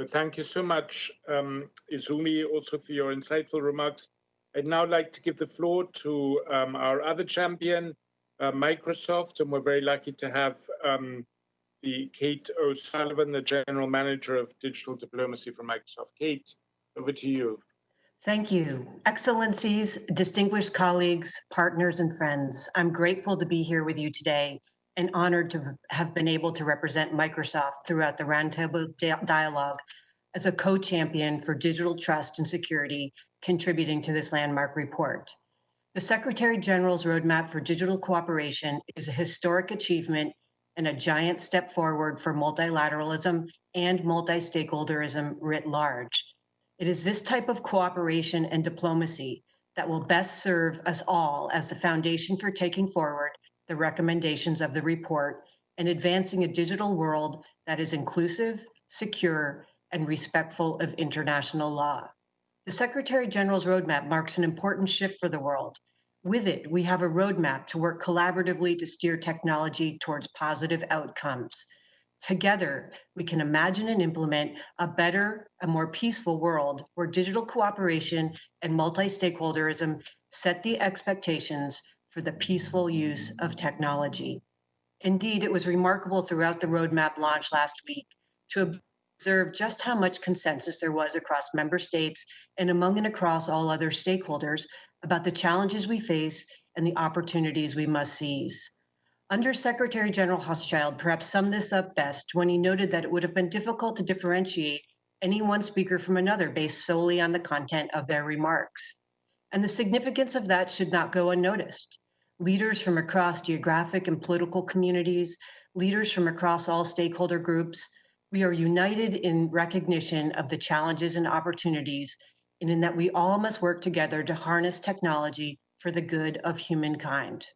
Thank you so much, Izumi, also for your insightful remarks. I'd now like to give the floor to our other champion, Microsoft, and we're very lucky to have the Kate O'Sullivan, the General Manager of Digital Diplomacy for Microsoft. Kate, over to you. Thank you. Excellencies, distinguished colleagues, partners, and friends, I'm grateful to be here with you today and honored to have been able to represent Microsoft throughout the Roundtable dialogue as a co-champion for digital trust and security, contributing to this landmark report. The Secretary General's Roadmap for Digital Cooperation is a historic achievement and a giant step forward for multilateralism and multi-stakeholderism writ large. It is this type of cooperation and diplomacy that will best serve us all as the foundation for taking forward the recommendations of the report and advancing a digital world that is inclusive, secure, and respectful of international law. The Secretary General's Roadmap marks an important shift for the world. With it, we have a roadmap to work collaboratively to steer technology towards positive outcomes. Together, we can imagine and implement a better, a more peaceful world where digital cooperation and multi-stakeholderism set the expectations for the peaceful use of technology. Indeed, it was remarkable throughout the roadmap launch last week to observe just how much consensus there was across member states and among and across all other stakeholders about the challenges we face and the opportunities we must seize. Undersecretary General Hochschild perhaps summed this up best when he noted that it would have been difficult to differentiate any one speaker from another based solely on the content of their remarks. And the significance of that should not go unnoticed. Leaders from across geographic and political communities, leaders from across all stakeholder groups, we are united in recognition of the challenges and opportunities, and in that we all must work together to harness technology for the good of humankind.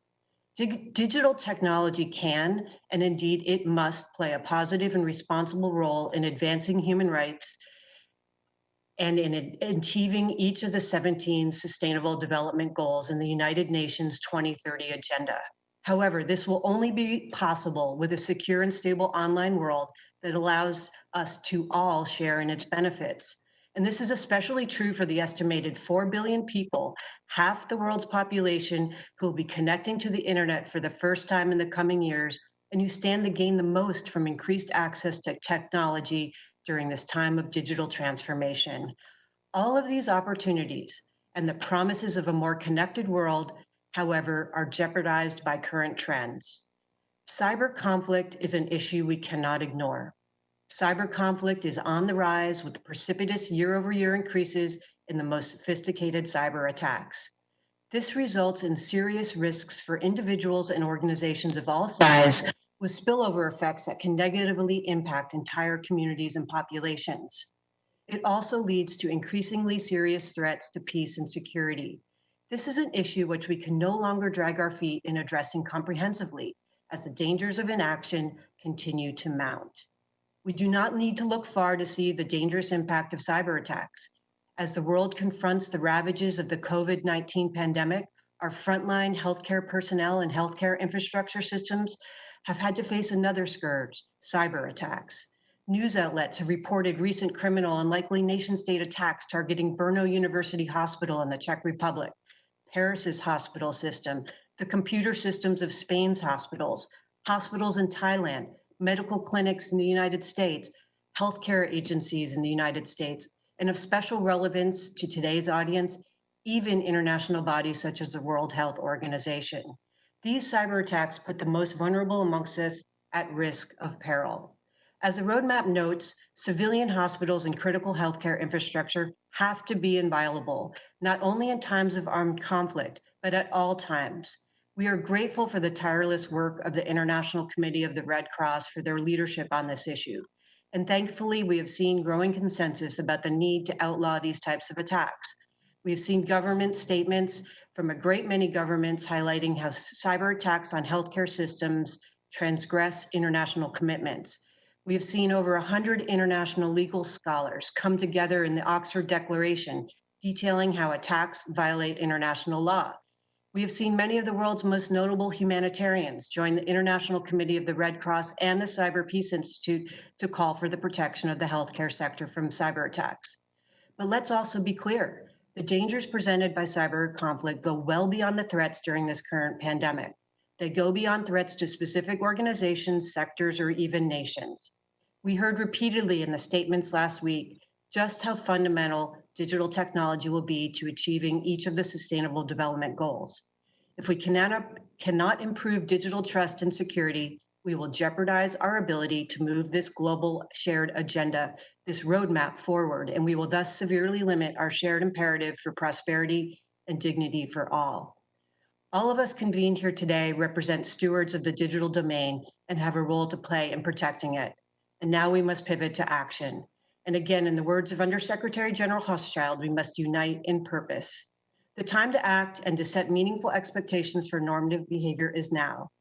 Digital technology can, and indeed it must, play a positive and responsible role in advancing human rights and in achieving each of the 17 Sustainable Development Goals in the United Nations 2030 Agenda. However, this will only be possible with a secure and stable online world that allows us to all share in its benefits. And this is especially true for the estimated 4 billion people, half the world's population, who will be connecting to the internet for the first time in the coming years, and who stand to gain the most from increased access to technology during this time of digital transformation. All of these opportunities and the promises of a more connected world, however, are jeopardized by current trends. Cyber conflict is an issue we cannot ignore. Cyber conflict is on the rise with precipitous year-over-year increases in the most sophisticated cyber attacks. This results in serious risks for individuals and organizations of all sizes, with spillover effects that can negatively impact entire communities and populations. It also leads to increasingly serious threats to peace and security. This is an issue which we can no longer drag our feet in addressing comprehensively, as the dangers of inaction continue to mount. We do not need to look far to see the dangerous impact of cyber attacks. As the world confronts the ravages of the COVID-19 pandemic, our frontline healthcare personnel and healthcare infrastructure systems have had to face another scourge, cyber attacks. News outlets have reported recent criminal and likely nation-state attacks targeting Brno University Hospital in the Czech Republic, Paris's hospital system, the computer systems of Spain's hospitals, hospitals in Thailand, medical clinics in the United States, healthcare agencies in the United States, and of special relevance to today's audience, even international bodies such as the World Health Organization. These cyber attacks put the most vulnerable amongst us at risk of peril. As the roadmap notes, civilian hospitals and critical healthcare infrastructure have to be inviolable, not only in times of armed conflict, but at all times. We are grateful for the tireless work of the International Committee of the Red Cross for their leadership on this issue. And thankfully, we have seen growing consensus about the need to outlaw these types of attacks. We have seen government statements from a great many governments highlighting how cyber attacks on healthcare systems transgress international commitments. We have seen over 100 international legal scholars come together in the Oxford Declaration, detailing how attacks violate international law. We have seen many of the world's most notable humanitarians join the International Committee of the Red Cross and the Cyber Peace Institute to call for the protection of the healthcare sector from cyber attacks. But let's also be clear, the dangers presented by cyber conflict go well beyond the threats during this current pandemic. They go beyond threats to specific organizations, sectors, or even nations. We heard repeatedly in the statements last week just how fundamental digital technology will be to achieving each of the Sustainable Development Goals. If we cannot improve digital trust and security, we will jeopardize our ability to move this global shared agenda, this roadmap forward, and we will thus severely limit our shared imperative for prosperity and dignity for all. All of us convened here today represent stewards of the digital domain and have a role to play in protecting it. And now we must pivot to action. And again, in the words of Undersecretary General Hochschild, we must unite in purpose. The time to act and to set meaningful expectations for normative behavior is now.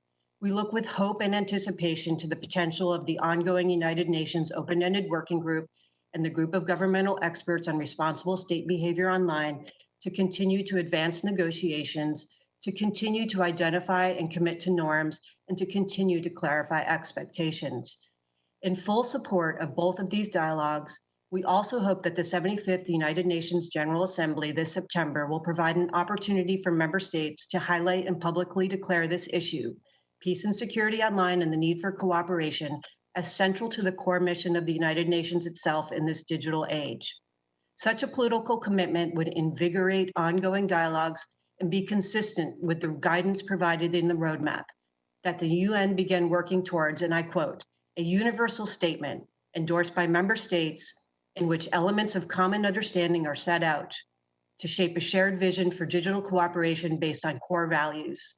We look with hope and anticipation to the potential of the ongoing United Nations Open-Ended Working Group and the group of governmental experts on responsible state behavior online to continue to advance negotiations to continue to identify and commit to norms, and to continue to clarify expectations. In full support of both of these dialogues, we also hope that the 75th United Nations General Assembly this September will provide an opportunity for member states to highlight and publicly declare this issue, peace and security online and the need for cooperation, as central to the core mission of the United Nations itself in this digital age. Such a political commitment would invigorate ongoing dialogues and be consistent with the guidance provided in the roadmap that the UN began working towards, and I quote, a universal statement endorsed by member states in which elements of common understanding are set out to shape a shared vision for digital cooperation based on core values.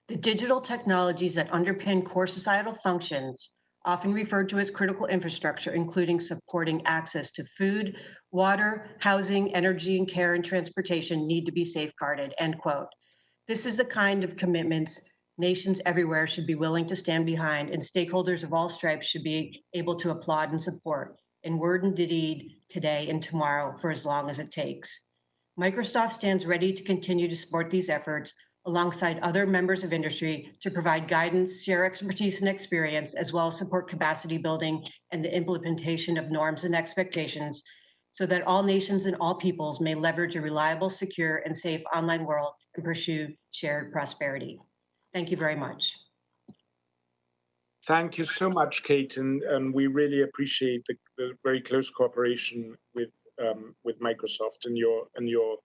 The digital technologies that underpin core societal functions, often referred to as critical infrastructure, including supporting access to food, water, housing, energy, and care and transportation, need to be safeguarded, end quote. This is the kind of commitments nations everywhere should be willing to stand behind, and stakeholders of all stripes should be able to applaud and support in word and deed today and tomorrow for as long as it takes. Microsoft stands ready to continue to support these efforts alongside other members of industry to provide guidance, share expertise and experience, as well as support capacity building and the implementation of norms and expectations so that all nations and all peoples may leverage a reliable, secure, and safe online world and pursue shared prosperity. Thank you very much. Thank you so much, Kate, and we really appreciate the very close cooperation with Microsoft and your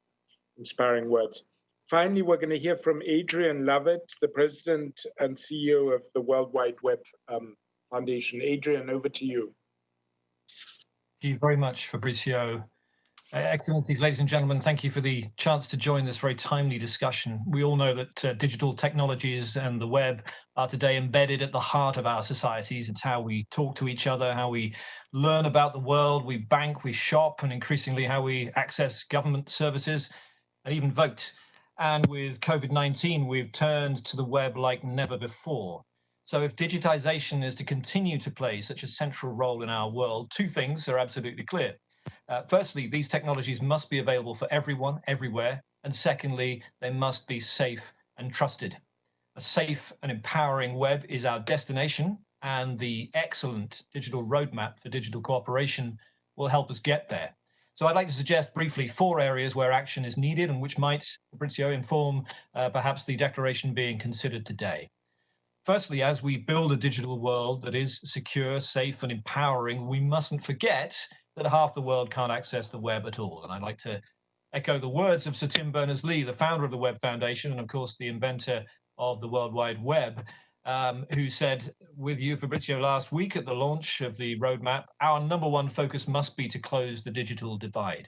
inspiring words. Finally, we're going to hear from Adrian Lovett, the President and CEO of the World Wide Web Foundation. Adrian, over to you. Thank you very much, Fabrizio. Excellencies, ladies and gentlemen, thank you for the chance to join this very timely discussion. We all know that digital technologies and the web are today embedded at the heart of our societies. It's how we talk to each other, how we learn about the world, we bank, we shop, and increasingly how we access government services and even vote. And with COVID-19, we've turned to the web like never before. So if digitization is to continue to play such a central role in our world, two things are absolutely clear. Firstly, these technologies must be available for everyone, everywhere. And secondly, they must be safe and trusted. A safe and empowering web is our destination, and the excellent digital roadmap for digital cooperation will help us get there. So I'd like to suggest briefly 4 areas where action is needed and which might, Fabrizio, inform perhaps the declaration being considered today. Firstly, as we build a digital world that is secure, safe, and empowering, we mustn't forget that half the world can't access the web at all. And I'd like to echo the words of Sir Tim Berners-Lee, the founder of the Web Foundation, and of course the inventor of the World Wide Web, who said with you, Fabrizio, last week at the launch of the roadmap, our #1 focus must be to close the digital divide.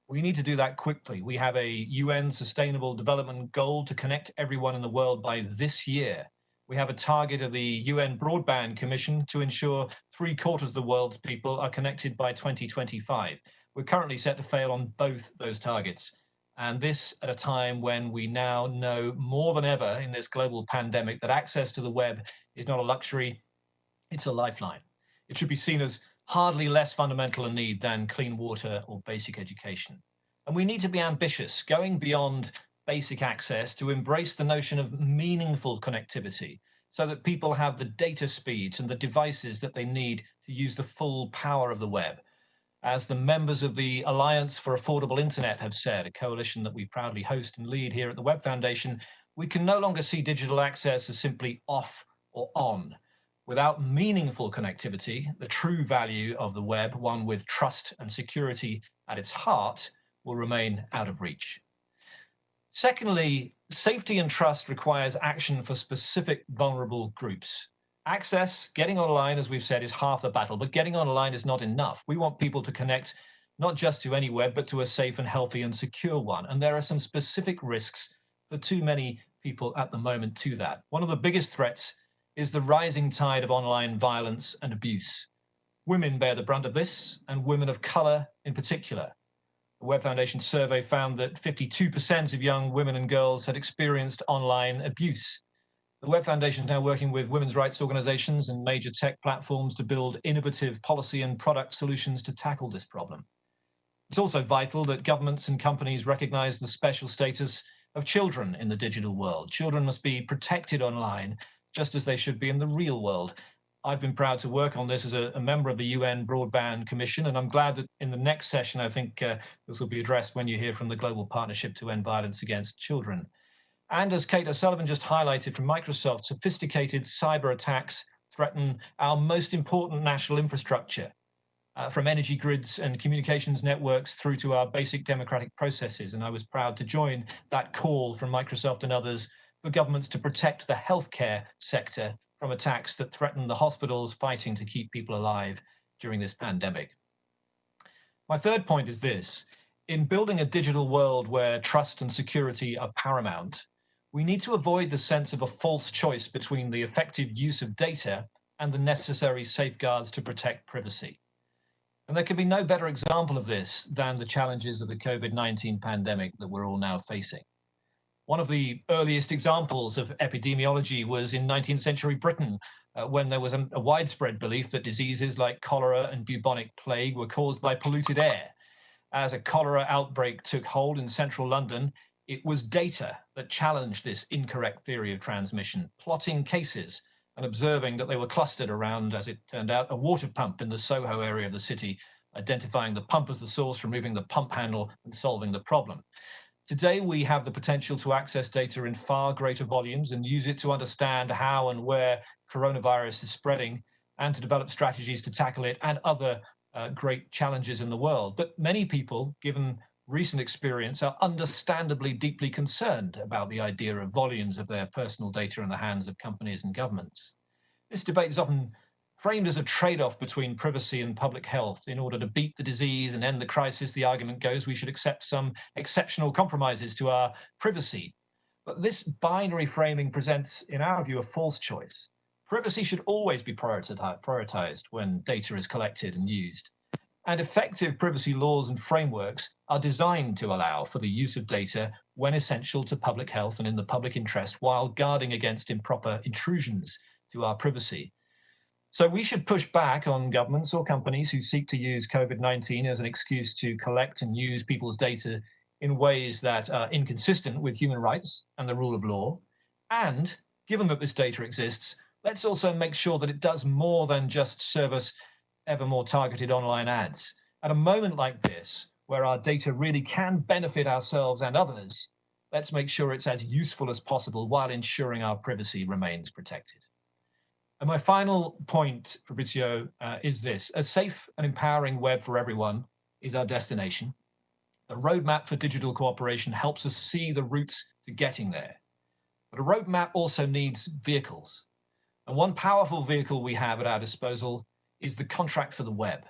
We need to do that quickly. We have a UN Sustainable Development Goal to connect everyone in the world by this year. We have a target of the UN Broadband Commission to ensure 3/4 of the world's people are connected by 2025. We're currently set to fail on both those targets. And this at a time when we now know more than ever in this global pandemic that access to the web is not a luxury, it's a lifeline. It should be seen as hardly less fundamental a need than clean water or basic education. And we need to be ambitious, going beyond basic access to embrace the notion of meaningful connectivity so that people have the data speeds and the devices that they need to use the full power of the web. As the members of the Alliance for Affordable Internet have said, a coalition that we proudly host and lead here at the Web Foundation, we can no longer see digital access as simply off or on. Without meaningful connectivity, the true value of the web, one with trust and security at its heart, will remain out of reach. Secondly, safety and trust requires action for specific vulnerable groups. Access, getting online, as we've said, is half the battle, but getting online is not enough. We want people to connect not just to any web, but to a safe and healthy and secure one. And there are some specific risks for too many people at the moment to that. One of the biggest threats is the rising tide of online violence and abuse. Women bear the brunt of this, and women of color in particular. The Web Foundation survey found that 52% of young women and girls had experienced online abuse. The Web Foundation is now working with women's rights organizations and major tech platforms to build innovative policy and product solutions to tackle this problem. It's also vital that governments and companies recognize the special status of children in the digital world. Children must be protected online, just as they should be in the real world. I've been proud to work on this as a member of the UN Broadband Commission, and I'm glad that in the next session, I think this will be addressed when you hear from the Global Partnership to End Violence Against Children. And as Kate O'Sullivan just highlighted from Microsoft, sophisticated cyber attacks threaten our most important national infrastructure, from energy grids and communications networks through to our basic democratic processes. And I was proud to join that call from Microsoft and others for governments to protect the healthcare sector from attacks that threaten the hospitals fighting to keep people alive during this pandemic. My third point is this: in building a digital world where trust and security are paramount, we need to avoid the sense of a false choice between the effective use of data and the necessary safeguards to protect privacy. And there can be no better example of this than the challenges of the COVID-19 pandemic that we're all now facing. One of the earliest examples of epidemiology was in 19th century Britain, when there was a widespread belief that diseases like cholera and bubonic plague were caused by polluted air. As a cholera outbreak took hold in central London, it was data that challenged this incorrect theory of transmission, plotting cases and observing that they were clustered around, as it turned out, a water pump in the Soho area of the city, identifying the pump as the source, removing the pump handle and solving the problem. Today, we have the potential to access data in far greater volumes and use it to understand how and where coronavirus is spreading and to develop strategies to tackle it and other great challenges in the world. But many people, given recent experience, are understandably deeply concerned about the idea of volumes of their personal data in the hands of companies and governments. This debate is often framed as a trade-off between privacy and public health. In order to beat the disease and end the crisis, the argument goes, we should accept some exceptional compromises to our privacy. But this binary framing presents, in our view, a false choice. Privacy should always be prioritized when data is collected and used. And effective privacy laws and frameworks are designed to allow for the use of data when essential to public health and in the public interest, while guarding against improper intrusions to our privacy. So we should push back on governments or companies who seek to use COVID-19 as an excuse to collect and use people's data in ways that are inconsistent with human rights and the rule of law. And given that this data exists, let's also make sure that it does more than just serve us ever more targeted online ads. At a moment like this, where our data really can benefit ourselves and others, let's make sure it's as useful as possible while ensuring our privacy remains protected. And my final point, Fabrizio, is this: a safe and empowering web for everyone is our destination. The roadmap for digital cooperation helps us see the routes to getting there. But a roadmap also needs vehicles. And one powerful vehicle we have at our disposal is the contract for the web.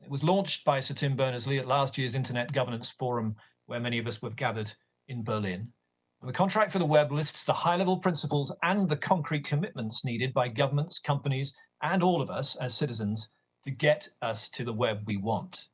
It was launched by Sir Tim Berners-Lee at last year's Internet Governance Forum, where many of us were gathered in Berlin. And the contract for the web lists the high-level principles and the concrete commitments needed by governments, companies, and all of us as citizens to get us to the web we want.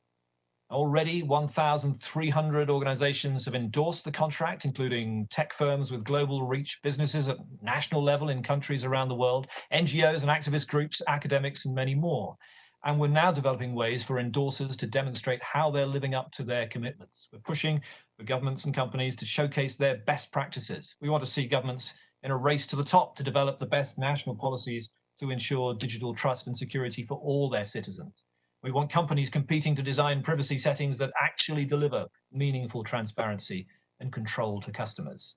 Already, 1,300 organizations have endorsed the contract, including tech firms with global reach, businesses at national level in countries around the world, NGOs and activist groups, academics, and many more. And we're now developing ways for endorsers to demonstrate how they're living up to their commitments. We're pushing for governments and companies to showcase their best practices. We want to see governments in a race to the top to develop the best national policies to ensure digital trust and security for all their citizens. We want companies competing to design privacy settings that actually deliver meaningful transparency and control to customers.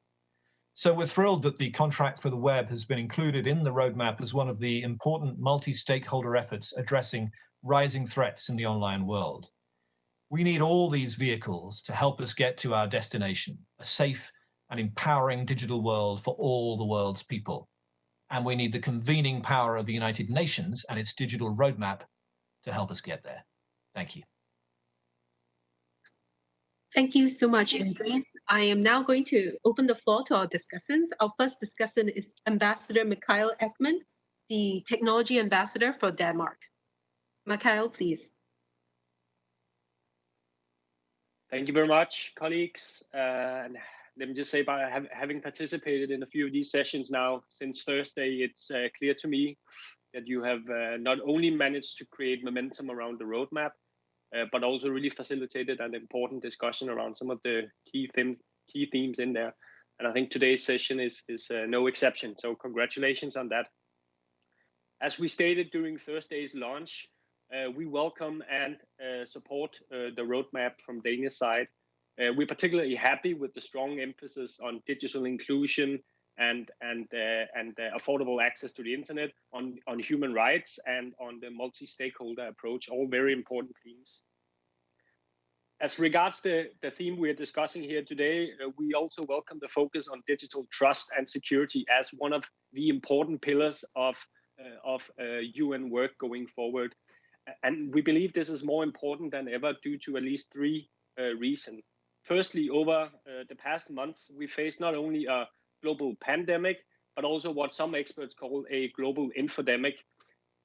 So we're thrilled that the contract for the web has been included in the roadmap as one of the important multi-stakeholder efforts addressing rising threats in the online world. We need all these vehicles to help us get to our destination, a safe and empowering digital world for all the world's people. And we need the convening power of the United Nations and its digital roadmap to help us get there. Thank you. Thank you so much, Andrew. I am now going to open the floor to our discussants. Our first discussant is Ambassador Mikael Ekman, the Technology Ambassador for Denmark. Mikael, please. Thank you very much, colleagues. And let me just say, by having participated in a few of these sessions now since Thursday, it's clear to me that you have not only managed to create momentum around the roadmap, but also really facilitated an important discussion around some of the key themes in there. And I think today's session is no exception. So congratulations on that. As we stated during Thursday's launch, we welcome and support the roadmap from Danish side. We're particularly happy with the strong emphasis on digital inclusion and affordable access to the internet, on human rights, and on the multi-stakeholder approach, all very important themes. As regards the theme we are discussing here today, we also welcome the focus on digital trust and security as one of the important pillars of UN work going forward. And we believe this is more important than ever due to at least three reasons. Firstly, over the past months, we faced not only a global pandemic, but also what some experts call a global infodemic.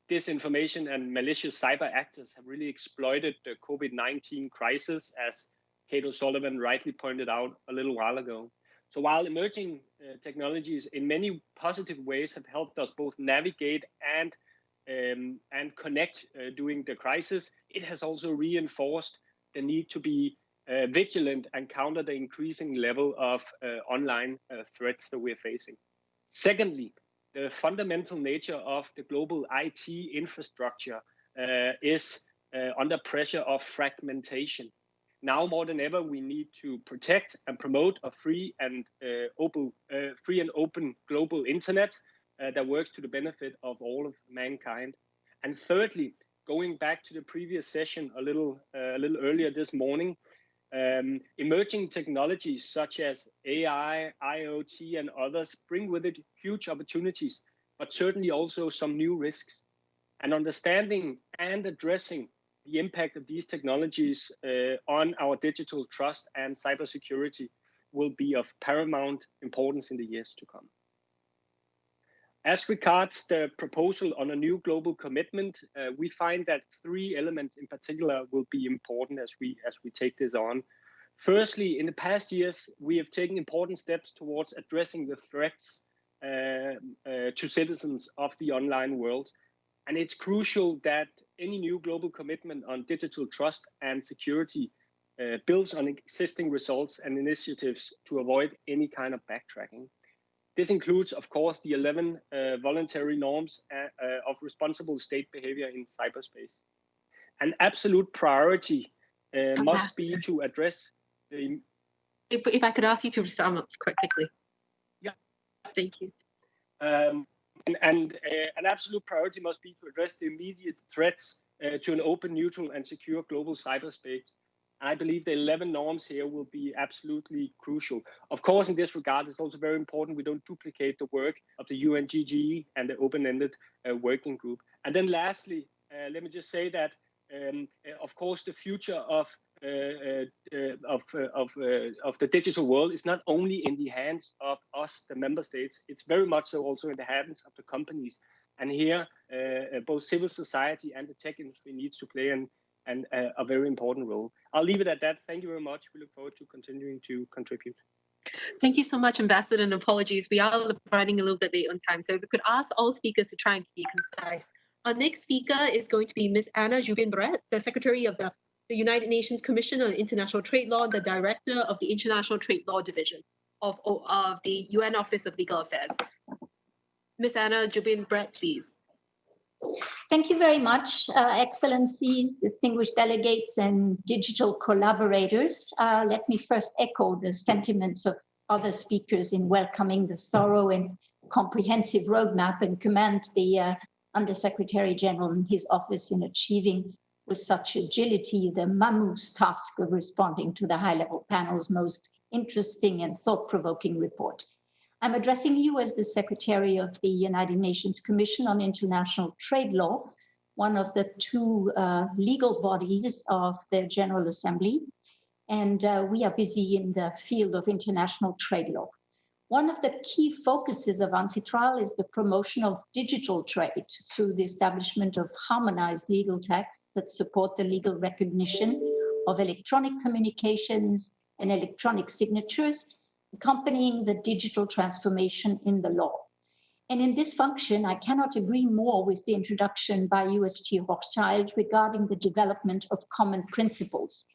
Disinformation and malicious cyber actors have really exploited the COVID-19 crisis, as Kate O'Sullivan rightly pointed out a little while ago. So while emerging technologies in many positive ways have helped us both navigate and connect during the crisis, it has also reinforced the need to be vigilant and counter the increasing level of online threats that we're facing. Secondly, the fundamental nature of the global IT infrastructure is under pressure of fragmentation. Now more than ever, we need to protect and promote a free and open global internet that works to the benefit of all of mankind. And thirdly, going back to the previous session a little earlier this morning, emerging technologies such as AI, IoT, and others bring with it huge opportunities, but certainly also some new risks. And understanding and addressing the impact of these technologies on our digital trust and cybersecurity will be of paramount importance in the years to come. As regards the proposal on a new global commitment, we find that three elements in particular will be important as we take this on. Firstly, in the past years, we have taken important steps towards addressing the threats to citizens of the online world. And it's crucial that any new global commitment on digital trust and security builds on existing results and initiatives to avoid any kind of backtracking. This includes, of course, the 11 voluntary norms of responsible state behavior in cyberspace. An absolute priority must be to address the... If I could ask you to sum up quite quickly. Yeah. Thank you. And an absolute priority must be to address the immediate threats to an open, neutral, and secure global cyberspace. I believe the 11 norms here will be absolutely crucial. Of course, in this regard, it's also very important we don't duplicate the work of the UNGGE and the open-ended working group. And then lastly, let me just say that, of course, the future of the digital world is not only in the hands of us, the member states, it's very much so also in the hands of the companies. And here, both civil society and the tech industry needs to play a very important role. I'll leave it at that. Thank you very much. We look forward to continuing to contribute. Thank you so much, Ambassador, and apologies. We are running a little bit late on time, so if we could ask all speakers to try and be concise. Our next speaker is going to be Ms. Anna Jubin-Brett, the Secretary of the United Nations Commission on International Trade Law, the Director of the International Trade Law Division of the UN Office of Legal Affairs. Ms. Anna Jubin-Brett, please. Thank you very much, Excellencies, distinguished delegates, and digital collaborators. Let me first echo the sentiments of other speakers in welcoming the thorough and comprehensive roadmap and commend the Undersecretary General and his office in achieving with such agility the mammoth task of responding to the high-level panel's most interesting and thought-provoking report. I'm addressing you as the Secretary of the United Nations Commission on International Trade Law, one of the two legal bodies of the General Assembly, and we are busy in the field of international trade law. One of the key focuses of UNCITRAL is the promotion of digital trade through the establishment of harmonized legal texts that support the legal recognition of electronic communications and electronic signatures, accompanying the digital transformation in the law. And in this function, I cannot agree more with the introduction by USG Rothschild regarding the development of common principles.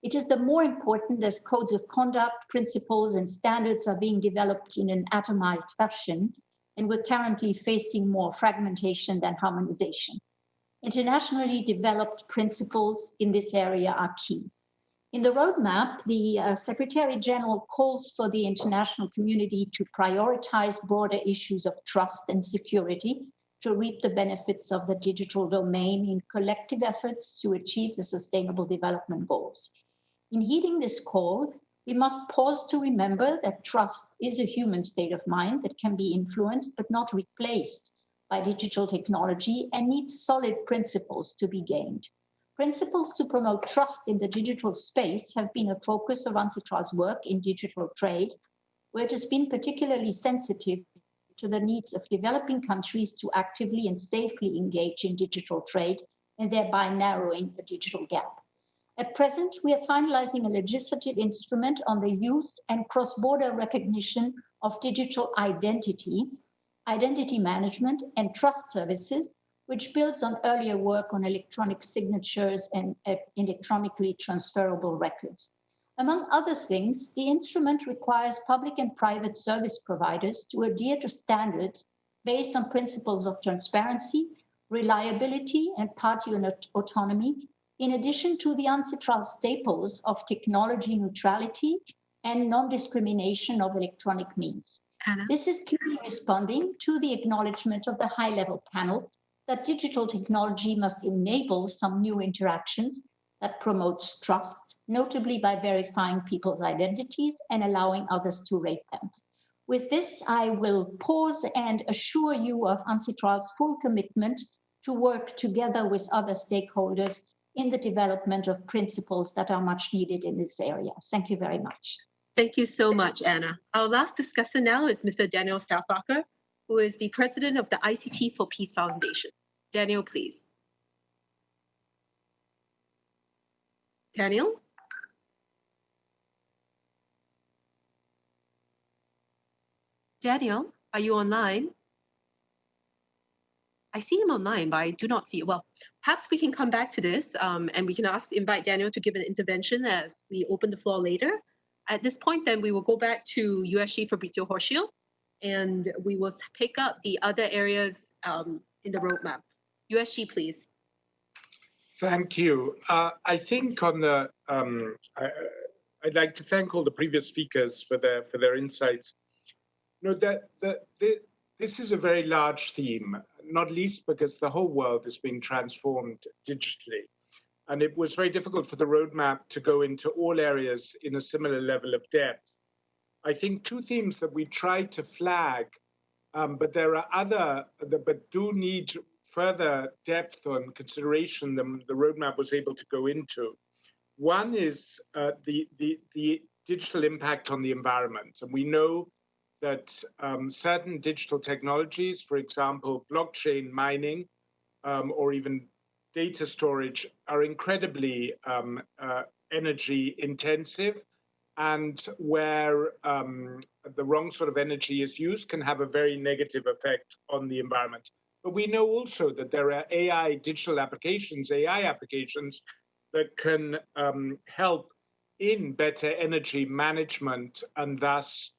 It is the more important as codes of conduct, principles, and standards are being developed in an atomized fashion, and we're currently facing more fragmentation than harmonization. Internationally developed principles in this area are key. In the roadmap, the Secretary General calls for the international community to prioritize broader issues of trust and security to reap the benefits of the digital domain in collective efforts to achieve the Sustainable Development Goals. In heeding this call, we must pause to remember that trust is a human state of mind that can be influenced but not replaced by digital technology and needs solid principles to be gained. Principles to promote trust in the digital space have been a focus of UNCITRAL's work in digital trade, where it has been particularly sensitive to the needs of developing countries to actively and safely engage in digital trade and thereby narrowing the digital gap. At present, we are finalizing a legislative instrument on the use and cross-border recognition of digital identity, identity management, and trust services, which builds on earlier work on electronic signatures and electronically transferable records. Among other things, the instrument requires public and private service providers to adhere to standards based on principles of transparency, reliability, and party autonomy, in addition to the UNCITRAL staples of technology neutrality and non-discrimination of electronic means. Anna? This is clearly responding to the acknowledgement of the high-level panel that digital technology must enable some new interactions that promotes trust, notably by verifying people's identities and allowing others to rate them. With this, I will pause and assure you of UNCITRAL's full commitment to work together with other stakeholders in the development of principles that are much needed in this area. Thank you very much. Thank you so much, Anna. Our last discussant now is Mr. Daniel Stauffacher, who is the president of the ICT for Peace Foundation. Daniel, please. Daniel? Daniel, are you online? I see him online, but I do not see it. Well, perhaps we can come back to this and we can invite Daniel to give an intervention as we open the floor later. At this point, then we will go back to USG Fabrizio Horschiel, and we will pick up the other areas in the roadmap. USG, please. Thank you. I think on the, I'd like to thank all the previous speakers for their insights. You know, this is a very large theme, not least because the whole world is being transformed digitally. And it was very difficult for the roadmap to go into all areas in a similar level of depth. I think two themes that we tried to flag, but there are other, but do need further depth and consideration than the roadmap was able to go into. One is the digital impact on the environment. And we know that certain digital technologies, for example, blockchain mining, or even data storage, are incredibly energy intensive, and where the wrong sort of energy is used can have a very negative effect on the environment. But we know also that there are AI digital applications, AI applications that can help in better energy management and thus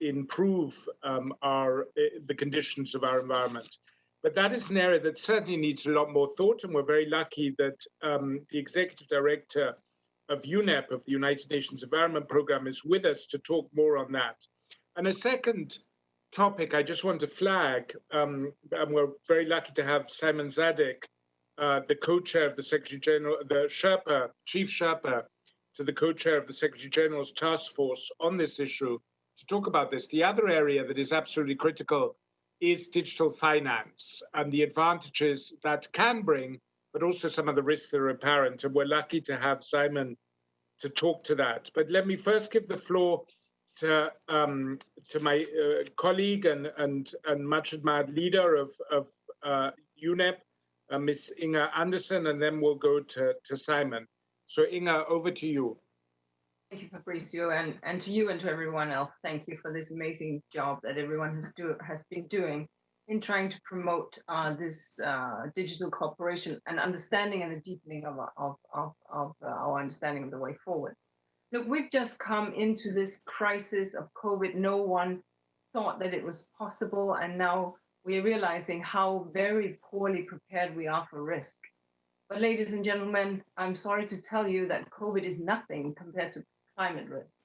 improve the conditions of our environment. But that is an area that certainly needs a lot more thought, and we're very lucky that the executive director of UNEP, of the United Nations Environment Programme, is with us to talk more on that. And a second topic I just want to flag, and we're very lucky to have Simon Zadek, the co-chair of the Secretary General, the Sherpa, Chief Sherpa, to the co-chair of the Secretary General's task force on this issue, to talk about this. The other area that is absolutely critical is digital finance and the advantages that can bring, but also some of the risks that are apparent. And we're lucky to have Simon to talk to that. But let me first give the floor to my colleague and much admired leader of UNEP, Ms. Inga Anderson, and then we'll go to Simon. So Inga, over to you. Thank you, Fabrizio, and to you and to everyone else. Thank you for this amazing job that everyone has been doing. in trying to promote this digital cooperation and understanding and a deepening of our understanding of the way forward. Look, we've just come into this crisis of COVID. No one thought that it was possible, and now we're realizing how very poorly prepared we are for risk. But ladies and gentlemen, I'm sorry to tell you that COVID is nothing compared to climate risk.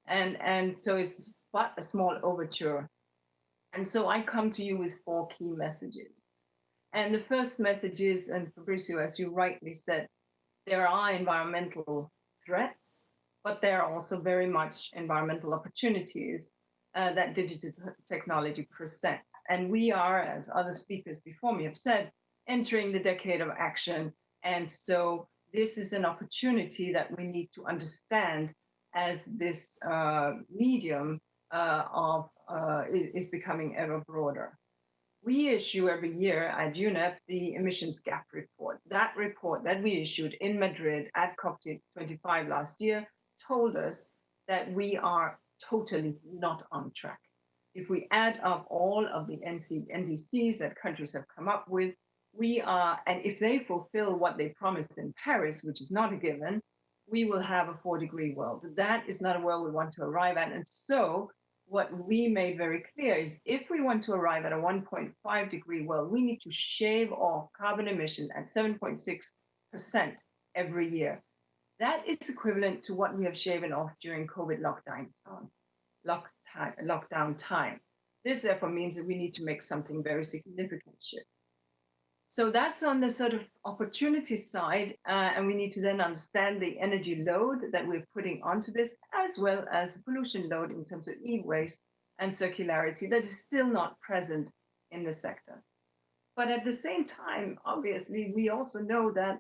And so it's but a small overture. And so I come to you with 4 key messages. And the first message is, and Fabrizio, as you rightly said, there are environmental threats, but there are also very much environmental opportunities that digital technology presents. And we are, as other speakers before me have said, entering the decade of action. And so this is an opportunity that we need to understand as this medium is becoming ever broader. We issue every year at UNEP the emissions gap report. That report that we issued in Madrid at COP25 last year told us that we are totally not on track. If we add up all of the NDCs that countries have come up with, we are, and if they fulfill what they promised in Paris, which is not a given, we will have a 4-degree world. That is not a world we want to arrive at. And so what we made very clear is if we want to arrive at a 1.5-degree world, we need to shave off carbon emission at 7.6% every year. That is equivalent to what we have shaven off during COVID lockdown time. This therefore means that we need to make something very significant shift. So that's on the sort of opportunity side, and we need to then understand the energy load that we're putting onto this, as well as pollution load in terms of e-waste and circularity that is still not present in the sector. But at the same time, obviously, we also know that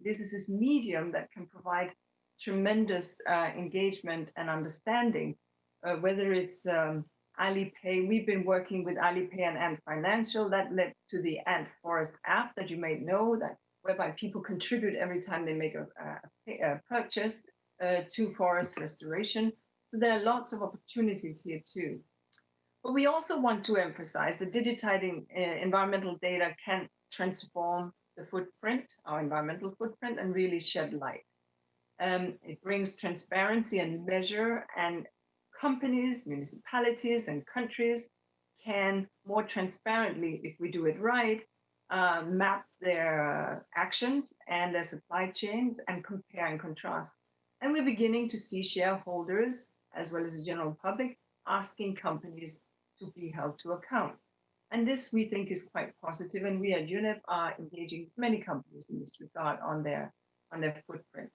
this is this medium that can provide tremendous engagement and understanding, whether it's Alipay. We've been working with Alipay and Ant Financial. That led to the Ant Forest app that you may know, that whereby people contribute every time they make a purchase to forest restoration. So there are lots of opportunities here too. But we also want to emphasize that digitizing environmental data can transform the footprint, our environmental footprint, and really shed light. It brings transparency and measure, and companies, municipalities, and countries can more transparently, if we do it right, map their actions and their supply chains and compare and contrast. And we're beginning to see shareholders, as well as the general public, asking companies to be held to account. And this, we think, is quite positive, and we at UNEP are engaging many companies in this regard on their footprint.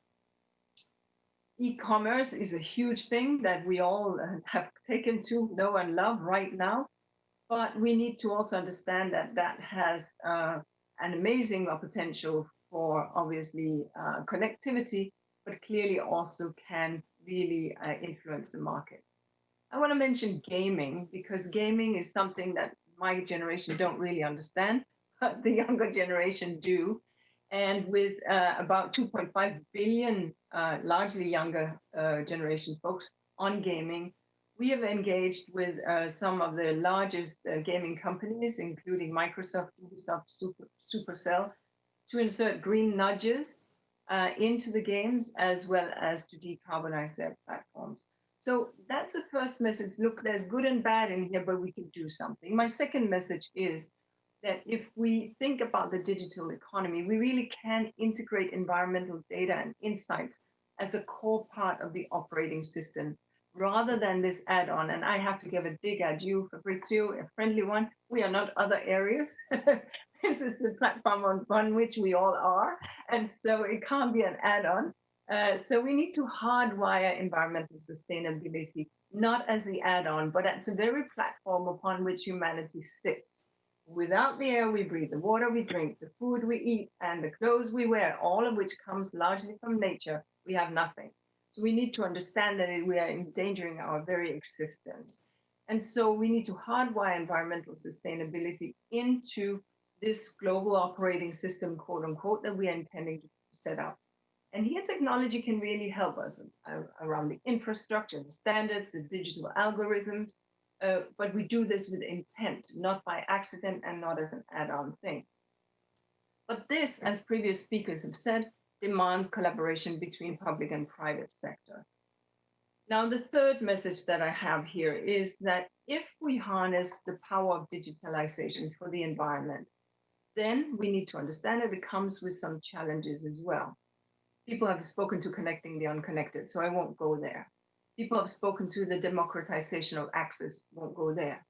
E-commerce is a huge thing that we all have taken to know and love right now, but we need to also understand that that has an amazing potential for, obviously, connectivity, but clearly also can really influence the market. I want to mention gaming, because gaming is something that my generation don't really understand, but the younger generation do. And with about 2.5 billion largely younger generation folks on gaming, we have engaged with some of the largest gaming companies, including Microsoft, Ubisoft, Supercell, to insert green nudges into the games, as well as to decarbonize their platforms. So that's the first message. Look, there's good and bad in here, but we can do something. My second message is that if we think about the digital economy, we really can integrate environmental data and insights as a core part of the operating system, rather than this add-on. And I have to give a dig at you, Fabrizio, a friendly one. We are not other areas. This is the platform on which we all are. And so it can't be an add-on. So we need to hardwire environmental sustainability, not as the add-on, but as the very platform upon which humanity sits. Without the air we breathe, the water we drink, the food we eat, and the clothes we wear, all of which comes largely from nature, we have nothing. So we need to understand that we are endangering our very existence. And so we need to hardwire environmental sustainability into this global operating system, quote unquote, that we are intending to set up. And here technology can really help us around the infrastructure, the standards, the digital algorithms, but we do this with intent, not by accident and not as an add-on thing. But this, as previous speakers have said, demands collaboration between public and private sector. Now, the third message that I have here is that if we harness the power of digitalization for the environment, then we need to understand that it comes with some challenges as well. People have spoken to connecting the unconnected, so I won't go there. People have spoken to the democratization of access, won't go there.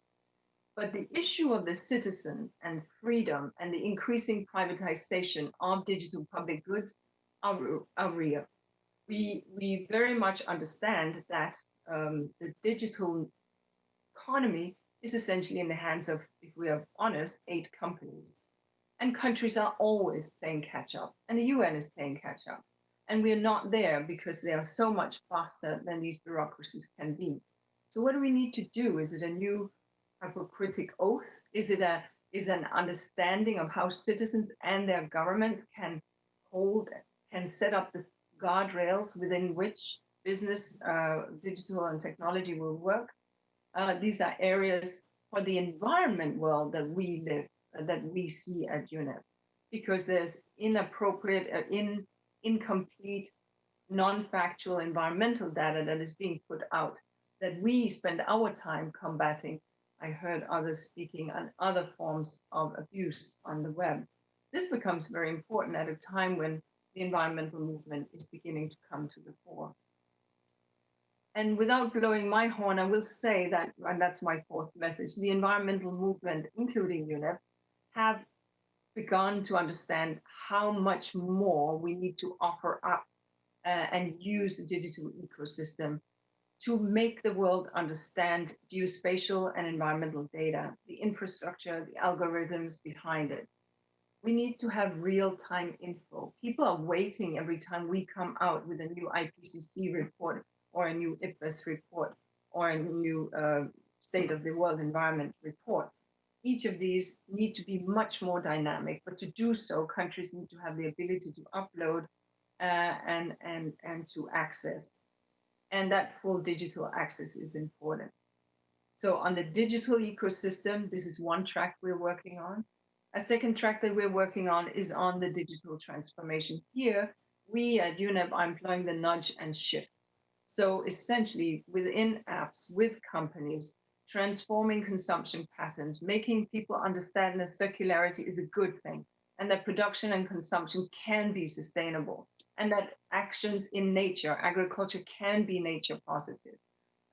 But the issue of the citizen and freedom and the increasing privatization of digital public goods are real. We very much understand that the digital economy is essentially in the hands of, if we are honest, 8 companies. And countries are always playing catch up, and the UN is playing catch up. And we're not there because they are so much faster than these bureaucracies can be. So what do we need to do? Is it a new Hippocratic oath? Is it an understanding of how citizens and their governments can set up the guardrails within which business, digital and technology will work? These are areas for the environment world that we live, that we see at UNEP, because there's inappropriate, incomplete, non-factual environmental data that is being put out that we spend our time combating. I heard others speaking on other forms of abuse on the web. This becomes very important at a time when the environmental movement is beginning to come to the fore. And without blowing my horn, I will say that, and that's my fourth message, the environmental movement, including UNEP, have begun to understand how much more we need to offer up and use the digital ecosystem to make the world understand geospatial and environmental data, the infrastructure, the algorithms behind it. We need to have real-time info. People are waiting every time we come out with a new IPCC report or a new IPBES report or a new State of the World Environment report. Each of these need to be much more dynamic, but to do so, countries need to have the ability to upload and to access. And that full digital access is important. So on the digital ecosystem, this is one track we're working on. A second track that we're working on is on the digital transformation. Here, we at UNEP are employing the nudge and shift. So essentially, within apps, with companies, transforming consumption patterns, making people understand that circularity is a good thing, and that production and consumption can be sustainable, and that actions in nature, agriculture can be nature positive.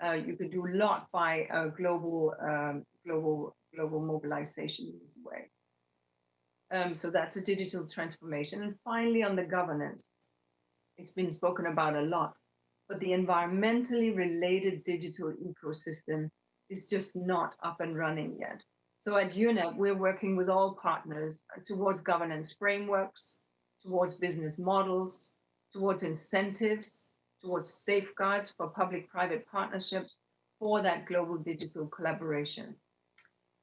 You could do a lot by global mobilization in this way. So that's a digital transformation. And finally, on the governance, it's been spoken about a lot, but the environmentally related digital ecosystem is just not up and running yet. So at UNEP, we're working with all partners towards governance frameworks, towards business models, towards incentives, towards safeguards for public-private partnerships for that global digital collaboration.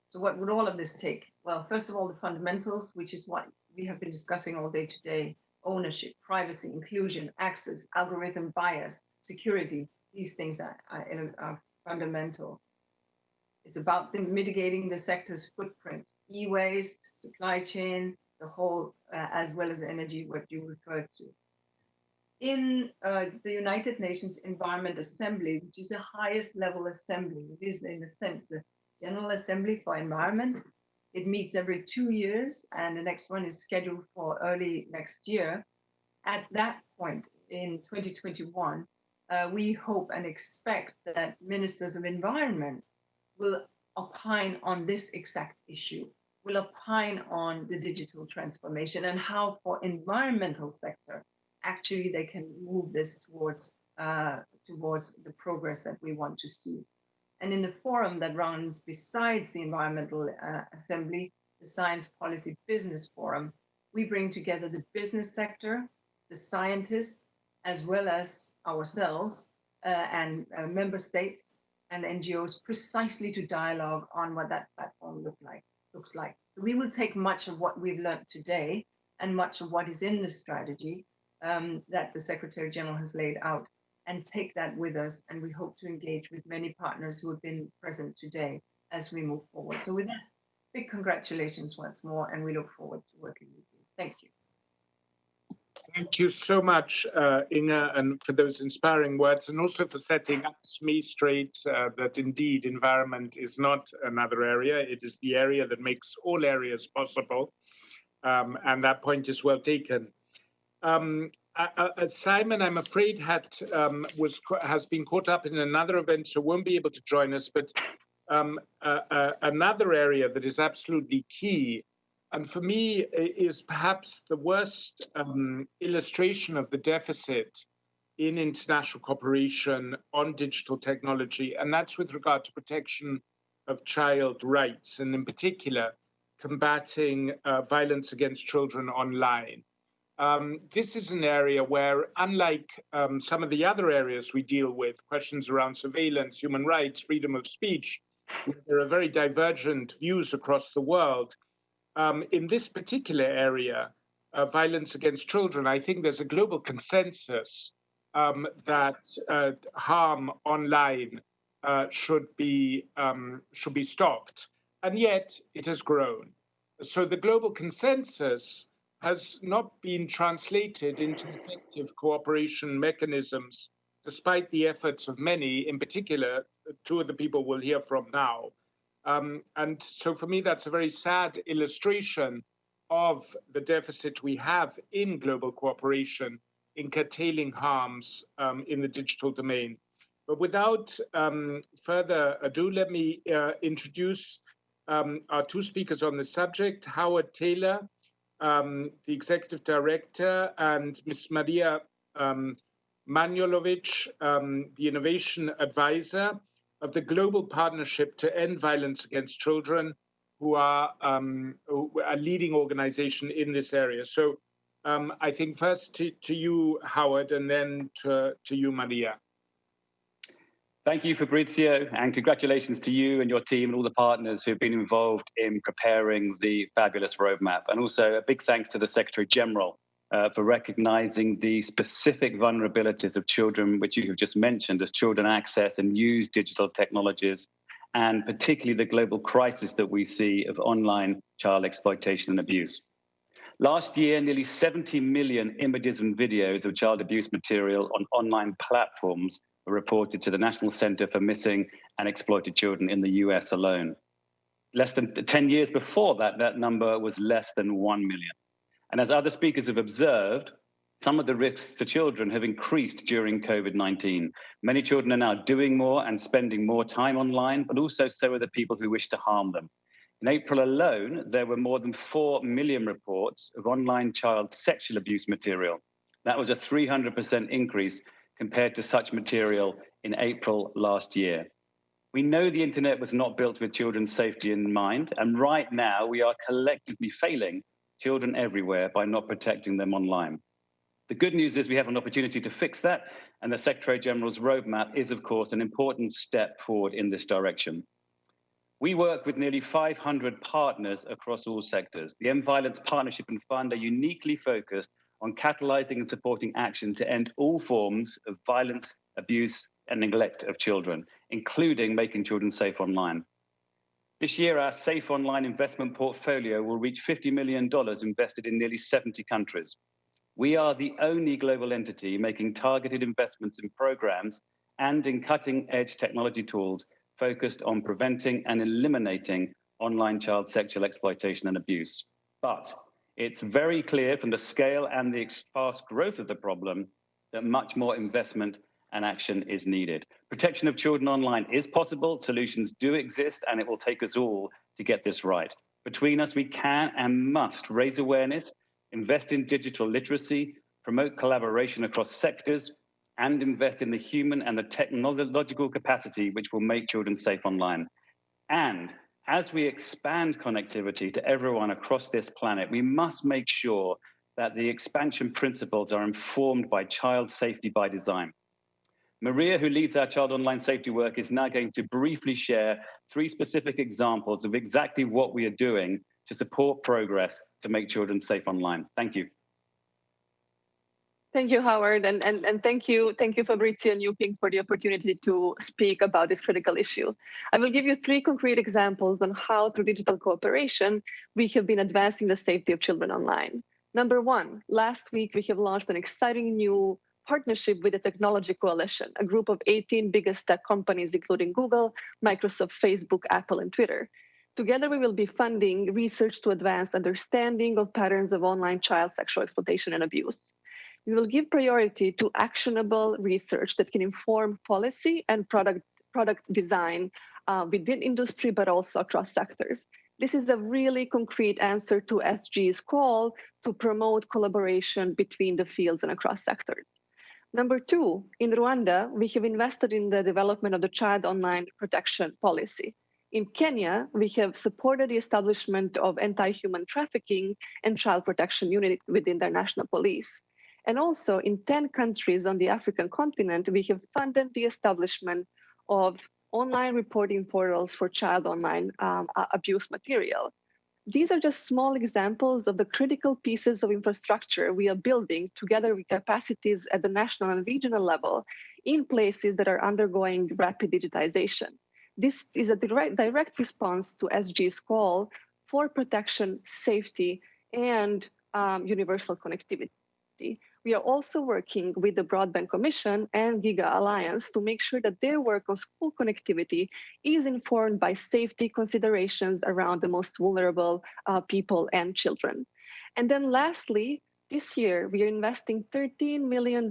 So what would all of this take? Well, first of all, the fundamentals, which is what we have been discussing all day today: ownership, privacy, inclusion, access, algorithm bias, security. These things are fundamental. It's about mitigating the sector's footprint, e-waste, supply chain, the whole, as well as energy, what you referred to. In the United Nations Environment Assembly, which is the highest level assembly, it is in a sense the General Assembly for Environment. It meets every 2 years, and the next one is scheduled for early next year. At that point in 2021, we hope and expect that ministers of environment will opine on this exact issue, will opine on the digital transformation and how for environmental sector, actually they can move this towards the progress that we want to see. And in the forum that runs besides the Environmental Assembly, the Science Policy Business Forum, we bring together the business sector, the scientists, as well as ourselves and member states and NGOs, precisely to dialogue on what that platform looks like. So we will take much of what we've learned today and much of what is in the strategy that the Secretary General has laid out, and take that with us. And we hope to engage with many partners who have been present today as we move forward. So with that, big congratulations once more, and we look forward to working with you. Thank you. Thank you so much, Inge, and for those inspiring words, and also for setting me straight that indeed environment is not another area. It is the area that makes all areas possible, and that point is well taken. Simon, I'm afraid, has been caught up in another event, so won't be able to join us. But another area that is absolutely key, and for me is perhaps the worst illustration of the deficit in international cooperation on digital technology, and that's with regard to protection of child rights, and in particular, combating violence against children online. This is an area where, unlike some of the other areas we deal with, questions around surveillance, human rights, freedom of speech, there are very divergent views across the world. In this particular area, violence against children, I think there's a global consensus that harm online should be stopped, and yet it has grown. So the global consensus has not been translated into effective cooperation mechanisms, despite the efforts of many, in particular, two of the people we'll hear from now. And so for me, that's a very sad illustration of the deficit we have in global cooperation in curtailing harms in the digital domain. But without further ado, let me introduce our two speakers on the subject, Howard Taylor, the Executive Director, and Ms. Maria Manojlovic, the Innovation Advisor of the Global Partnership to End Violence Against Children, who are a leading organization in this area. So I think first to you, Howard, and then to you, Maria. Thank you, Fabrizio, and congratulations to you and your team and all the partners who've been involved in preparing the fabulous roadmap. And also a big thanks to the Secretary General for recognizing the specific vulnerabilities of children, which you have just mentioned, as children access and use digital technologies, and particularly the global crisis that we see of online child exploitation and abuse. Last year, nearly 70 million images and videos of child abuse material on online platforms were reported to the National Center for Missing and Exploited Children in the US alone. Less than 10 years before that, that number was less than 1 million. And as other speakers have observed, some of the risks to children have increased during COVID-19. Many children are now doing more and spending more time online, but also so are the people who wish to harm them. In April alone, there were more than 4 million reports of online child sexual abuse material. That was a 300% increase compared to such material in April last year. We know the internet was not built with children's safety in mind, and right now we are collectively failing children everywhere by not protecting them online. The good news is we have an opportunity to fix that, and the Secretary General's roadmap is, of course, an important step forward in this direction. We work with nearly 500 partners across all sectors. The End Violence Partnership and Fund are uniquely focused on catalyzing and supporting action to end all forms of violence, abuse, and neglect of children, including making children safe online. This year, our Safe Online investment portfolio will reach $50 million invested in nearly 70 countries. We are the only global entity making targeted investments in programs and in cutting-edge technology tools focused on preventing and eliminating online child sexual exploitation and abuse. But it's very clear from the scale and the fast growth of the problem that much more investment and action is needed. Protection of children online is possible, solutions do exist, and it will take us all to get this right. Between us, we can and must raise awareness, invest in digital literacy, promote collaboration across sectors, and invest in the human and the technological capacity which will make children safe online. And as we expand connectivity to everyone across this planet, we must make sure that the expansion principles are informed by child safety by design. Maria, who leads our child online safety work, is now going to briefly share 3 specific examples of exactly what we are doing to support progress to make children safe online. Thank you. Thank you, Howard, and thank you, Fabrizio and Yuping, for the opportunity to speak about this critical issue. I will give you 3 concrete examples on how, through digital cooperation, we have been advancing the safety of children online. Number 1, last week we have launched an exciting new partnership with the Technology Coalition, a group of 18 biggest tech companies, including Google, Microsoft, Facebook, Apple, and Twitter. Together, we will be funding research to advance understanding of patterns of online child sexual exploitation and abuse. We will give priority to actionable research that can inform policy and product design within industry, but also across sectors. This is a really concrete answer to SG's call to promote collaboration between the fields and across sectors. Number 2, in Rwanda, we have invested in the development of the child online protection policy. In Kenya, we have supported the establishment of anti-human trafficking and child protection unit within their national police. And also in 10 countries on the African continent, we have funded the establishment of online reporting portals for child online abuse material. These are just small examples of the critical pieces of infrastructure we are building together with capacities at the national and regional level in places that are undergoing rapid digitization. This is a direct response to SG's call for protection, safety, and universal connectivity. We are also working with the Broadband Commission and Giga Alliance to make sure that their work on school connectivity is informed by safety considerations around the most vulnerable people and children. And then lastly, this year, we are investing $13 million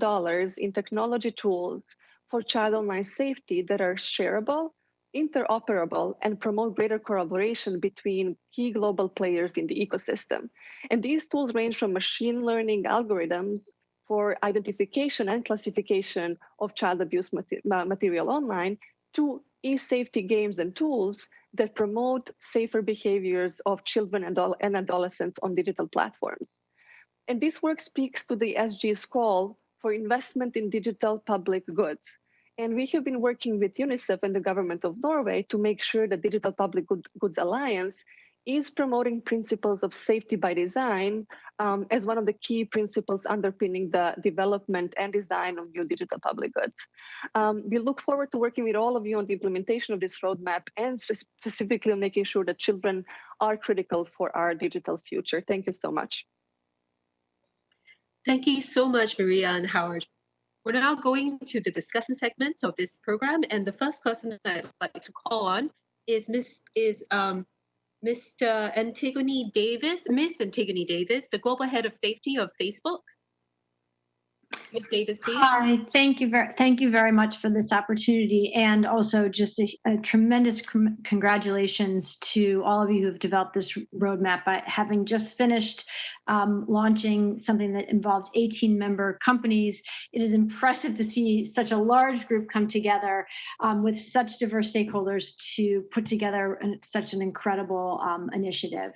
in technology tools for child online safety that are shareable, interoperable, and promote greater collaboration between key global players in the ecosystem. And these tools range from machine learning algorithms for identification and classification of child abuse material online to e-safety games and tools that promote safer behaviors of children and adolescents on digital platforms. And this work speaks to the SG's call for investment in digital public goods. And we have been working with UNICEF and the government of Norway to make sure that Digital Public Goods Alliance is promoting principles of safety by design as one of the key principles underpinning the development and design of new digital public goods. We look forward to working with all of you on the implementation of this roadmap and specifically on making sure that children are critical for our digital future. Thank you so much. Thank you so much, Maria and Howard. We're now going to the discussion segment of this program, and the first person I'd like to call on is Mr. Antigone Davis, Miss Antigone Davis, the Global Head of Safety of Facebook. Ms. Davis, please. Hi, thank you very much for this opportunity, and also just a tremendous congratulations to all of you who have developed this roadmap by having just finished launching something that involved 18 member companies. It is impressive to see such a large group come together with such diverse stakeholders to put together such an incredible initiative.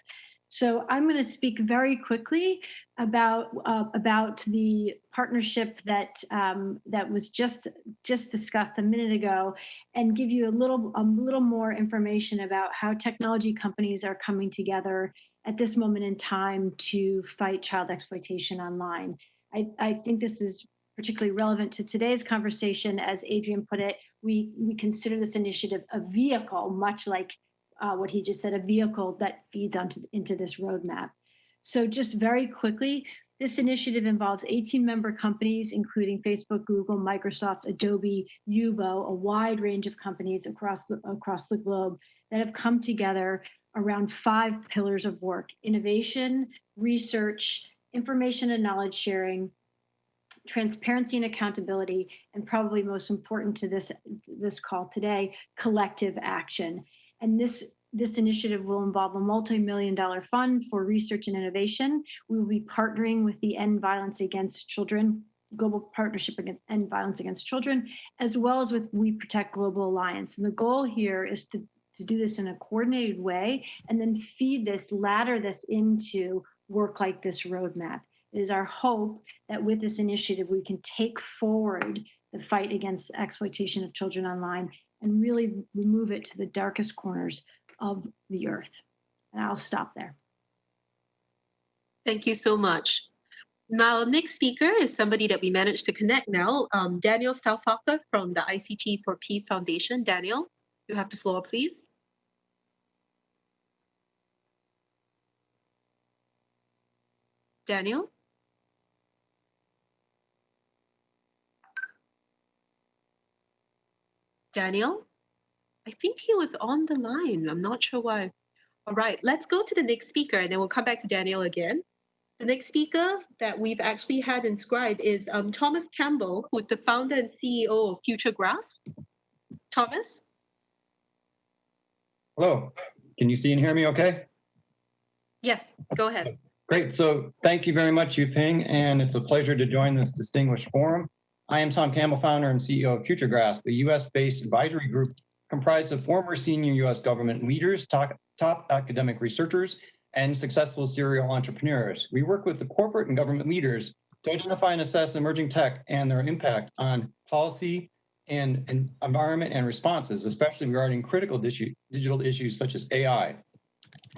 So I'm going to speak very quickly about the partnership that was just discussed a minute ago, and give you a little more information about how technology companies are coming together at this moment in time to fight child exploitation online. I think this is particularly relevant to today's conversation. As Adrian put it, we consider this initiative a vehicle, much like what he just said, a vehicle that feeds into this roadmap. So just very quickly, this initiative involves 18 member companies, including Facebook, Google, Microsoft, Adobe, Yubo, a wide range of companies across the globe that have come together around 5 pillars of work: innovation, research, information and knowledge sharing, transparency and accountability, and probably most important to this call today, collective action. And this initiative will involve a multi-million-dollar fund for research and innovation. We will be partnering with the End Violence Against Children, Global Partnership Against End Violence Against Children, as well as with We Protect Global Alliance. And the goal here is to do this in a coordinated way and then ladder this into work like this roadmap. It is our hope that with this initiative, we can take forward the fight against exploitation of children online and really remove it to the darkest corners of the earth. And I'll stop there. Thank you so much. Now, next speaker is somebody that we managed to connect now, Daniel Stauffacher from the ICT for Peace Foundation. Daniel, you have the floor, please. Daniel? Daniel? I think he was on the line. I'm not sure why. All right, let's go to the next speaker and then we'll come back to Daniel again. The next speaker that we've actually had inscribed is Thomas Campbell, who is the founder and CEO of Future Grasp. Thomas? Hello, can you see and hear me okay? Yes, go ahead. Great, so thank you very much, Yuping, and it's a pleasure to join this distinguished forum. I am Tom Campbell, founder and CEO of Future Grasp, a US-based advisory group comprised of former senior US government leaders, top academic researchers, and successful serial entrepreneurs. We work with the corporate and government leaders to identify and assess emerging tech and their impact on policy and environment and responses, especially regarding critical digital issues such as AI.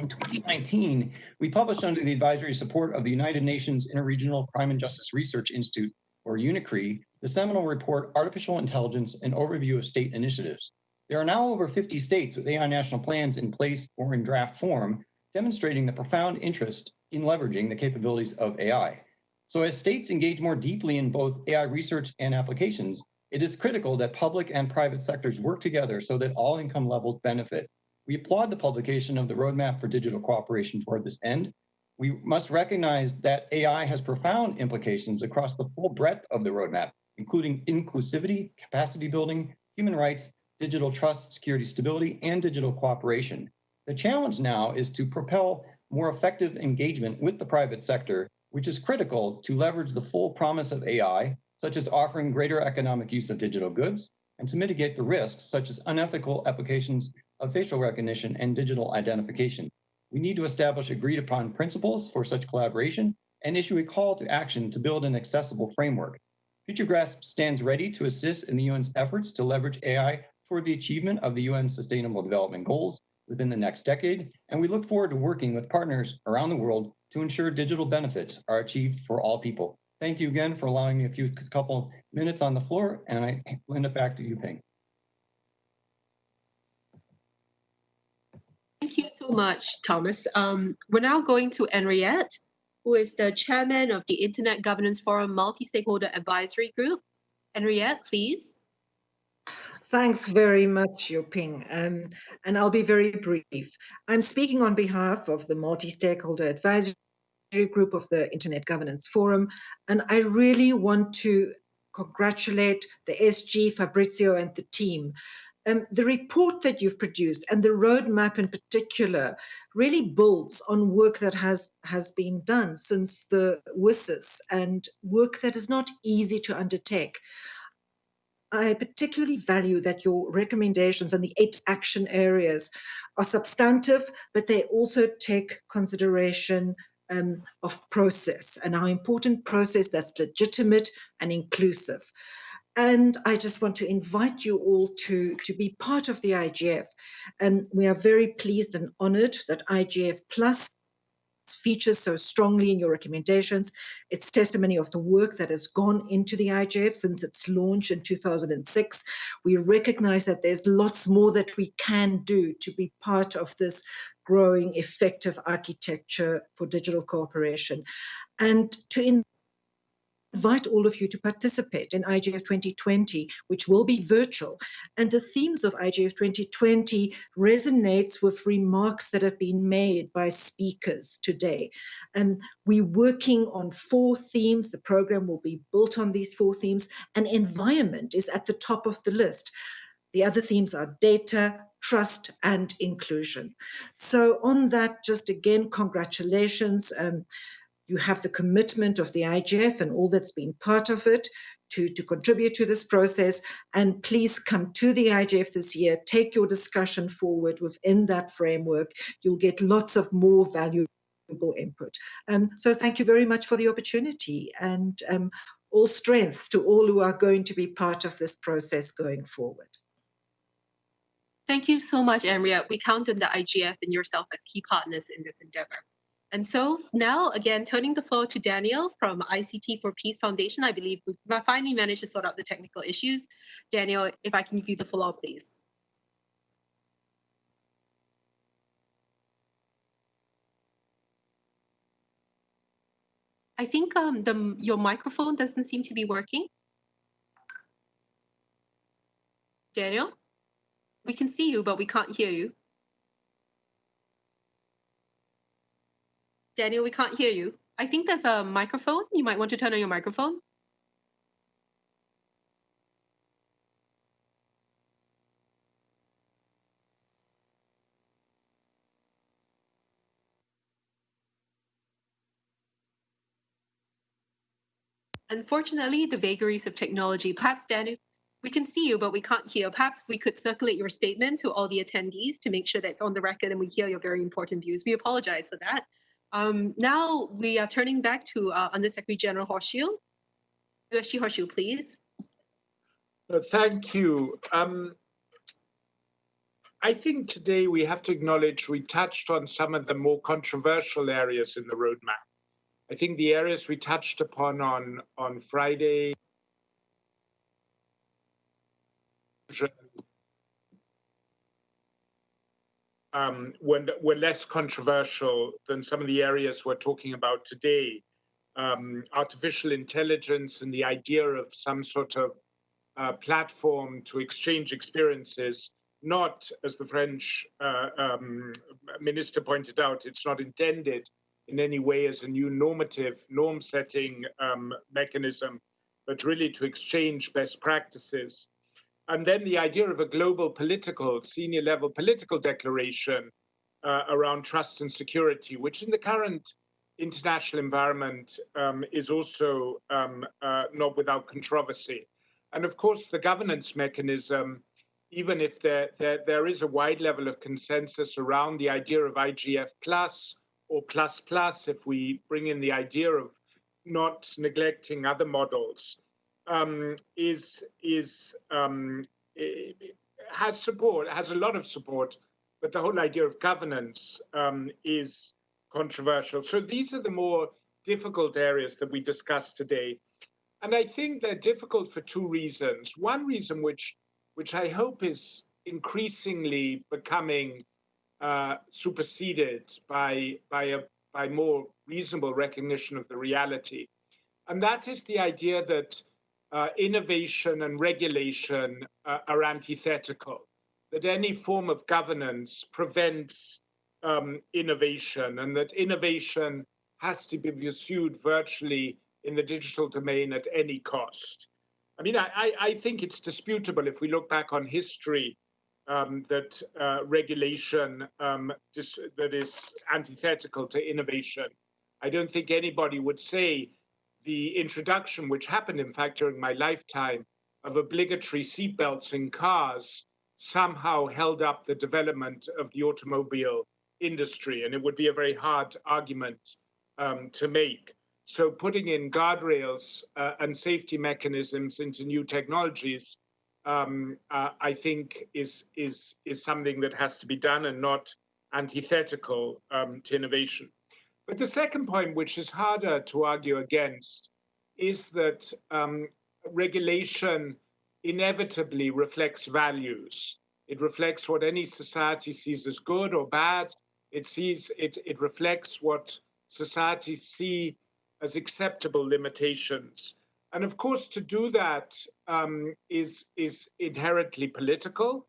In 2019, we published under the advisory support of the United Nations Interregional Crime and Justice Research Institute, or UNICRI, the seminal report, Artificial Intelligence, an Overview of State Initiatives. There are now over 50 states with AI national plans in place or in draft form, demonstrating the profound interest in leveraging the capabilities of AI. So as states engage more deeply in both AI research and applications, it is critical that public and private sectors work together so that all income levels benefit. We applaud the publication of the Roadmap for Digital Cooperation toward this end. We must recognize that AI has profound implications across the full breadth of the roadmap, including inclusivity, capacity building, human rights, digital trust, security, stability, and digital cooperation. The challenge now is to propel more effective engagement with the private sector, which is critical to leverage the full promise of AI, such as offering greater economic use of digital goods, and to mitigate the risks, such as unethical applications of facial recognition and digital identification. We need to establish agreed upon principles for such collaboration and issue a call to action to build an accessible framework. Future Grasp stands ready to assist in the UN's efforts to leverage AI toward the achievement of the UN's Sustainable Development Goals within the next decade, and we look forward to working with partners around the world to ensure digital benefits are achieved for all people. Thank you again for allowing me a couple minutes on the floor, and I hand it back to you, Ping. Thank you so much, Thomas. We're now going to Henriette, who is the chairman of the Internet Governance Forum Multi-Stakeholder Advisory Group. Henriette, please. Thanks very much, Yuping, and I'll be very brief. I'm speaking on behalf of the Multi-Stakeholder Advisory Group of the Internet Governance Forum, and I really want to congratulate the SG, Fabrizio, and the team. The report that you've produced and the roadmap in particular really builds on work that has been done since the WSIS and work that is not easy to undertake. I particularly value that your recommendations and the 8 action areas are substantive, but they also take consideration of process and how important process that's legitimate and inclusive. And I just want to invite you all to be part of the IGF. And we are very pleased and honored that IGF Plus features so strongly in your recommendations. It's testimony of the work that has gone into the IGF since its launch in 2006. We recognize that there's lots more that we can do to be part of this growing effective architecture for digital cooperation. And to invite all of you to participate in IGF 2020, which will be virtual. And the themes of IGF 2020 resonates with remarks that have been made by speakers today. And we're working on 4 themes. The program will be built on these 4 themes, and environment is at the top of the list. The other themes are data, trust, and inclusion. So on that, just again, congratulations. You have the commitment of the IGF and all that's been part of it to contribute to this process. And please come to the IGF this year, take your discussion forward within that framework. You'll get lots of more valuable input. So thank you very much for the opportunity, and all strength to all who are going to be part of this process going forward. Thank you so much, Henriette. We count on the IGF and yourself as key partners in this endeavor. And so now, again, turning the floor to Daniel from ICT for Peace Foundation. I believe we finally managed to sort out the technical issues. Daniel, if I can give you the floor, please. I think your microphone doesn't seem to be working. Daniel, we can see you, but we can't hear you. Daniel, we can't hear you. I think there's a microphone. You might want to turn on your microphone. Unfortunately, the vagaries of technology. Perhaps, Daniel, we can see you, but we can't hear. Perhaps we could circulate your statement to all the attendees to make sure that it's on the record and we hear your very important views. We apologize for that. Now we are turning back to Undersecretary General Horshill. USG Horshill, please. Thank you. I think today we have to acknowledge we touched on some of the more controversial areas in the roadmap. I think the areas we touched upon on Friday were less controversial than some of the areas we're talking about today. Artificial intelligence and the idea of some sort of platform to exchange experiences, not, as the French minister pointed out, it's not intended in any way as a new normative, norm-setting mechanism, but really to exchange best practices. And then the idea of a global political, senior-level political declaration around trust and security, which in the current international environment is also not without controversy. And of course, the governance mechanism, even if there is a wide level of consensus around the idea of IGF plus or plus plus, if we bring in the idea of not neglecting other models, has support, has a lot of support, but the whole idea of governance is controversial. So these are the more difficult areas that we discussed today. And I think they're difficult for two reasons. One reason which I hope is increasingly becoming superseded by more reasonable recognition of the reality. And that is the idea that innovation and regulation are antithetical, that any form of governance prevents innovation, and that innovation has to be pursued virtually in the digital domain at any cost. I mean, I think it's disputable if we look back on history that regulation that is antithetical to innovation. I don't think anybody would say the introduction, which happened, in fact, during my lifetime, of obligatory seatbelts in cars somehow held up the development of the automobile industry. And it would be a very hard argument to make. So putting in guardrails and safety mechanisms into new technologies, I think is something that has to be done and not antithetical to innovation. But the second point, which is harder to argue against, is that regulation inevitably reflects values. It reflects what any society sees as good or bad. It reflects what societies see as acceptable limitations. And of course, to do that is inherently political.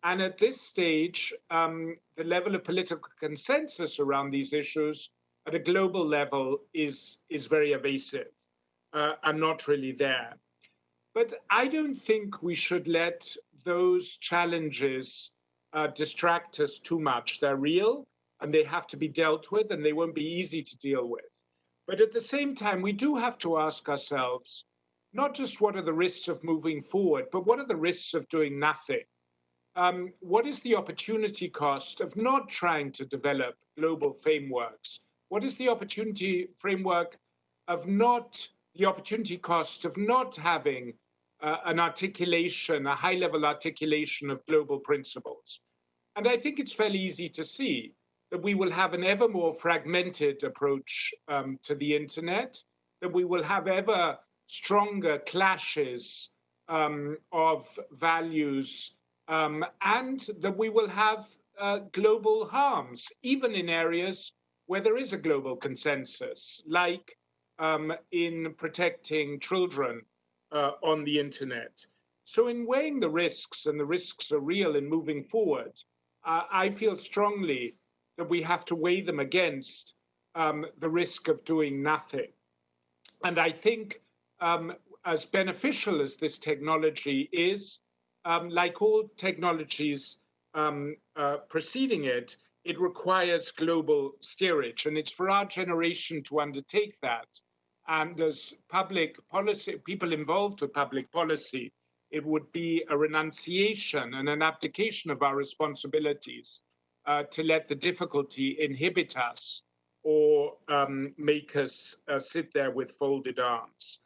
And at this stage, the level of political consensus around these issues at a global level is very evasive and not really there. But I don't think we should let those challenges distract us too much. They're real and they have to be dealt with, and they won't be easy to deal with. But at the same time, we do have to ask ourselves, not just what are the risks of moving forward, but what are the risks of doing nothing? What is the opportunity cost of not trying to develop global frameworks? What is the opportunity cost of not having an articulation, a high-level articulation of global principles? And I think it's fairly easy to see that we will have an ever more fragmented approach to the internet, that we will have ever stronger clashes of values, and that we will have global harms, even in areas where there is a global consensus, like in protecting children on the internet. So in weighing the risks, and the risks are real in moving forward, I feel strongly that we have to weigh them against the risk of doing nothing. And I think as beneficial as this technology is, like all technologies preceding it, it requires global steerage. And it's for our generation to undertake that. And as public policy, people involved with public policy, it would be a renunciation and an abdication of our responsibilities to let the difficulty inhibit us or make us sit there with folded arms.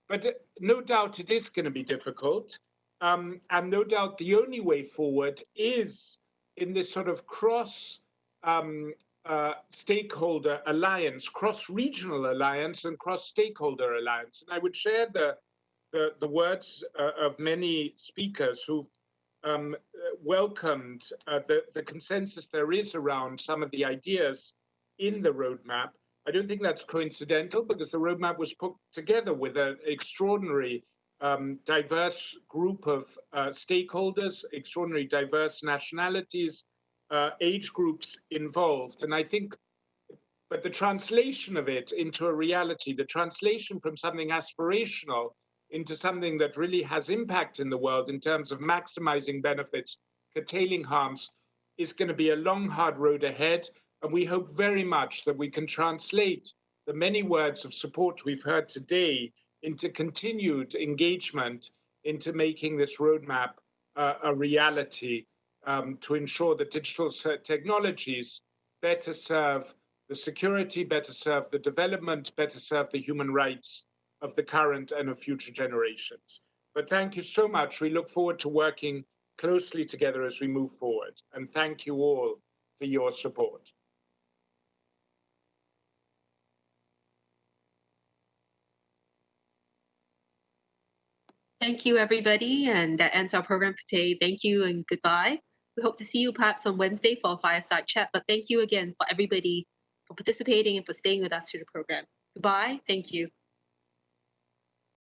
But no doubt it is going to be difficult. And no doubt the only way forward is in this sort of cross-stakeholder alliance, cross-regional alliance and cross-stakeholder alliance. And I would share the words of many speakers who've welcomed the consensus there is around some of the ideas in the roadmap. I don't think that's coincidental, because the roadmap was put together with an extraordinary diverse group of stakeholders, extraordinary diverse nationalities, age groups involved. And I think, but the translation of it into a reality, the translation from something aspirational into something that really has impact in the world in terms of maximizing benefits, curtailing harms, is going to be a long, hard road ahead. And we hope very much that we can translate the many words of support we've heard today into continued engagement, into making this roadmap a reality, to ensure that digital technologies better serve the security, better serve the development, better serve the human rights of the current and of future generations. But thank you so much. We look forward to working closely together as we move forward. And thank you all for your support. Thank you, everybody. And that ends our program for today. Thank you and goodbye. We hope to see you perhaps on Wednesday for a fireside chat. But thank you again for everybody for participating and for staying with us through the program. Goodbye. Thank you.